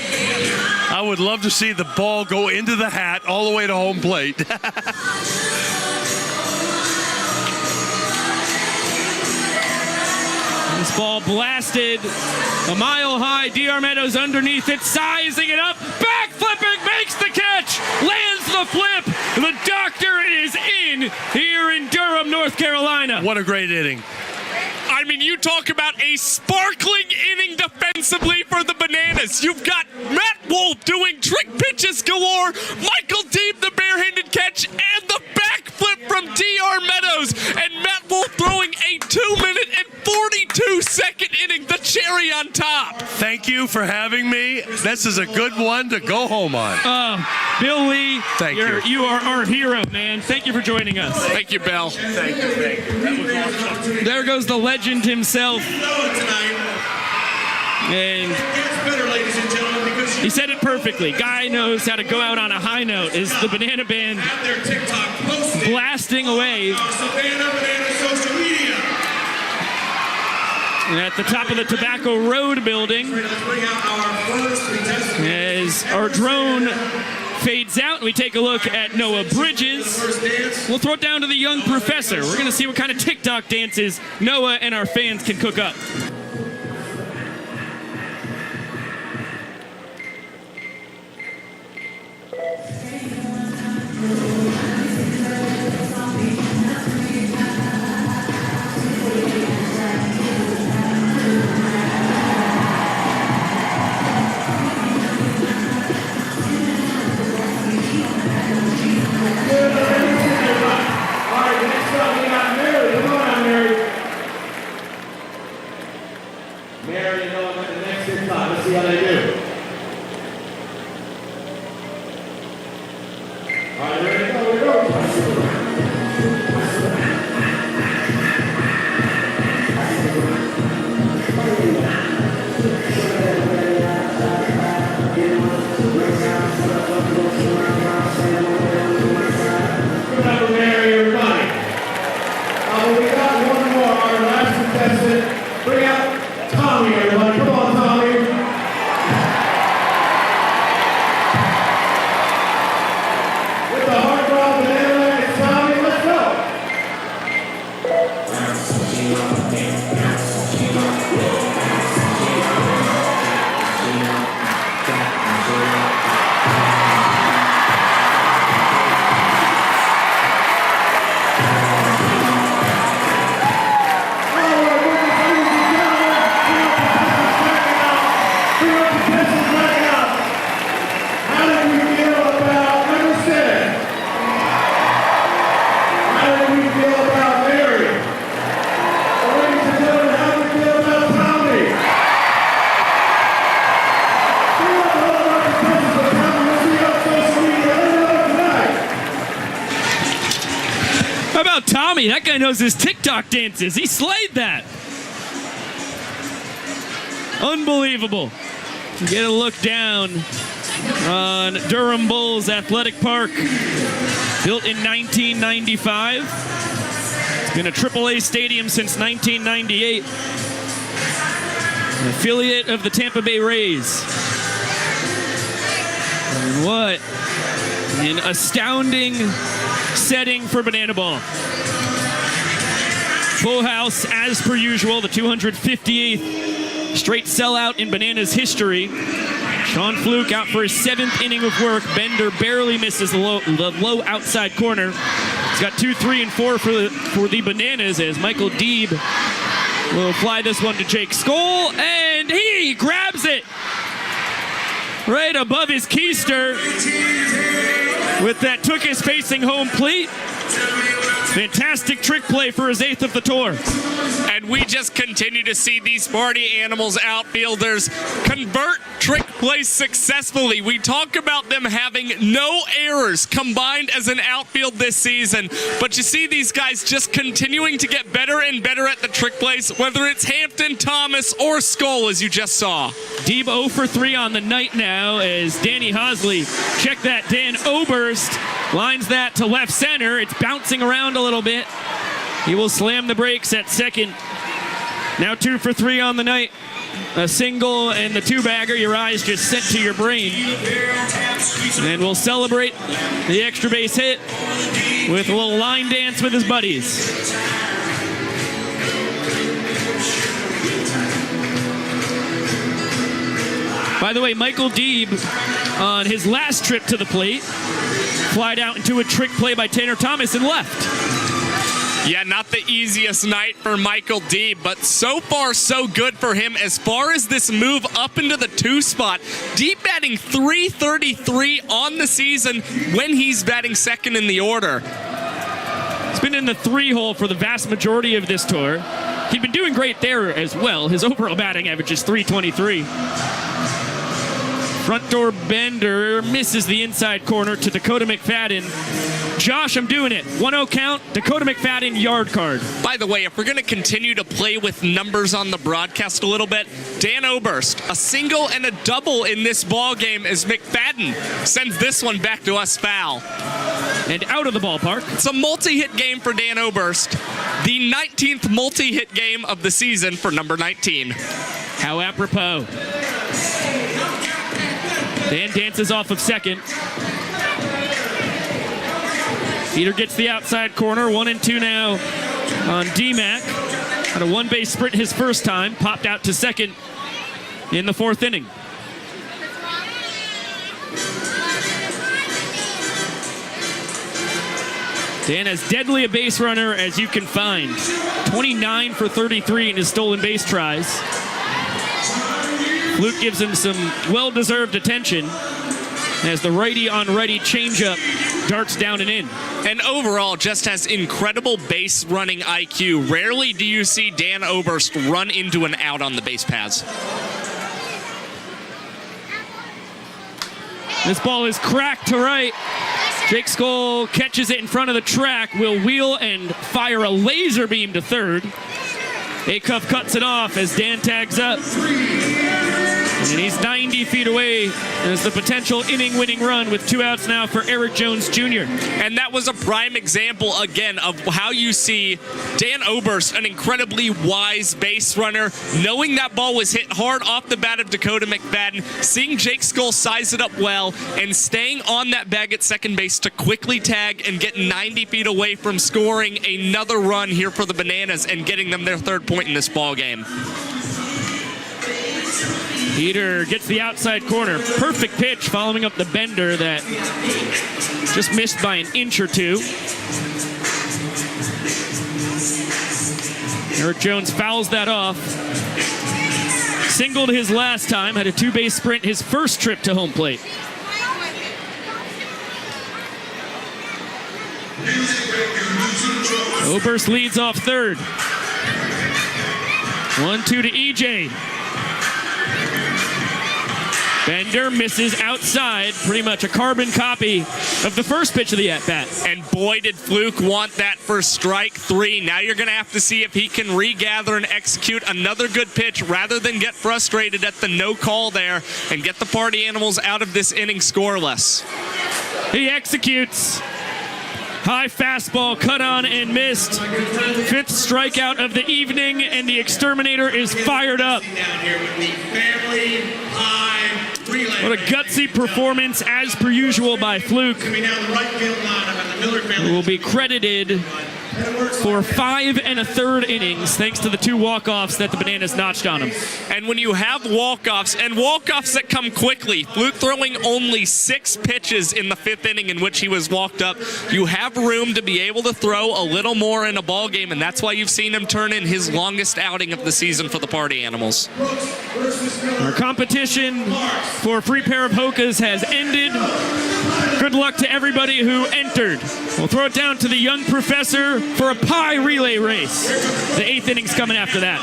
Speaker 13: I would love to see the ball go into the hat all the way to home plate.
Speaker 1: This ball blasted a mile high. DR Meadows underneath it, sizing it up, back flipping, makes the catch, lands the flip. The doctor is in here in Durham, North Carolina.
Speaker 13: What a great inning.
Speaker 2: I mean, you talk about a sparkling inning defensively for the Bananas. You've got Matt Wolf doing trick pitches galore, Michael Deeb the barehanded catch, and the backflip from DR Meadows, and Matt Wolf throwing a 2-minute and 42-second inning, the cherry on top.
Speaker 13: Thank you for having me. This is a good one to go home on.
Speaker 1: Bill Lee,
Speaker 13: Thank you.
Speaker 1: You are our hero, man. Thank you for joining us.
Speaker 2: Thank you, Bill.
Speaker 13: Thank you. That was awesome.
Speaker 1: There goes the legend himself. And he said it perfectly. Guy knows how to go out on a high note. Is the Banana Band blasting away at the top of the Tobacco Road building as our drone fades out. We take a look at Noah Bridges. We'll throw it down to the young professor. We're going to see what kind of TikTok dances Noah and our fans can cook up. Tommy, that guy knows his TikTok dances. He slayed that. Unbelievable. Get a look down on Durham Bulls Athletic Park. Built in 1995. It's been a AAA stadium since 1998. An affiliate of the Tampa Bay Rays. And what an astounding setting for Banana Ball. Full house as per usual, the 258th straight sellout in Bananas history. Sean Fluke out for his 7th inning of work. Bender barely misses the low outside corner. He's got 2, 3, and 4 for the Bananas as Michael Deeb will fly this one to Jake Skoll, and he grabs it right above his keister with that Tookus facing home plate. Fantastic trick play for his 8th of the tour.
Speaker 2: And we just continue to see these party animals outfielders convert trick plays successfully. We talk about them having no errors combined as an outfield this season, but you see these guys just continuing to get better and better at the trick plays, whether it's Hampton, Thomas, or Skull, as you just saw.
Speaker 1: Deeb 0 for 3 on the night now as Danny Hosley, check that, Dan Oberst lines that to left center. It's bouncing around a little bit. He will slam the brakes at second. Now 2 for 3 on the night. A single and the 2-bagger, your eyes just sent to your brain. And we'll celebrate the extra base hit with a little line dance with his buddies. By the way, Michael Deeb, on his last trip to the plate, flied out into a trick play by Tanner Thomas and left.
Speaker 2: Yeah, not the easiest night for Michael Deeb, but so far so good for him as far as this move up into the 2 spot. Deeb batting .333 on the season when he's batting second in the order.
Speaker 1: He's been in the 3 hole for the vast majority of this tour. He'd been doing great there as well. His overall batting average is .323. Front door bender misses the inside corner to Dakota McFadden. Josh, I'm doing it. 1-0 count, Dakota McFadden, yard card.
Speaker 2: By the way, if we're going to continue to play with numbers on the broadcast a little bit, Dan Oberst, a single and a double in this ball game as McFadden sends this one back to us foul.
Speaker 1: And out of the ballpark.
Speaker 2: It's a multi-hit game for Dan Oberst. The 19th multi-hit game of the season for number 19.
Speaker 1: How apropos. Dan dances off of second. Peter gets the outside corner. 1-2 now on DMAC. Had a 1-base sprint his first time. Popped out to second in the 4th inning. Dan as deadly a base runner as you can find. 29 for 33 in his stolen base tries. Luke gives him some well-deserved attention as the righty-on-righty changeup darts down and in.
Speaker 2: And overall, just has incredible base running IQ. Rarely do you see Dan Oberst run into an out on the base paths.
Speaker 1: This ball is cracked to right. Jake Skull catches it in front of the track, will wheel and fire a laser beam to third. Acuff cuts it off as Dan tags up. And he's 90 feet away. There's the potential inning-winning run with 2 outs now for Eric Jones Jr.
Speaker 2: And that was a prime example, again, of how you see Dan Oberst, an incredibly wise base runner, knowing that ball was hit hard off the bat of Dakota McFadden, seeing Jake Skull size it up well, and staying on that bag at second base to quickly tag and get 90 feet away from scoring another run here for the Bananas and getting them their 3rd point in this ball game.
Speaker 1: Peter gets the outside corner. Perfect pitch following up the bender that just missed by an inch or 2. Eric Jones fouls that off. Singled his last time, had a 2-base sprint his first trip to home plate. Oberst leads off third. 1-2 to EJ. Bender misses outside, pretty much a carbon copy of the first pitch of the at-bat.
Speaker 2: And boy, did Fluke want that for strike 3. Now you're going to have to see if he can regather and execute another good pitch rather than get frustrated at the no call there and get the party animals out of this inning scoreless.
Speaker 1: He executes. High fastball, cut on and missed. 5th strikeout of the evening, and the exterminator is fired up. What a gutsy performance, as per usual, by Fluke, who will be credited for 5 1/3 innings, thanks to the 2 walk-offs that the Bananas notched on him.
Speaker 2: And when you have walk-offs, and walk-offs that come quickly, Fluke throwing only 6 pitches in the 5th inning in which he was walked up, you have room to be able to throw a little more in a ball game, and that's why you've seen him turn in his longest outing of the season for the Party Animals.
Speaker 1: Our competition for a free pair of Hokas has ended. Good luck to everybody who entered. We'll throw it down to the young professor for a pie relay race. The 8th inning's coming after that.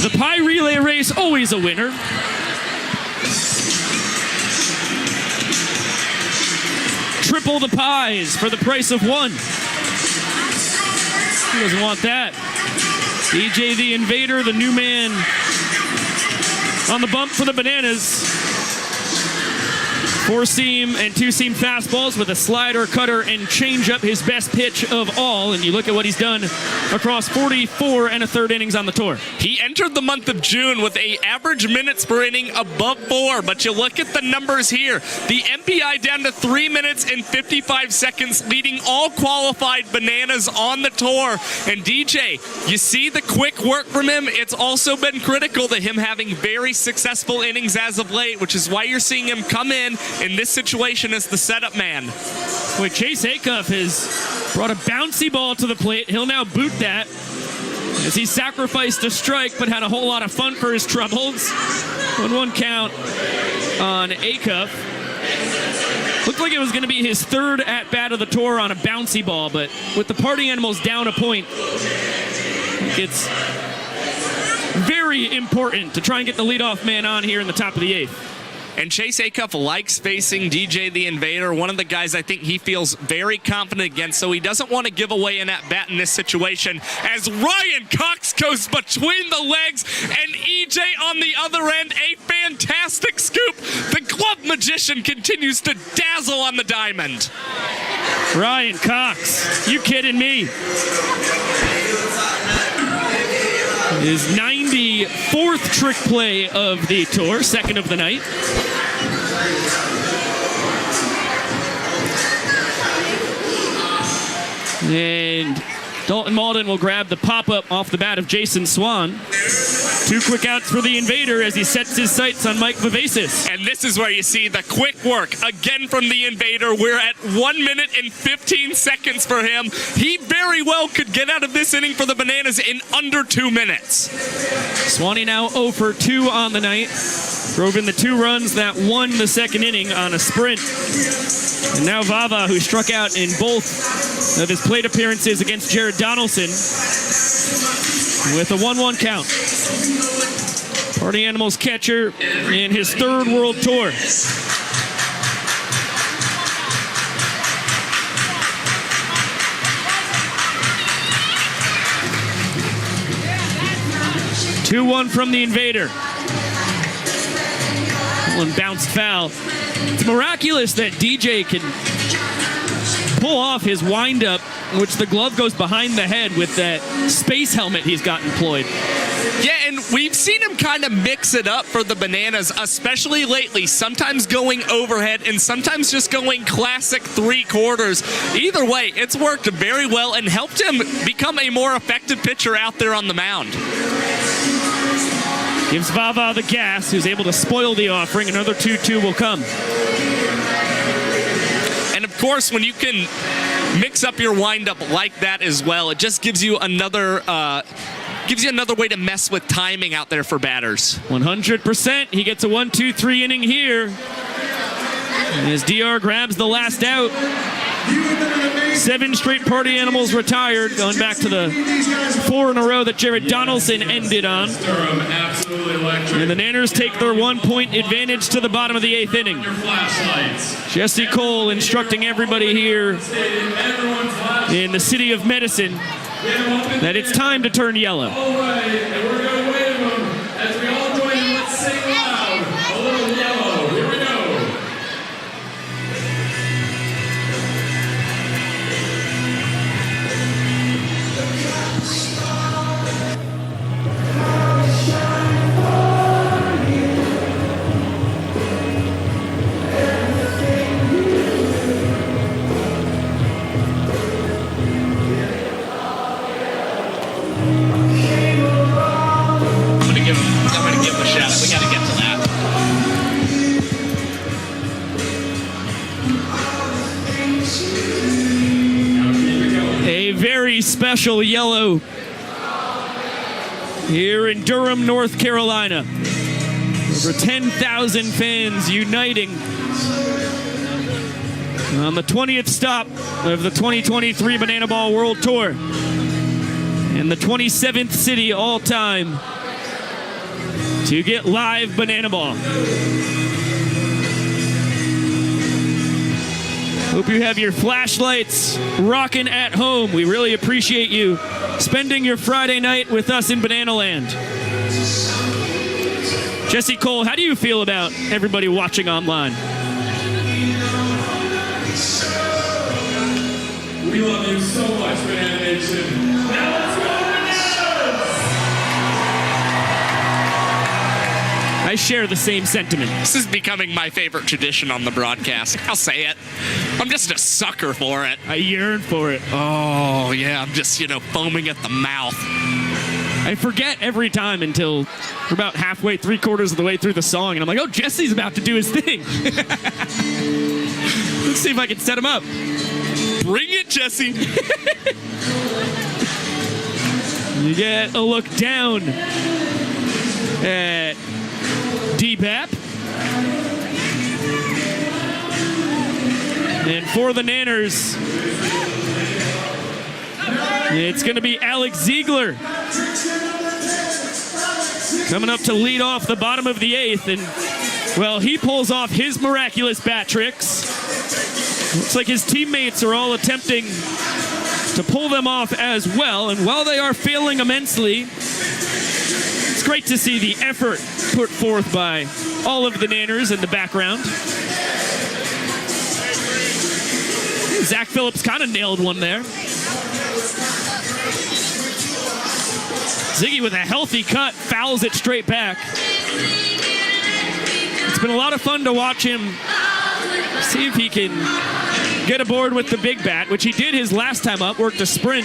Speaker 1: The pie relay race, always a winner. Triple the pies for the price of one. Who doesn't want that? DJ the Invader, the new man on the bump for the Bananas. 4-seam and 2-seam fastballs with a slider, cutter, and changeup, his best pitch of all. And you look at what he's done across 44 and a third innings on the tour.
Speaker 2: He entered the month of June with a average minutes per inning above 4, but you look at the numbers here. The MPI down to 3 minutes and 55 seconds, leading all qualified Bananas on the tour. And DJ, you see the quick work from him. It's also been critical to him having very successful innings as of late, which is why you're seeing him come in this situation as the setup man.
Speaker 1: Boy, Chase Acuff has brought a bouncy ball to the plate. He'll now boot that as he sacrificed a strike but had a whole lot of fun for his troubles. 1-1 count on Acuff. Looked like it was going to be his third at-bat of the tour on a bouncy ball, but with the Party Animals down a point, it's very important to try and get the leadoff man on here in the top of the 8th.
Speaker 2: And Chase Acuff likes facing DJ the Invader, one of the guys I think he feels very confident against, so he doesn't want to give away an at-bat in this situation. As Ryan Cox goes between the legs and EJ on the other end, a fantastic scoop. The glove magician continues to dazzle on the diamond.
Speaker 1: Ryan Cox, you kidding me? His 94th trick play of the tour, second of the night. And Dalton Malden will grab the pop-up off the bat of Jason Swan. 2 quick outs for the Invader as he sets his sights on Mike Vivacis.
Speaker 2: And this is where you see the quick work again from the Invader. We're at 1 minute and 15 seconds for him. He very well could get out of this inning for the Bananas in under 2 minutes.
Speaker 1: Swanee now 0 for 2 on the night. Drove in the 2 runs that won the second inning on a sprint. And now Vava, who struck out in both of his plate appearances against Jared Donaldson, with a 1-1 count. Party Animals catcher in his 3rd World Tour. Two-1 from the Invader. One bounced foul. It's miraculous that DJ can pull off his windup, in which the glove goes behind the head with that space helmet he's got employed.
Speaker 2: Yeah, and we've seen him kind of mix it up for the Bananas, especially lately. Sometimes going overhead and sometimes just going classic 3/4. Either way, it's worked very well and helped him become a more effective pitcher out there on the mound.
Speaker 1: Gives Vava the gas, who's able to spoil the offering. Another 2-2 will come.
Speaker 2: And of course, when you can mix up your windup like that as well, it just gives you another way to mess with timing out there for batters.
Speaker 1: 100%. He gets a 1-2-3 inning here. And as DR grabs the last out, 7 straight Party Animals retired, going back to the 4 in a row that Jared Donaldson ended on. And the Nanners take their 1-point advantage to the bottom of the 8th inning. Jesse Cole instructing everybody here in the city of Medicine that it's time to turn yellow.
Speaker 4: All right, and we're going to wave them as we all join in. Let's sing loud. A little yellow. Here we go.
Speaker 1: A very special yellow here in Durham, North Carolina. Over 10,000 fans uniting on the 20th stop of the 2023 Banana Ball World Tour and the 27th city all time to get live Banana Ball. Hope you have your flashlights rocking at home. We really appreciate you spending your Friday night with us in Banana Land. Jesse Cole, how do you feel about everybody watching online?
Speaker 4: We love you so much, Banana Nation. Now let's go, Bananas!
Speaker 1: I share the same sentiment.
Speaker 2: This is becoming my favorite tradition on the broadcast. I'll say it. I'm just a sucker for it.
Speaker 1: I yearn for it.
Speaker 2: Oh, yeah. I'm just, foaming at the mouth.
Speaker 1: I forget every time until we're about halfway, 3/4 of the way through the song, and I'm like, oh, Jesse's about to do his thing. Let's see if I can set him up.
Speaker 2: Bring it, Jesse.
Speaker 1: You get a look down at D-Bap. And for the Nanners, it's going to be Alex Ziegler coming up to lead off the bottom of the 8th. And, well, he pulls off his miraculous bat tricks. Looks like his teammates are all attempting to pull them off as well. And while they are failing immensely, it's great to see the effort put forth by all of the Nanners in the background. Zach Phillips kind of nailed one there. Ziggy with a healthy cut, fouls it straight back. It's been a lot of fun to watch him see if he can get aboard with the big bat, which he did his last time up, worked a sprint.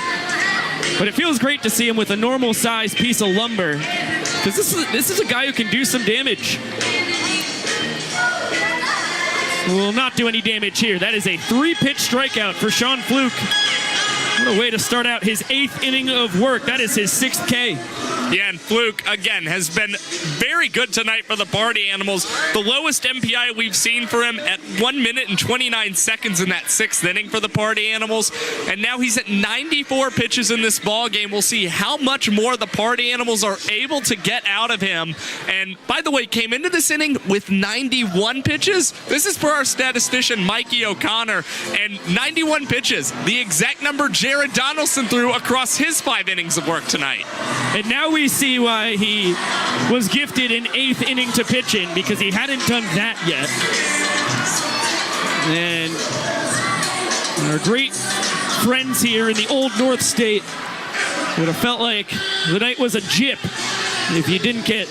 Speaker 1: But it feels great to see him with a normal size piece of lumber, because this is a guy who can do some damage. Will not do any damage here. That is a 3-pitch strikeout for Sean Fluke. What a way to start out his 8th inning of work. That is his 6th K.
Speaker 2: Yeah, and Fluke, again, has been very good tonight for the Party Animals. The lowest MPI we've seen for him at 1 minute and 29 seconds in that 6th inning for the Party Animals. And now he's at 94 pitches in this ball game. We'll see how much more the Party Animals are able to get out of him. And, by the way, came into this inning with 91 pitches. This is for our statistician, Mikey O'Connor. And 91 pitches, the exact number Jared Donaldson threw across his 5 innings of work tonight.
Speaker 1: And now we see why he was gifted an 8th inning to pitch in, because he hadn't done that yet. And our great friends here in the Old North State would have felt like the night was a gyp if you didn't get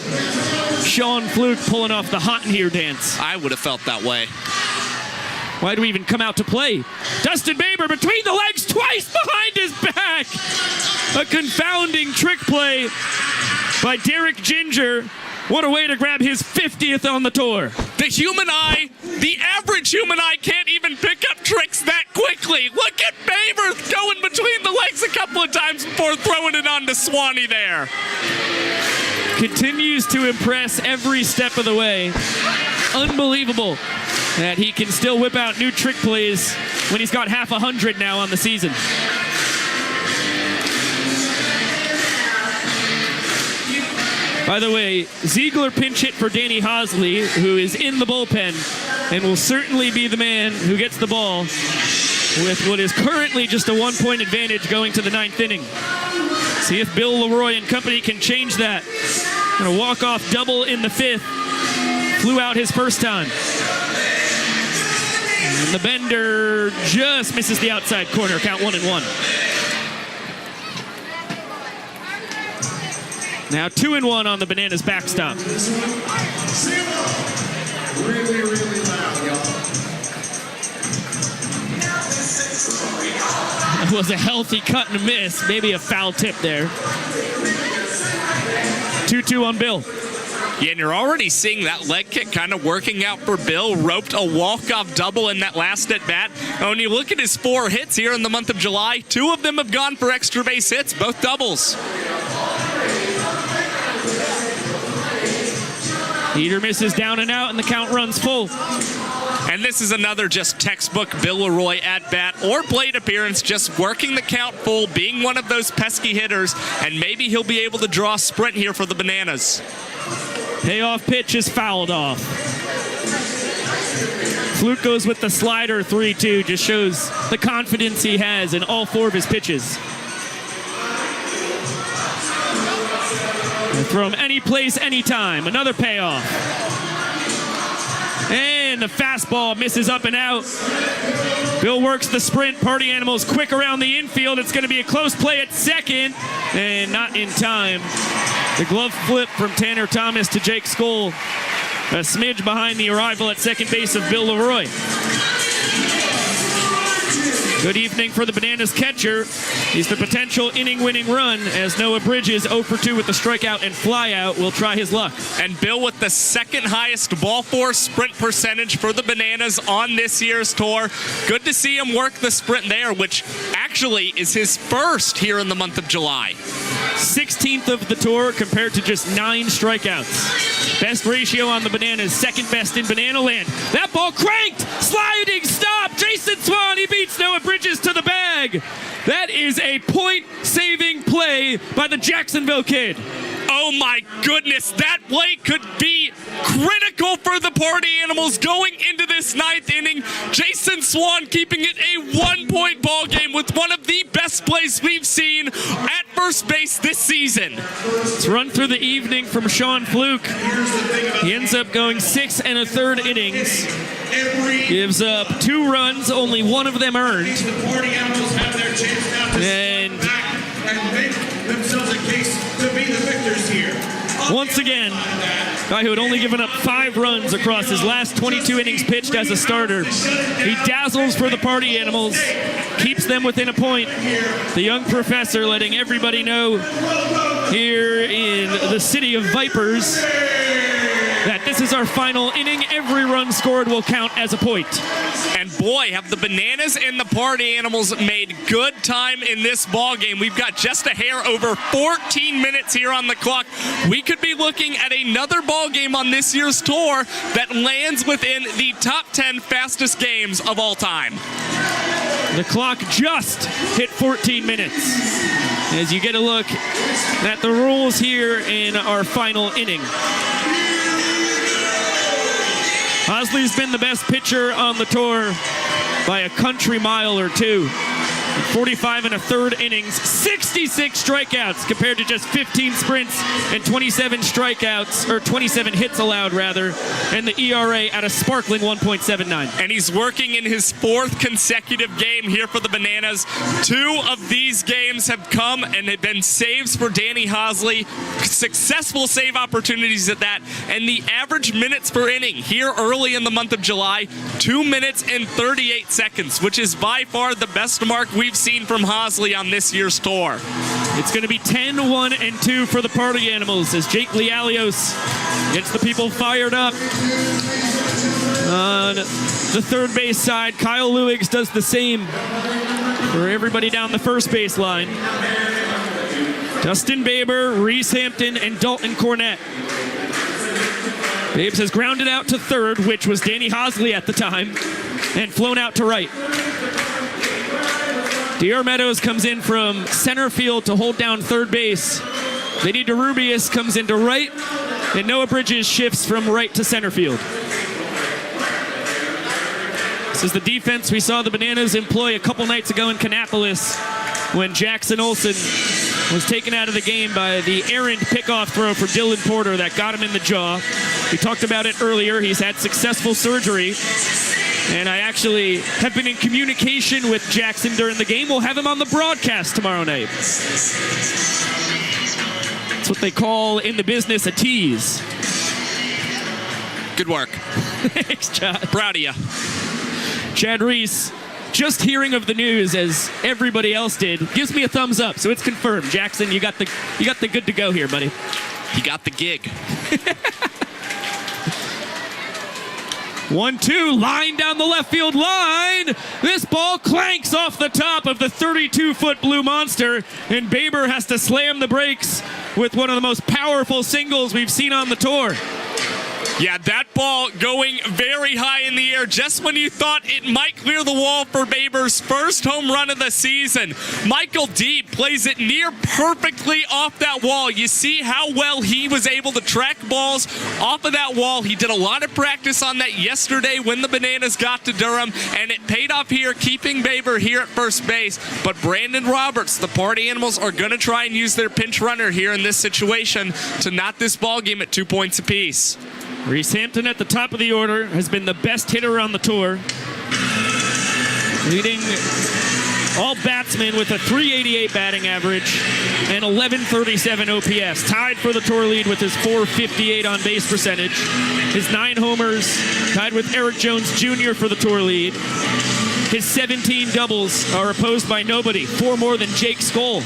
Speaker 1: Sean Fluke pulling off the hot in here dance.
Speaker 2: I would have felt that way.
Speaker 1: Why do we even come out to play? Dustin Baber between the legs, twice behind his back. A confounding trick play by Derek Ginger. What a way to grab his 50th on the tour.
Speaker 2: The human eye, the average human eye can't even pick up tricks that quickly. Look at Baber going between the legs a couple of times before throwing it on to Swanee there.
Speaker 1: Continues to impress every step of the way. Unbelievable that he can still whip out new trick plays when he's got half 100 now on the season. By the way, Ziegler pinch hit for Danny Hosley, who is in the bullpen and will certainly be the man who gets the ball with what is currently just a 1-point advantage going to the 9th inning. See if Bill Leroy and company can change that. And a walk-off double in the 5th. Flew out his first time. And the bender just misses the outside corner. Count 1-1. Now 2-1 on the Bananas backstop.
Speaker 3: Really, really loud, y'all.
Speaker 1: That was a healthy cut and a miss. Maybe a foul tip there. 2-2 on Bill.
Speaker 2: Yeah, and you're already seeing that leg kick kind of working out for Bill. Roped a walk-off double in that last at-bat. And when you look at his 4 hits here in the month of July, 2 of them have gone for extra base hits, both doubles.
Speaker 1: Heater misses down and out, and the count runs full.
Speaker 2: And this is another just textbook Bill Leroy at-bat or plate appearance, just working the count full, being one of those pesky hitters, and maybe he'll be able to draw a sprint here for the Bananas.
Speaker 1: Payoff pitch is fouled off. Fluke goes with the slider 3-2, just shows the confidence he has in all 4 of his pitches. Throw him any place, anytime. Another payoff. And the fastball misses up and out. Bill works the sprint. Party Animals quick around the infield. It's going to be a close play at second. And not in time. The glove flip from Tanner Thomas to Jake Skoll. A smidge behind the arrival at second base of Bill Leroy. Good evening for the Bananas catcher. He's the potential inning-winning run as Noah Bridges 0 for 2 with the strikeout and flyout will try his luck.
Speaker 2: And Bill with the second highest ball force sprint percentage for the Bananas on this year's tour. Good to see him work the sprint there, which actually is his first here in the month of July.
Speaker 1: 16th of the tour compared to just 9 strikeouts. Best ratio on the Bananas, second best in Banana Land. That ball cranked, sliding stop. Jason Swan, he beats Noah Bridges to the bag. That is a point-saving play by the Jacksonville kid.
Speaker 2: Oh my goodness, that play could be critical for the Party Animals going into this 9th inning. Jason Swan keeping it a 1-point ball game with one of the best plays we've seen at first base this season.
Speaker 1: It's run through the evening from Sean Fluke. He ends up going 6 1/3 innings. Gives up 2 runs, only 1 of them earned. And
Speaker 3: make themselves a case to be the victors here.
Speaker 1: Once again, a guy who had only given up 5 runs across his last 22 innings pitched as a starter. He dazzles for the Party Animals, keeps them within a point. The young professor letting everybody know here in the city of Vipers that this is our final inning. Every run scored will count as a point.
Speaker 2: And boy, have the Bananas and the Party Animals made good time in this ball game. We've got just a hair over 14 minutes here on the clock. We could be looking at another ball game on this year's tour that lands within the top 10 fastest games of all time.
Speaker 1: The clock just hit 14 minutes as you get a look at the rules here in our final inning. Hosley's been the best pitcher on the tour by a country mile or 2. 45 1/3 innings, 66 strikeouts compared to just 15 sprints and 27 strikeouts, or 27 hits allowed rather, and the ERA at a sparkling 1.79.
Speaker 2: And he's working in his 4th consecutive game here for the Bananas. 2 of these games have come and have been saves for Danny Hosley. Successful save opportunities at that. And the average minutes per inning here early in the month of July, 2 minutes and 38 seconds, which is by far the best mark we've seen from Hosley on this year's tour.
Speaker 1: It's going to be 10-1-2 for the Party Animals as Jake Lialios gets the people fired up. On the third base side, Kyle Lewigs does the same for everybody down the first base line. Dustin Baber, Reese Hampton, and Dalton Cornett. Babes has grounded out to third, which was Danny Hosley at the time, and flown out to right. Dior Meadows comes in from center field to hold down third base. Vinny DeRubius comes into right, and Noah Bridges shifts from right to center field. This is the defense we saw the Bananas employ a couple nights ago in Kannapolis when Jackson Olsen was taken out of the game by the errant pickoff throw for Dylan Porter that got him in the jaw. We talked about it earlier. He's had successful surgery. And I actually have been in communication with Jackson during the game. We'll have him on the broadcast tomorrow night. That's what they call in the business a tease.
Speaker 2: Good work.
Speaker 1: Thanks, Chad.
Speaker 2: Proud of you.
Speaker 1: Chad Reese, just hearing of the news as everybody else did, gives me a thumbs up. So it's confirmed. Jackson, you got the good to go here, buddy.
Speaker 2: You got the gig.
Speaker 1: 1-2, line down the left field line. This ball clanks off the top of the 32-foot Blue Monster, and Baber has to slam the brakes with one of the most powerful singles we've seen on the tour.
Speaker 2: Yeah, that ball going very high in the air just when you thought it might clear the wall for Baber's first home run of the season. Michael Deeb plays it near perfectly off that wall. You see how well he was able to track balls off of that wall. He did a lot of practice on that yesterday when the Bananas got to Durham, and it paid off here, keeping Baber here at first base. But Brandon Roberts, the Party Animals, are going to try and use their pinch runner here in this situation to knot this ball game at 2 points apiece.
Speaker 1: Reese Hampton at the top of the order has been the best hitter on the tour, leading all batsmen with a .388 batting average and 1137 OPS. Tied for the tour lead with his .458 on base percentage. His 9 homers tied with Eric Jones Jr. for the tour lead. His 17 doubles are opposed by nobody, 4 more than Jake Skoll,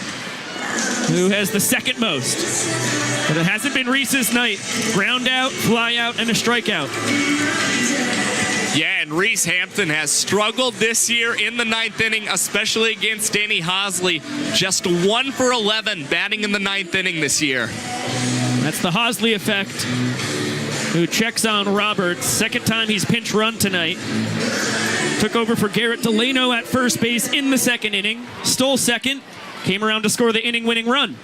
Speaker 1: who has the second most. But it hasn't been Reese's night. Ground out, fly out, and a strikeout.
Speaker 2: Yeah, and Reese Hampton has struggled this year in the 9th inning, especially against Danny Hosley. Just 1 for 11 batting in the 9th inning this year.
Speaker 1: That's the Hosley effect, who checks on Roberts. Second time he's pinch run tonight. Took over for Garrett Delano at first base in the 2nd inning. Stole second. Came around to score the inning-winning run.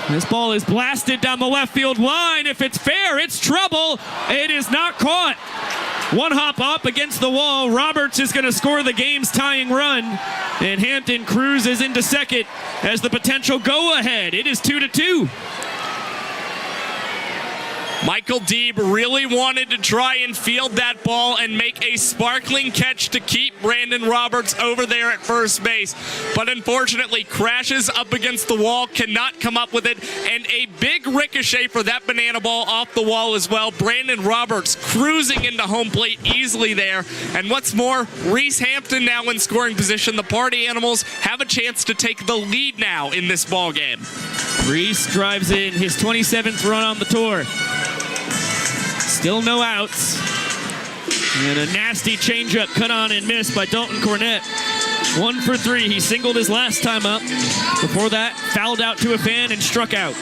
Speaker 1: This ball is blasted down the left field line. If it's fair, it's trouble. It is not caught. One hop up against the wall. Roberts is going to score the game's tying run. And Hampton cruises into second as the potential go-ahead. It is 2-2.
Speaker 2: Michael Deeb really wanted to try and field that ball and make a sparkling catch to keep Brandon Roberts over there at first base. But unfortunately, crashes up against the wall, cannot come up with it, and a big ricochet for that banana ball off the wall as well. Brandon Roberts cruising into home plate easily there. And what's more, Reese Hampton now in scoring position. The Party Animals have a chance to take the lead now in this ball game.
Speaker 1: Reese drives in his 27th run on the tour. Still no outs. And a nasty changeup cut on and missed by Dalton Cornett. 1 for 3. He singled his last time up. Before that, fouled out to a fan and struck out.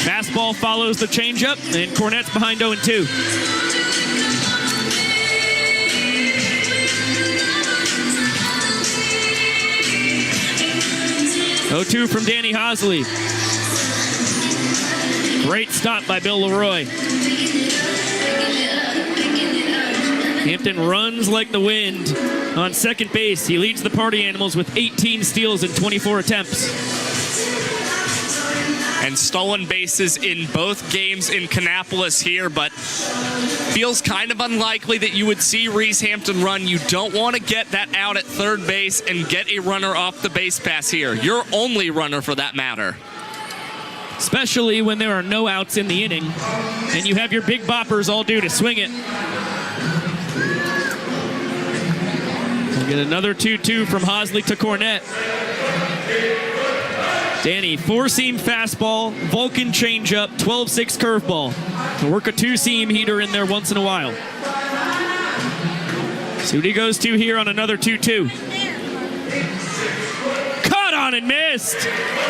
Speaker 1: Fastball follows the changeup, and Cornett's behind 0-2. 0-2 from Danny Hosley. Great stop by Bill Leroy. Hampton runs like the wind on second base. He leads the Party Animals with 18 steals in 24 attempts.
Speaker 2: And stolen bases in both games in Kannapolis here, but feels kind of unlikely that you would see Reese Hampton run. You don't want to get that out at third base and get a runner off the base pass here. Your only runner for that matter.
Speaker 1: Especially when there are no outs in the inning and you have your big boppers all due to swing it. We'll get another 2-2 from Hosley to Cornett. Danny, 4-seam fastball, Vulcan changeup, 12-6 curveball. To work a 2-seam heater in there once in a while. See what he goes to here on another 2-2. Caught on and missed.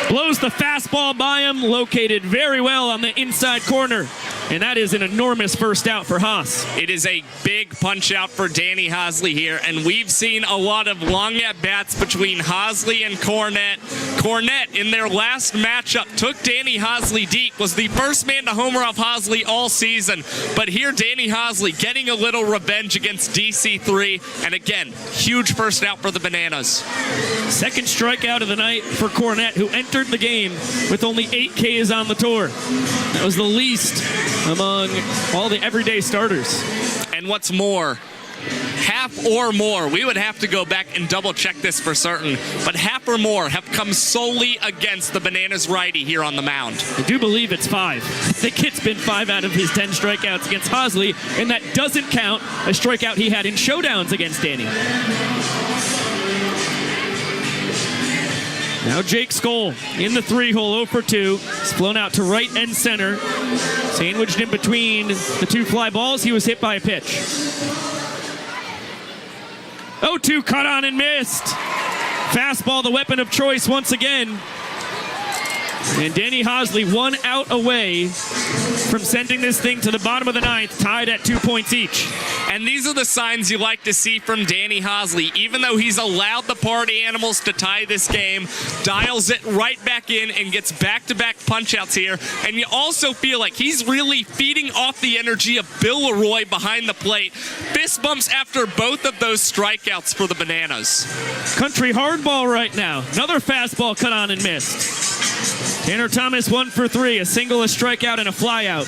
Speaker 1: Blows the fastball by him, located very well on the inside corner. And that is an enormous first out for Haas.
Speaker 2: It is a big punch out for Danny Hosley here, and we've seen a lot of long at-bats between Hosley and Cornett. Cornett, in their last matchup, took Danny Hosley deep, was the first man to homer off Hosley all season. But here, Danny Hosley getting a little revenge against DC3, and again, huge first out for the Bananas.
Speaker 1: Second strikeout of the night for Cornett, who entered the game with only 8 Ks on the tour. That was the least among all the everyday starters.
Speaker 2: And what's more, half or more, we would have to go back and double check this for certain, but half or more have come solely against the Bananas righty here on the mound.
Speaker 1: I do believe it's 5. I think it's been 5 out of his 10 strikeouts against Hosley, and that doesn't count a strikeout he had in showdowns against Danny. Now Jake Skoll in the 3-hole, 0 for 2. It's flown out to right and center. Sandwiched in between the two fly balls. He was hit by a pitch. 0-2 cut on and missed. Fastball, the weapon of choice once again. And Danny Hosley 1 out away from sending this thing to the bottom of the 9th, tied at 2 points each.
Speaker 2: And these are the signs you like to see from Danny Hosley. Even though he's allowed the Party Animals to tie this game, dials it right back in and gets back-to-back punch-outs here. And you also feel like he's really feeding off the energy of Bill Leroy behind the plate. Fist bumps after both of those strikeouts for the Bananas.
Speaker 1: Country hardball right now. Another fastball cut on and missed. Tanner Thomas 1 for 3, a single, a strikeout, and a flyout.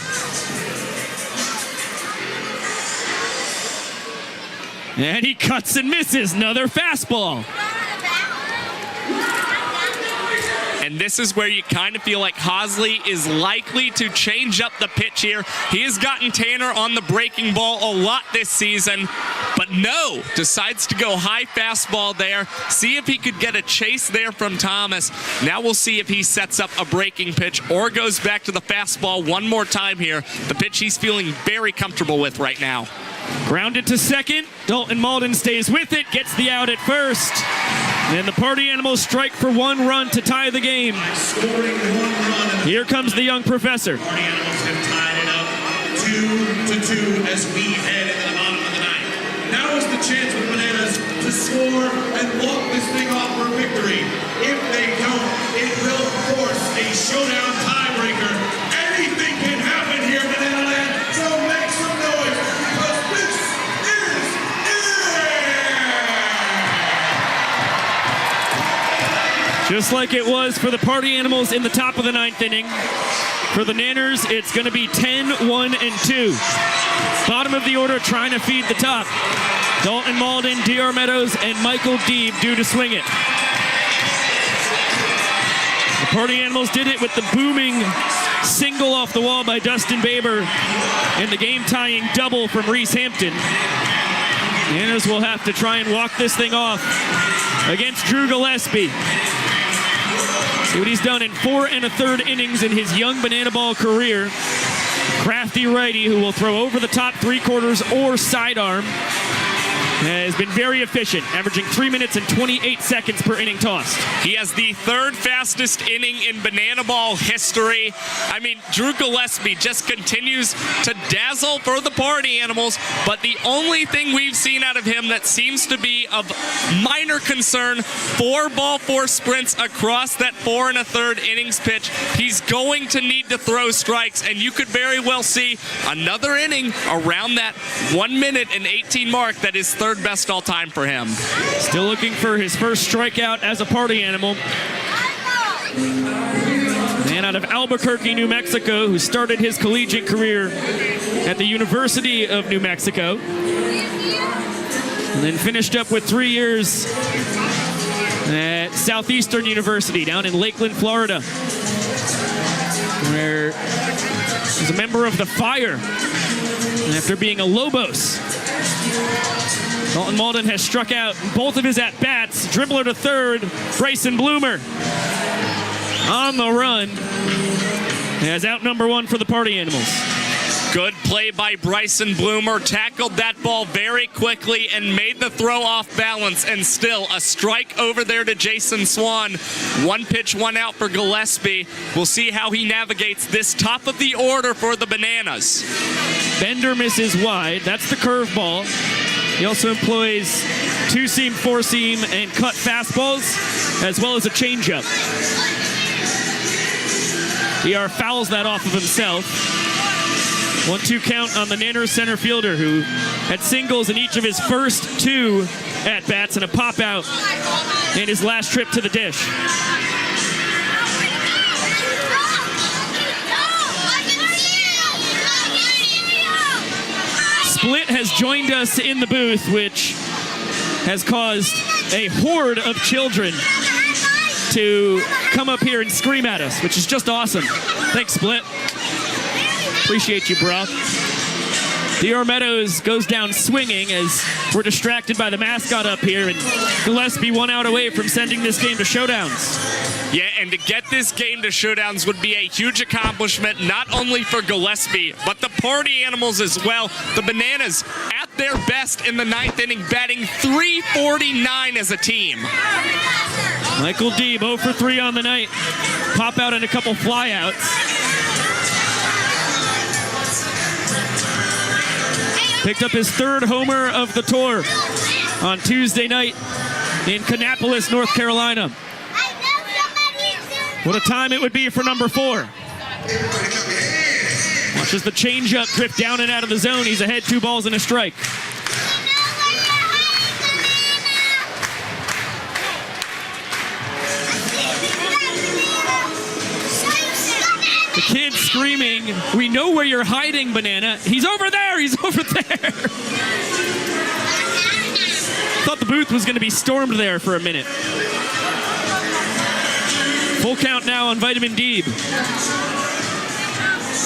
Speaker 1: And he cuts and misses. Another fastball.
Speaker 2: And this is where you kind of feel like Hosley is likely to change up the pitch here. He has gotten Tanner on the breaking ball a lot this season, but no, decides to go high fastball there. See if he could get a chase there from Thomas. Now we'll see if he sets up a breaking pitch or goes back to the fastball one more time here. The pitch he's feeling very comfortable with right now.
Speaker 1: Grounded to second. Dalton Malden stays with it, gets the out at first. And the Party Animals strike for 1 run to tie the game. Here comes the young professor.
Speaker 3: Party Animals have tied it up 2-2 as we head into the bottom of the 9th. Now is the chance for the Bananas to score and walk this thing off for victory. If they don't, it will force a showdown tiebreaker. Anything can happen here, Banana Land, so make some noise because this is it!
Speaker 1: Just like it was for the Party Animals in the top of the 9th inning. For the Nanners, it's going to be 10, 1, and 2. Bottom of the order trying to feed the top. Dalton Malden, D.R. Meadows, and Michael Deeb due to swing it. The Party Animals did it with the booming single off the wall by Dustin Baber and the game-tying double from Reese Hampton. The Nanners will have to try and walk this thing off against Drew Gillespie. See what he's done in 4 1/3 innings in his young banana ball career. Crafty righty who will throw over the top 3/4 or sidearm. Has been very efficient, averaging 3 minutes and 28 seconds per inning tossed.
Speaker 2: He has the 3rd fastest inning in banana ball history. I mean, Drew Gillespie just continues to dazzle for the Party Animals, but the only thing we've seen out of him that seems to be of minor concern, 4-ball-4 sprints across that 4 1/3 innings pitch. He's going to need to throw strikes, and you could very well see another inning around that 1 minute and 18 mark that is 3rd best all time for him.
Speaker 1: Still looking for his first strikeout as a Party Animal. Man out of Albuquerque, New Mexico, who started his collegiate career at the University of New Mexico. And then finished up with 3 years at Southeastern University down in Lakeland, Florida, where he was a member of the Fire after being a Lobos. Dalton Malden has struck out both of his at-bats. Dribbler to third, Bryson Bloomer on the run. Has out number 1 for the Party Animals.
Speaker 2: Good play by Bryson Bloomer. Tackled that ball very quickly and made the throw off balance. And still a strike over there to Jason Swan. 1 pitch, 1 out for Gillespie. We'll see how he navigates this top of the order for the Bananas.
Speaker 1: Bender misses wide. That's the curveball. He also employs 2-seam, 4-seam, and cut fastballs, as well as a changeup. DR fouls that off of himself. 1-2 count on the Nanners center fielder, who had singles in each of his first 2 at-bats and a pop-out in his last trip to the dish. Split has joined us in the booth, which has caused a horde of children to come up here and scream at us, which is just awesome. Thanks, Split. Appreciate you, bro. Dior Meadows goes down swinging as we're distracted by the mascot up here, and Gillespie 1 out away from sending this game to showdowns.
Speaker 2: Yeah, and to get this game to showdowns would be a huge accomplishment, not only for Gillespie, but the party animals as well. The Bananas at their best in the 9th inning, batting .349 as a team.
Speaker 1: Michael Deeb 0 for 3 on the night. Pop out and a couple flyouts. Picked up his 3rd homer of the tour on Tuesday night in Kannapolis, North Carolina. What a time it would be for number 4. Watches the changeup drift down and out of the zone. He's ahead 2 balls and a strike. The kid screaming, "We know where you're hiding, Banana." He's over there, he's over there. Thought the booth was going to be stormed there for a minute. Full count now on Vitamin Deeb.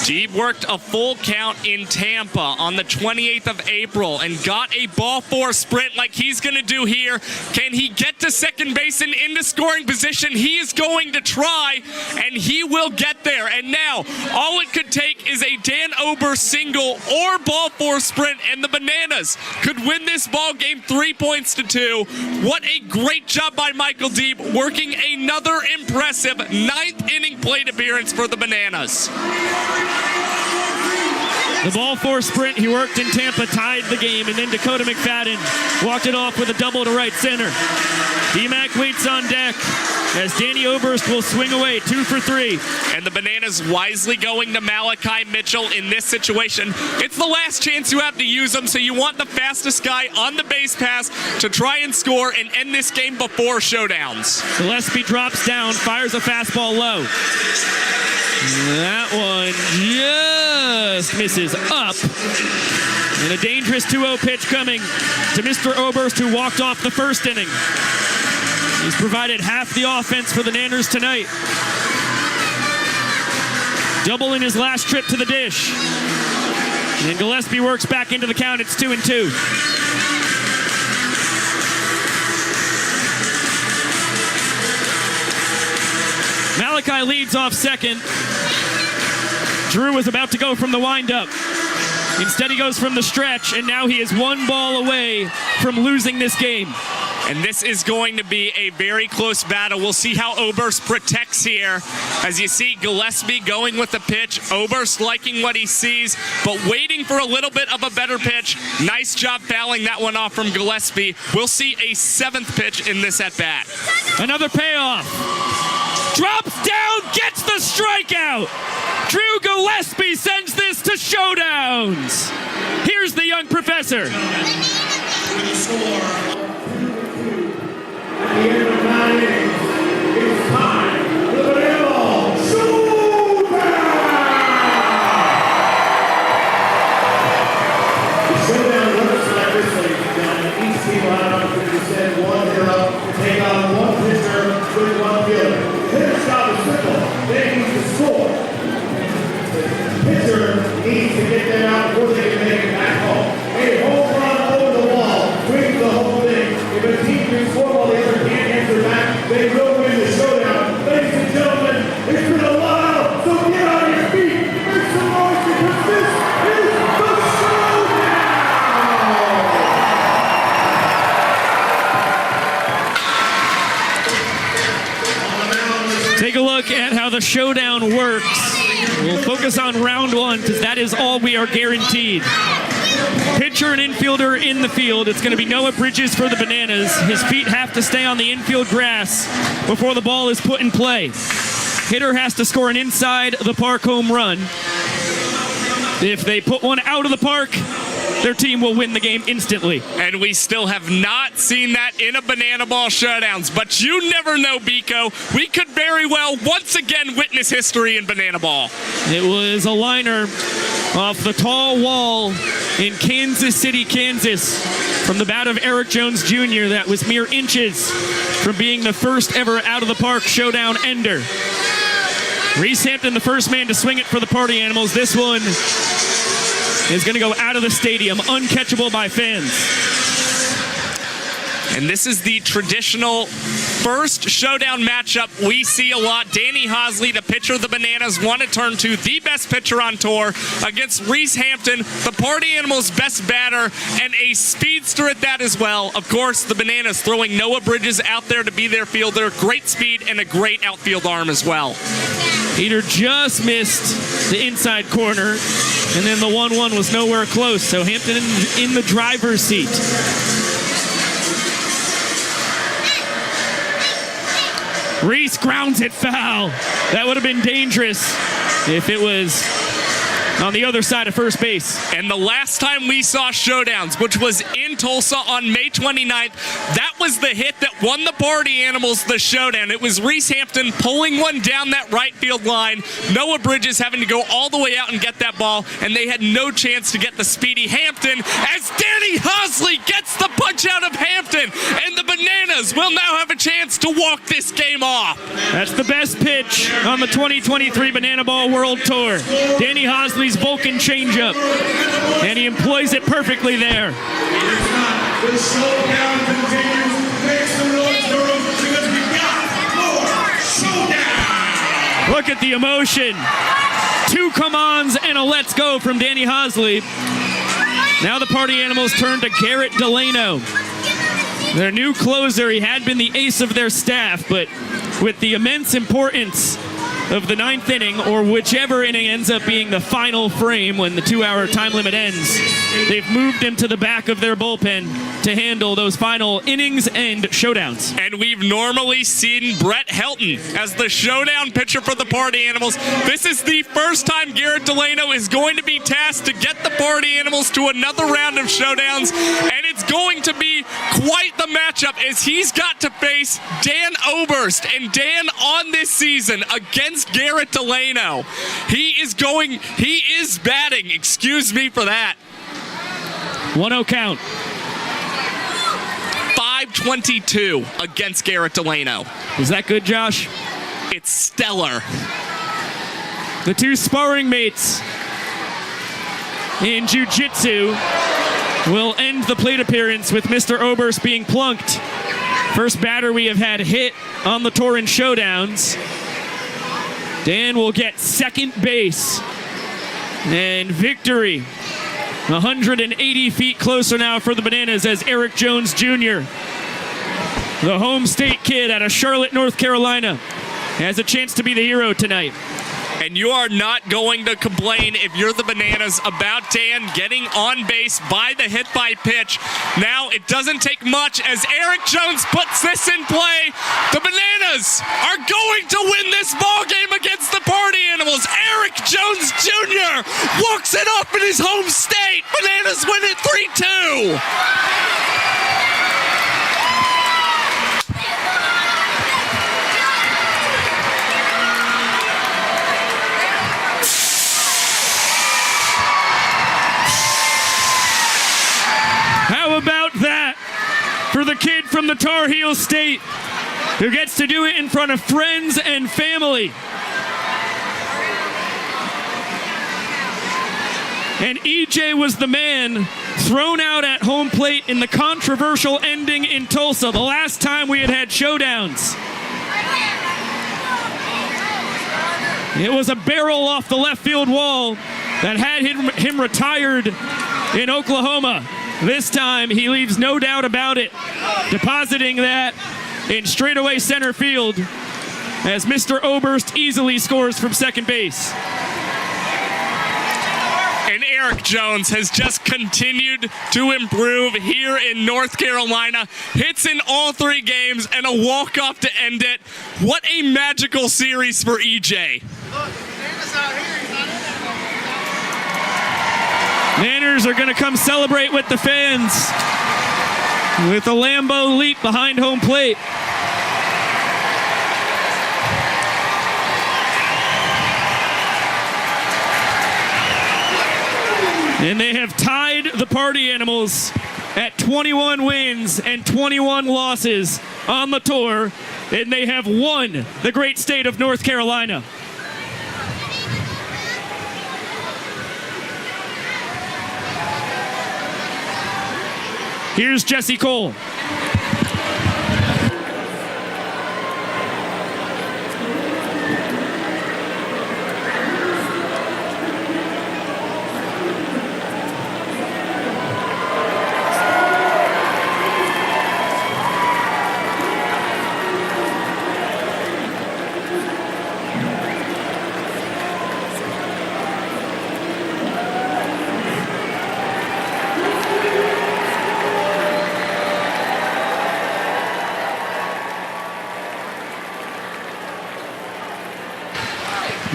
Speaker 2: Deeb worked a full count in Tampa on the 28th of April and got a ball 4 sprint like he's going to do here. Can he get to second base and into scoring position? He is going to try, and he will get there. And now, all it could take is a Dan Ober single or ball 4 sprint, and the Bananas could win this ball game 3-2. What a great job by Michael Deeb, working another impressive 9th inning plate appearance for the Bananas.
Speaker 1: The ball 4 sprint he worked in Tampa tied the game, and then Dakota McFadden walked it off with a double to right center. D-Mac waits on deck as Danny Oberst will swing away 2 for 3.
Speaker 2: And the Bananas wisely going to Malachi Mitchell in this situation. It's the last chance you have to use them, so you want the fastest guy on the base pass to try and score and end this game before showdowns.
Speaker 1: Gillespie drops down, fires a fastball low. That one just misses up. And a dangerous 2-0 pitch coming to Mr. Oberst, who walked off the 1st inning. He's provided half the offense for the Nanners tonight. Double in his last trip to the dish. And Gillespie works back into the count. It's 2-2. Malachi leads off second. Drew was about to go from the windup. Instead, he goes from the stretch, and now he is 1 ball away from losing this game.
Speaker 2: And this is going to be a very close battle. We'll see how Oberst protects here. As you see, Gillespie going with the pitch. Oberst liking what he sees, but waiting for a little bit of a better pitch. Nice job fouling that one off from Gillespie. We'll see a 7th pitch in this at-bat.
Speaker 1: Another payoff. Drops down, gets the strikeout. Drew Gillespie sends this to showdowns. Here's the young professor.
Speaker 3: At the end of 9 innings, it's time for the Banana Ball Showdown! The showdown works like this, ladies and gentlemen. Each team will have an opportunity to send 1 hitter up to take on 1 pitcher with 1 fielder. The hitter's job is simple. They need to score. The pitcher needs to get them out before they can make it back home. A home run over the wall wins the whole thing. If a team can score while the other can't answer back, they will win the showdown. Ladies and gentlemen, it's been a while, so get on your feet. Make some noise because this is the showdown!
Speaker 1: Take a look at how the showdown works. We'll focus on round 1 because that is all we are guaranteed. Pitcher and infielder in the field. It's going to be Noah Bridges for the Bananas. His feet have to stay on the infield grass before the ball is put in play. Hitter has to score an inside the park home run. If they put one out of the park, their team will win the game instantly.
Speaker 2: And we still have not seen that in a Banana Ball Showdowns, but you never know, Biko. We could very well once again witness history in Banana Ball.
Speaker 1: It was a liner off the tall wall in Kansas City, Kansas, from the bat of Eric Jones Jr. that was mere inches from being the first ever out-of-the-park showdown ender. Reese Hampton, the first man to swing it for the Party Animals. This one is going to go out of the stadium, uncatchable by fans.
Speaker 2: And this is the traditional first showdown matchup we see a lot. Danny Hosley, the pitcher of the Bananas, won a turn to the best pitcher on tour against Reese Hampton, the Party Animals' best batter, and a speedster at that as well. Of course, the Bananas throwing Noah Bridges out there to be their fielder. Great speed and a great outfield arm as well.
Speaker 1: Peter just missed the inside corner, and then the 1-1 was nowhere close. So Hampton in the driver's seat. Reese grounds it foul. That would have been dangerous if it was on the other side of first base.
Speaker 2: And the last time we saw showdowns, which was in Tulsa on May 29th, that was the hit that won the Party Animals the showdown. It was Reese Hampton pulling one down that right field line, Noah Bridges having to go all the way out and get that ball, and they had no chance to get the speedy Hampton as Danny Hosley gets the punch out of Hampton, and the Bananas will now have a chance to walk this game off.
Speaker 1: That's the best pitch on the 2023 Banana Ball World Tour. Danny Hosley's Vulcan changeup, and he employs it perfectly there.
Speaker 3: The showdown continues. Make some noise, Durham, because we got more showdown.
Speaker 1: Look at the emotion. 2 come-ons and a let's go from Danny Hosley. Now the Party Animals turn to Garrett Delano. Their new closer. He had been the ace of their staff, but with the immense importance of the 9th inning, or whichever inning ends up being the final frame when the 2-hour time limit ends, they've moved him to the back of their bullpen to handle those final innings and showdowns.
Speaker 2: And we've normally seen Brett Helton as the showdown pitcher for the Party Animals. This is the first time Garrett Delano is going to be tasked to get the Party Animals to another round of showdowns, and it's going to be quite the matchup as he's got to face Dan Oberst. And Dan on this season against Garrett Delano. He is batting, excuse me for that.
Speaker 1: 1-0 count.
Speaker 2: .522 against Garrett Delano.
Speaker 1: Is that good, Josh?
Speaker 2: It's stellar.
Speaker 1: The 2 sparring mates in jiu-jitsu will end the plate appearance with Mr. Oberst being plunked. First batter we have had hit on the tour in showdowns. Dan will get second base. And victory. 180 feet closer now for the Bananas as Eric Jones Jr., the home state kid out of Charlotte, North Carolina, has a chance to be the hero tonight.
Speaker 2: And you are not going to complain if you're the Bananas about Dan getting on base by the hit by pitch. Now it doesn't take much as Eric Jones puts this in play. The Bananas are going to win this ball game against the Party Animals. Eric Jones Jr. walks it off in his home state. Bananas win it 3-2.
Speaker 1: How about that for the kid from the Tar Heel State who gets to do it in front of friends and family? And EJ was the man thrown out at home plate in the controversial ending in Tulsa, the last time we had showdowns. It was a barrel off the left field wall that had him retired in Oklahoma. This time, he leaves no doubt about it, depositing that in straightaway center field as Mr. Oberst easily scores from second base.
Speaker 2: And Eric Jones has just continued to improve here in North Carolina. Hits in all 3 games and a walk-off to end it. What a magical series for EJ.
Speaker 1: Manners are going to come celebrate with the fans with a Lambeau leap behind home plate. And they have tied the Party Animals at 21 wins and 21 losses on the tour, and they have won the great state of North Carolina. Here's Jesse Cole.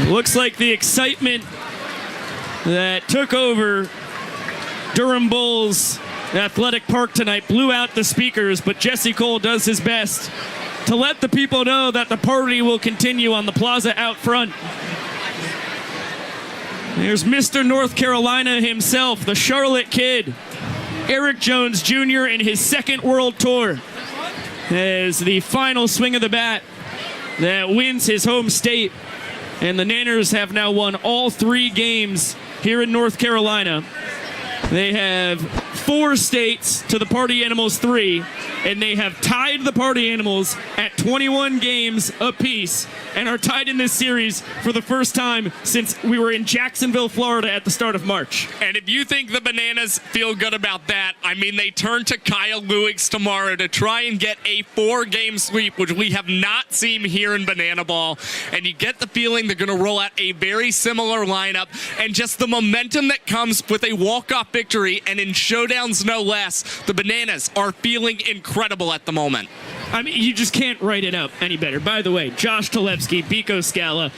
Speaker 1: Looks like the excitement that took over Durham Bulls Athletic Park tonight blew out the speakers, but Jesse Cole does his best to let the people know that the party will continue on the plaza out front. There's Mr. North Carolina himself, the Charlotte Kid, Eric Jones Jr. in his second World Tour, as the final swing of the bat that wins his home state. And the Nanners have now won all 3 games here in North Carolina. They have 4 states to the Party Animals 3, and they have tied the Party Animals at 21 games apiece and are tied in this series for the first time since we were in Jacksonville, Florida at the start of March.
Speaker 2: And if you think the Bananas feel good about that, I mean, they turn to Kyle Lewis tomorrow to try and get a 4-game sweep, which we have not seen here in Banana Ball. And you get the feeling they're going to roll out a very similar lineup, and just the momentum that comes with a walk-off victory, and in showdowns no less, the Bananas are feeling incredible at the moment.
Speaker 1: I mean, you just can't write it up any better. By the way, Josh Talevsky, Biko Scala,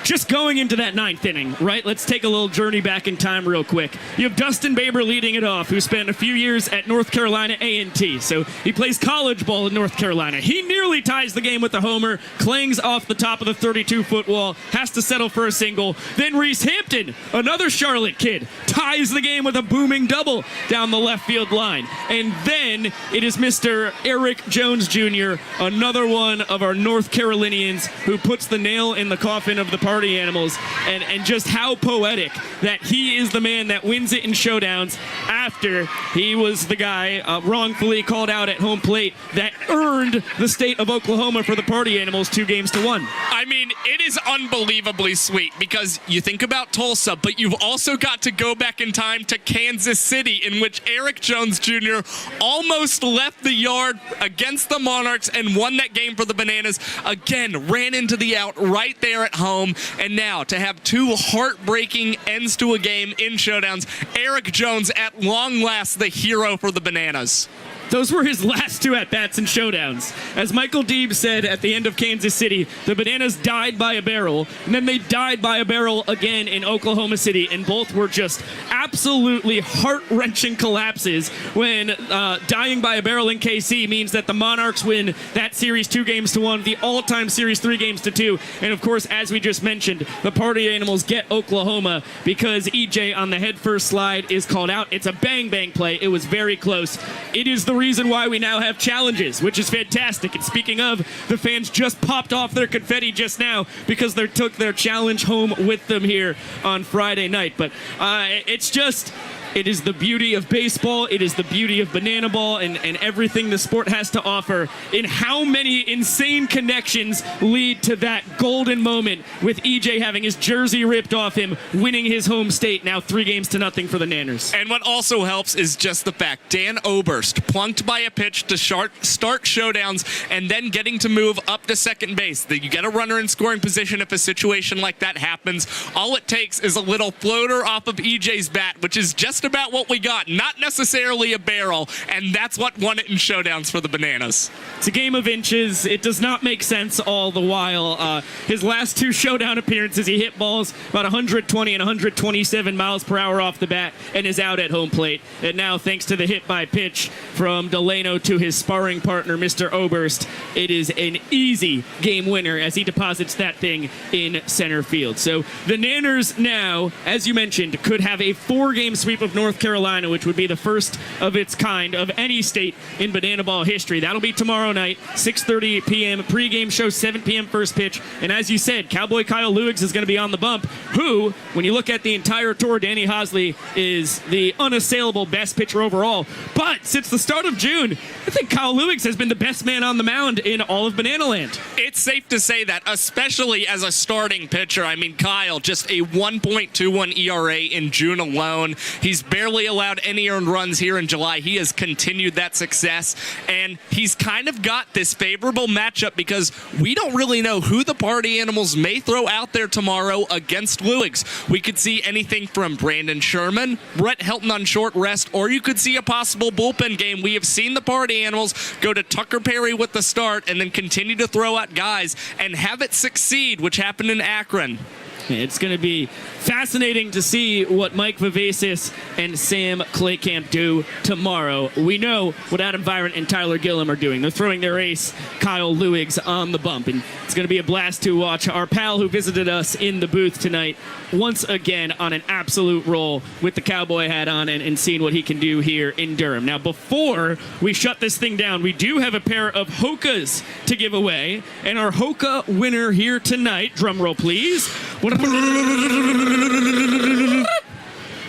Speaker 1: just going into that 9th inning, right? Let's take a little journey back in time real quick. You have Dustin Baber leading it off, who spent a few years at North Carolina A&T. So he plays college ball in North Carolina. He nearly ties the game with a homer, clangs off the top of the 32-foot wall, has to settle for a single. Then Reese Hampton, another Charlotte kid, ties the game with a booming double down the left field line. And then it is Mr. Eric Jones Jr., another one of our North Carolinians, who puts the nail in the coffin of the Party Animals, and just how poetic that he is the man that wins it in showdowns after he was the guy wrongfully called out at home plate that earned the state of Oklahoma for the Party Animals 2-1.
Speaker 2: I mean, it is unbelievably sweet because you think about Tulsa, but you've also got to go back in time to Kansas City, in which Eric Jones Jr. almost left the yard against the Monarchs and won that game for the Bananas. Again, ran into the out right there at home. And now to have 2 heartbreaking ends to a game in showdowns, Eric Jones at long last the hero for the Bananas.
Speaker 1: Those were his last 2 at-bats in showdowns. As Michael Deeb said at the end of Kansas City, the Bananas died by a barrel, and then they died by a barrel again in Oklahoma City, and both were just absolutely heart-wrenching collapses when dying by a barrel in KC means that the Monarchs win that series 2-1, the all-time series 3-2, and of course, as we just mentioned, the Party Animals get Oklahoma because EJ on the head-first slide is called out. It's a bang-bang play. It was very close. It is the reason why we now have challenges, which is fantastic. And speaking of, the fans just popped off their confetti just now because they took their challenge home with them here on Friday night. But it is the beauty of baseball. It is the beauty of Banana Ball and everything the sport has to offer, in how many insane connections lead to that golden moment with EJ having his jersey ripped off him, winning his home state, now 3-0 for the Nanners.
Speaker 2: And what also helps is just the fact Dan Oberst plunked by a pitch to start showdowns and then getting to move up to second base. You get a runner in scoring position if a situation like that happens. All it takes is a little floater off of EJ's bat, which is just about what we got, not necessarily a barrel, and that's what won it in showdowns for the Bananas.
Speaker 1: It's a game of inches. It does not make sense all the while. His last 2 showdown appearances, he hit balls about 120 and 127 miles per hour off the bat and is out at home plate. And now, thanks to the hit by pitch from Delano to his sparring partner, Mr. Oberst, it is an easy game winner as he deposits that thing in center field. So the Nanners now, as you mentioned, could have a 4-game sweep of of North Carolina, which would be the first of its kind of any state in banana ball history. That'll be tomorrow night, 6:30 p.m. pregame show, 7 p.m. first pitch. And as you said, Cowboy Kyle Lewis is going to be on the bump, who, when you look at the entire tour, Danny Hosley is the unassailable best pitcher overall. But since the start of June, I think Kyle Lewis has been the best man on the mound in all of Banana Land.
Speaker 2: It's safe to say that, especially as a starting pitcher. I mean, Kyle, just a 1.21 ERA in June alone. He's barely allowed any earned runs here in July. He has continued that success, and he's kind of got this favorable matchup because we don't really know who the Party Animals may throw out there tomorrow against Lewis. We could see anything from Brandon Sherman, Brett Helton on short rest, or you could see a possible bullpen game. We have seen the Party Animals go to Tucker Perry with the start and then continue to throw out guys and have it succeed, which happened in Akron.
Speaker 1: It's going to be fascinating to see what Mike Vivacis and Sam Claycamp do tomorrow. We know what Adam Virant and Tyler Gillum are doing. They're throwing their ace, Kyle Lewis, on the bump. And it's going to be a blast to watch our pal who visited us in the booth tonight once again on an absolute roll with the cowboy hat on and seeing what he can do here in Durham. Now, before we shut this thing down, we do have a pair of Hokas to give away. And our Hoka winner here tonight, drum roll please.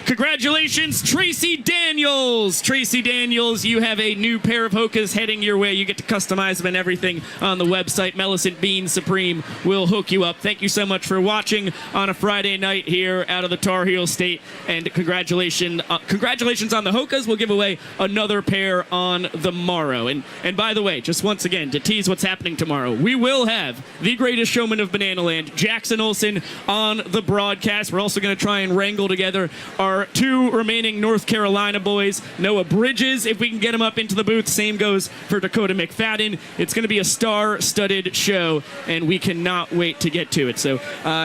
Speaker 1: Congratulations, Tracy Daniels. Tracy Daniels, you have a new pair of Hokas heading your way. You get to customize them and everything on the website. Millicent Bean Supreme will hook you up. Thank you so much for watching on a Friday night here out of the Tar Heel State. And congratulations on the Hokas. We'll give away another pair on the morrow. And by the way, just once again, to tease what's happening tomorrow, we will have the greatest showman of Banana Land, Jackson Olsen, on the broadcast. We're also going to try and wrangle together our two remaining North Carolina boys. Noah Bridges, if we can get him up into the booth. Same goes for Dakota McFadden. It's going to be a star-studded show, and we cannot wait to get to it. So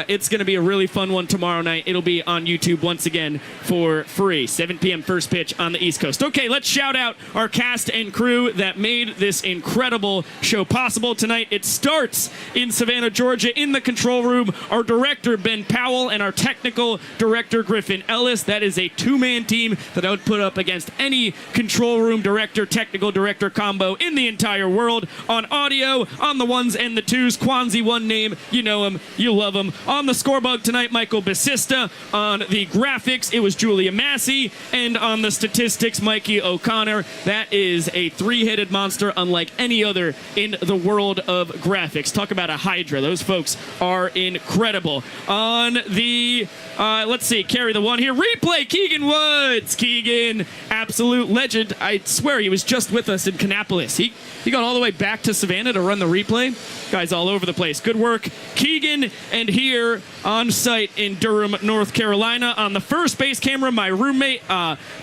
Speaker 1: it's going to be a really fun one tomorrow night. It'll be on YouTube once again for free. 7 p.m. first pitch on the East Coast. Okay, let's shout out our cast and crew that made this incredible show possible tonight. It starts in Savannah, Georgia, in the control room. Our director, Ben Powell, and our technical director, Griffin Ellis. That is a two-man team that I would put up against any control room director, technical director combo in the entire world. On audio, on the ones and the twos, Kwanzi, one name, you know him, you love him. On the scorebug tonight, Michael Basista. On the graphics, it was Julia Massey. And on the statistics, Mikey O'Connor. That is a three-headed monster unlike any other in the world of graphics. Talk about a Hydra. Those folks are incredible. On the, let's see, carry the one here. Replay, Keegan Woods. Keegan, absolute legend. I swear he was just with us in Kannapolis. He got all the way back to Savannah to run the replay. Guys all over the place. Good work, Keegan. And here on site in Durham, North Carolina, on the first base camera, my roommate,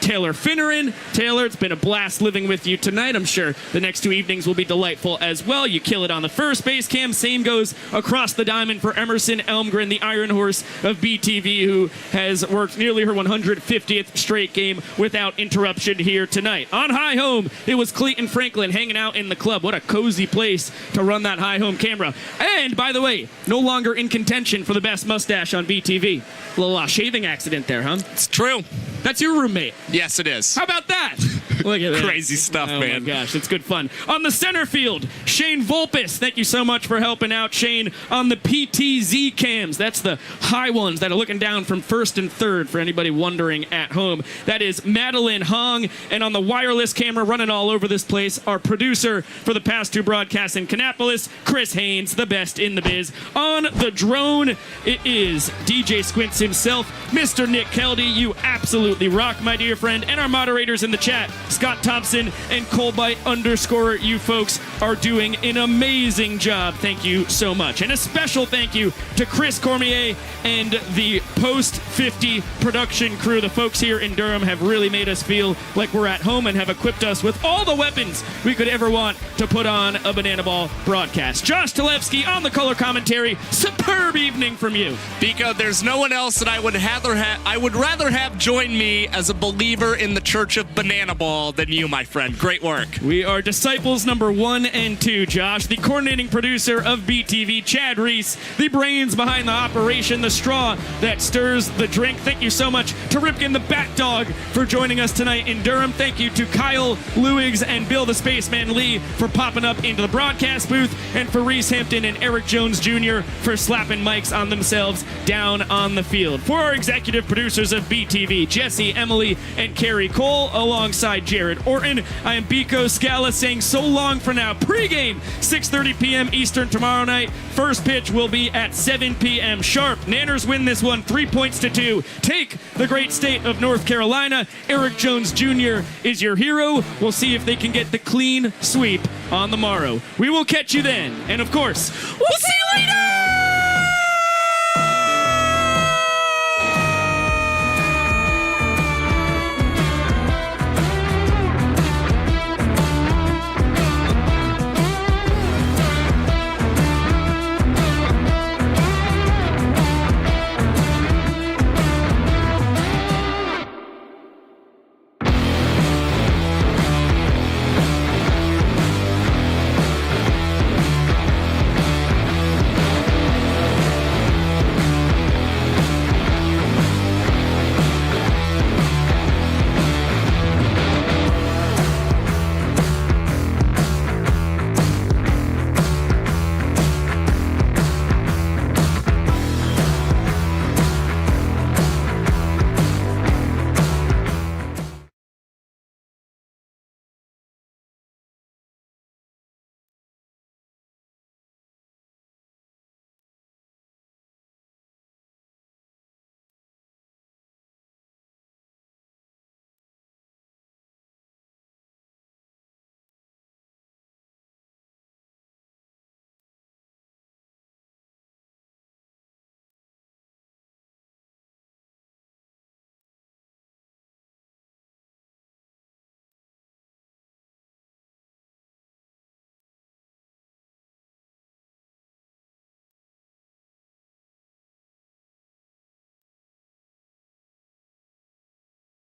Speaker 1: Taylor Finneran. Taylor, it's been a blast living with you tonight. I'm sure the next two evenings will be delightful as well. You kill it on the first base cam. Same goes across the diamond for Emerson Elmgren, the Iron Horse of BTV, who has worked nearly her 150th straight game without interruption here tonight. On high home, it was Clayton Franklin hanging out in the club. What a cozy place to run that high home camera. And by the way, no longer in contention for the best mustache on BTV. A little shaving accident there, huh?
Speaker 2: It's true.
Speaker 1: That's your roommate.
Speaker 2: Yes, it is.
Speaker 1: How about that? Look at that.
Speaker 2: Crazy stuff, man.
Speaker 1: Oh my gosh, it's good fun. On the center field, Shane Volpes. Thank you so much for helping out, Shane. On the PTZ cams, that's the high ones that are looking down from first and third for anybody wondering at home. That is Madeline Hong. And on the wireless camera running all over this place, our producer for the past two broadcasts in Kannapolis, Chris Haynes, the best in the biz. On the drone, it is DJ Squints himself, Mr. Nick Keldy. You absolutely rock, my dear friend. And our moderators in the chat, Scott Thompson and Colbyte_. You folks are doing an amazing job. Thank you so much. And a special thank you to Chris Cormier and the Post 50 production crew. The folks here in Durham have really made us feel like we're at home and have equipped us with all the weapons we could ever want to put on a Banana Ball broadcast. Josh Talevsky on the color commentary. Superb evening from you.
Speaker 2: Biko, there's no one else that I would rather have join me as a believer in the Church of Banana Ball baseball than you, my friend. Great work.
Speaker 1: We are disciples number 1 and 2, Josh. The coordinating producer of BTV, Chad Reese. The brains behind the operation, the straw that stirs the drink. Thank you so much to Ripken the Bat Dog for joining us tonight in Durham. Thank you to Kyle Lewigs and Bill the Spaceman Lee for popping up into the broadcast booth, and for Reese Hampton and Eric Jones Jr. for slapping mics on themselves down on the field. For our executive producers of BTV, Jesse, Emily, and Carrie Cole, alongside Jared Orton, I am Biko Scala saying so long for now. Pre-game, 6:30 p.m. Eastern tomorrow night. First pitch will be at 7 p.m. sharp. Nanners win this one 3-2. Take the great state of North Carolina. Eric Jones Jr. is your hero. We'll see if they can get the clean sweep on the morrow. We will catch you then. And of course, we'll see you later!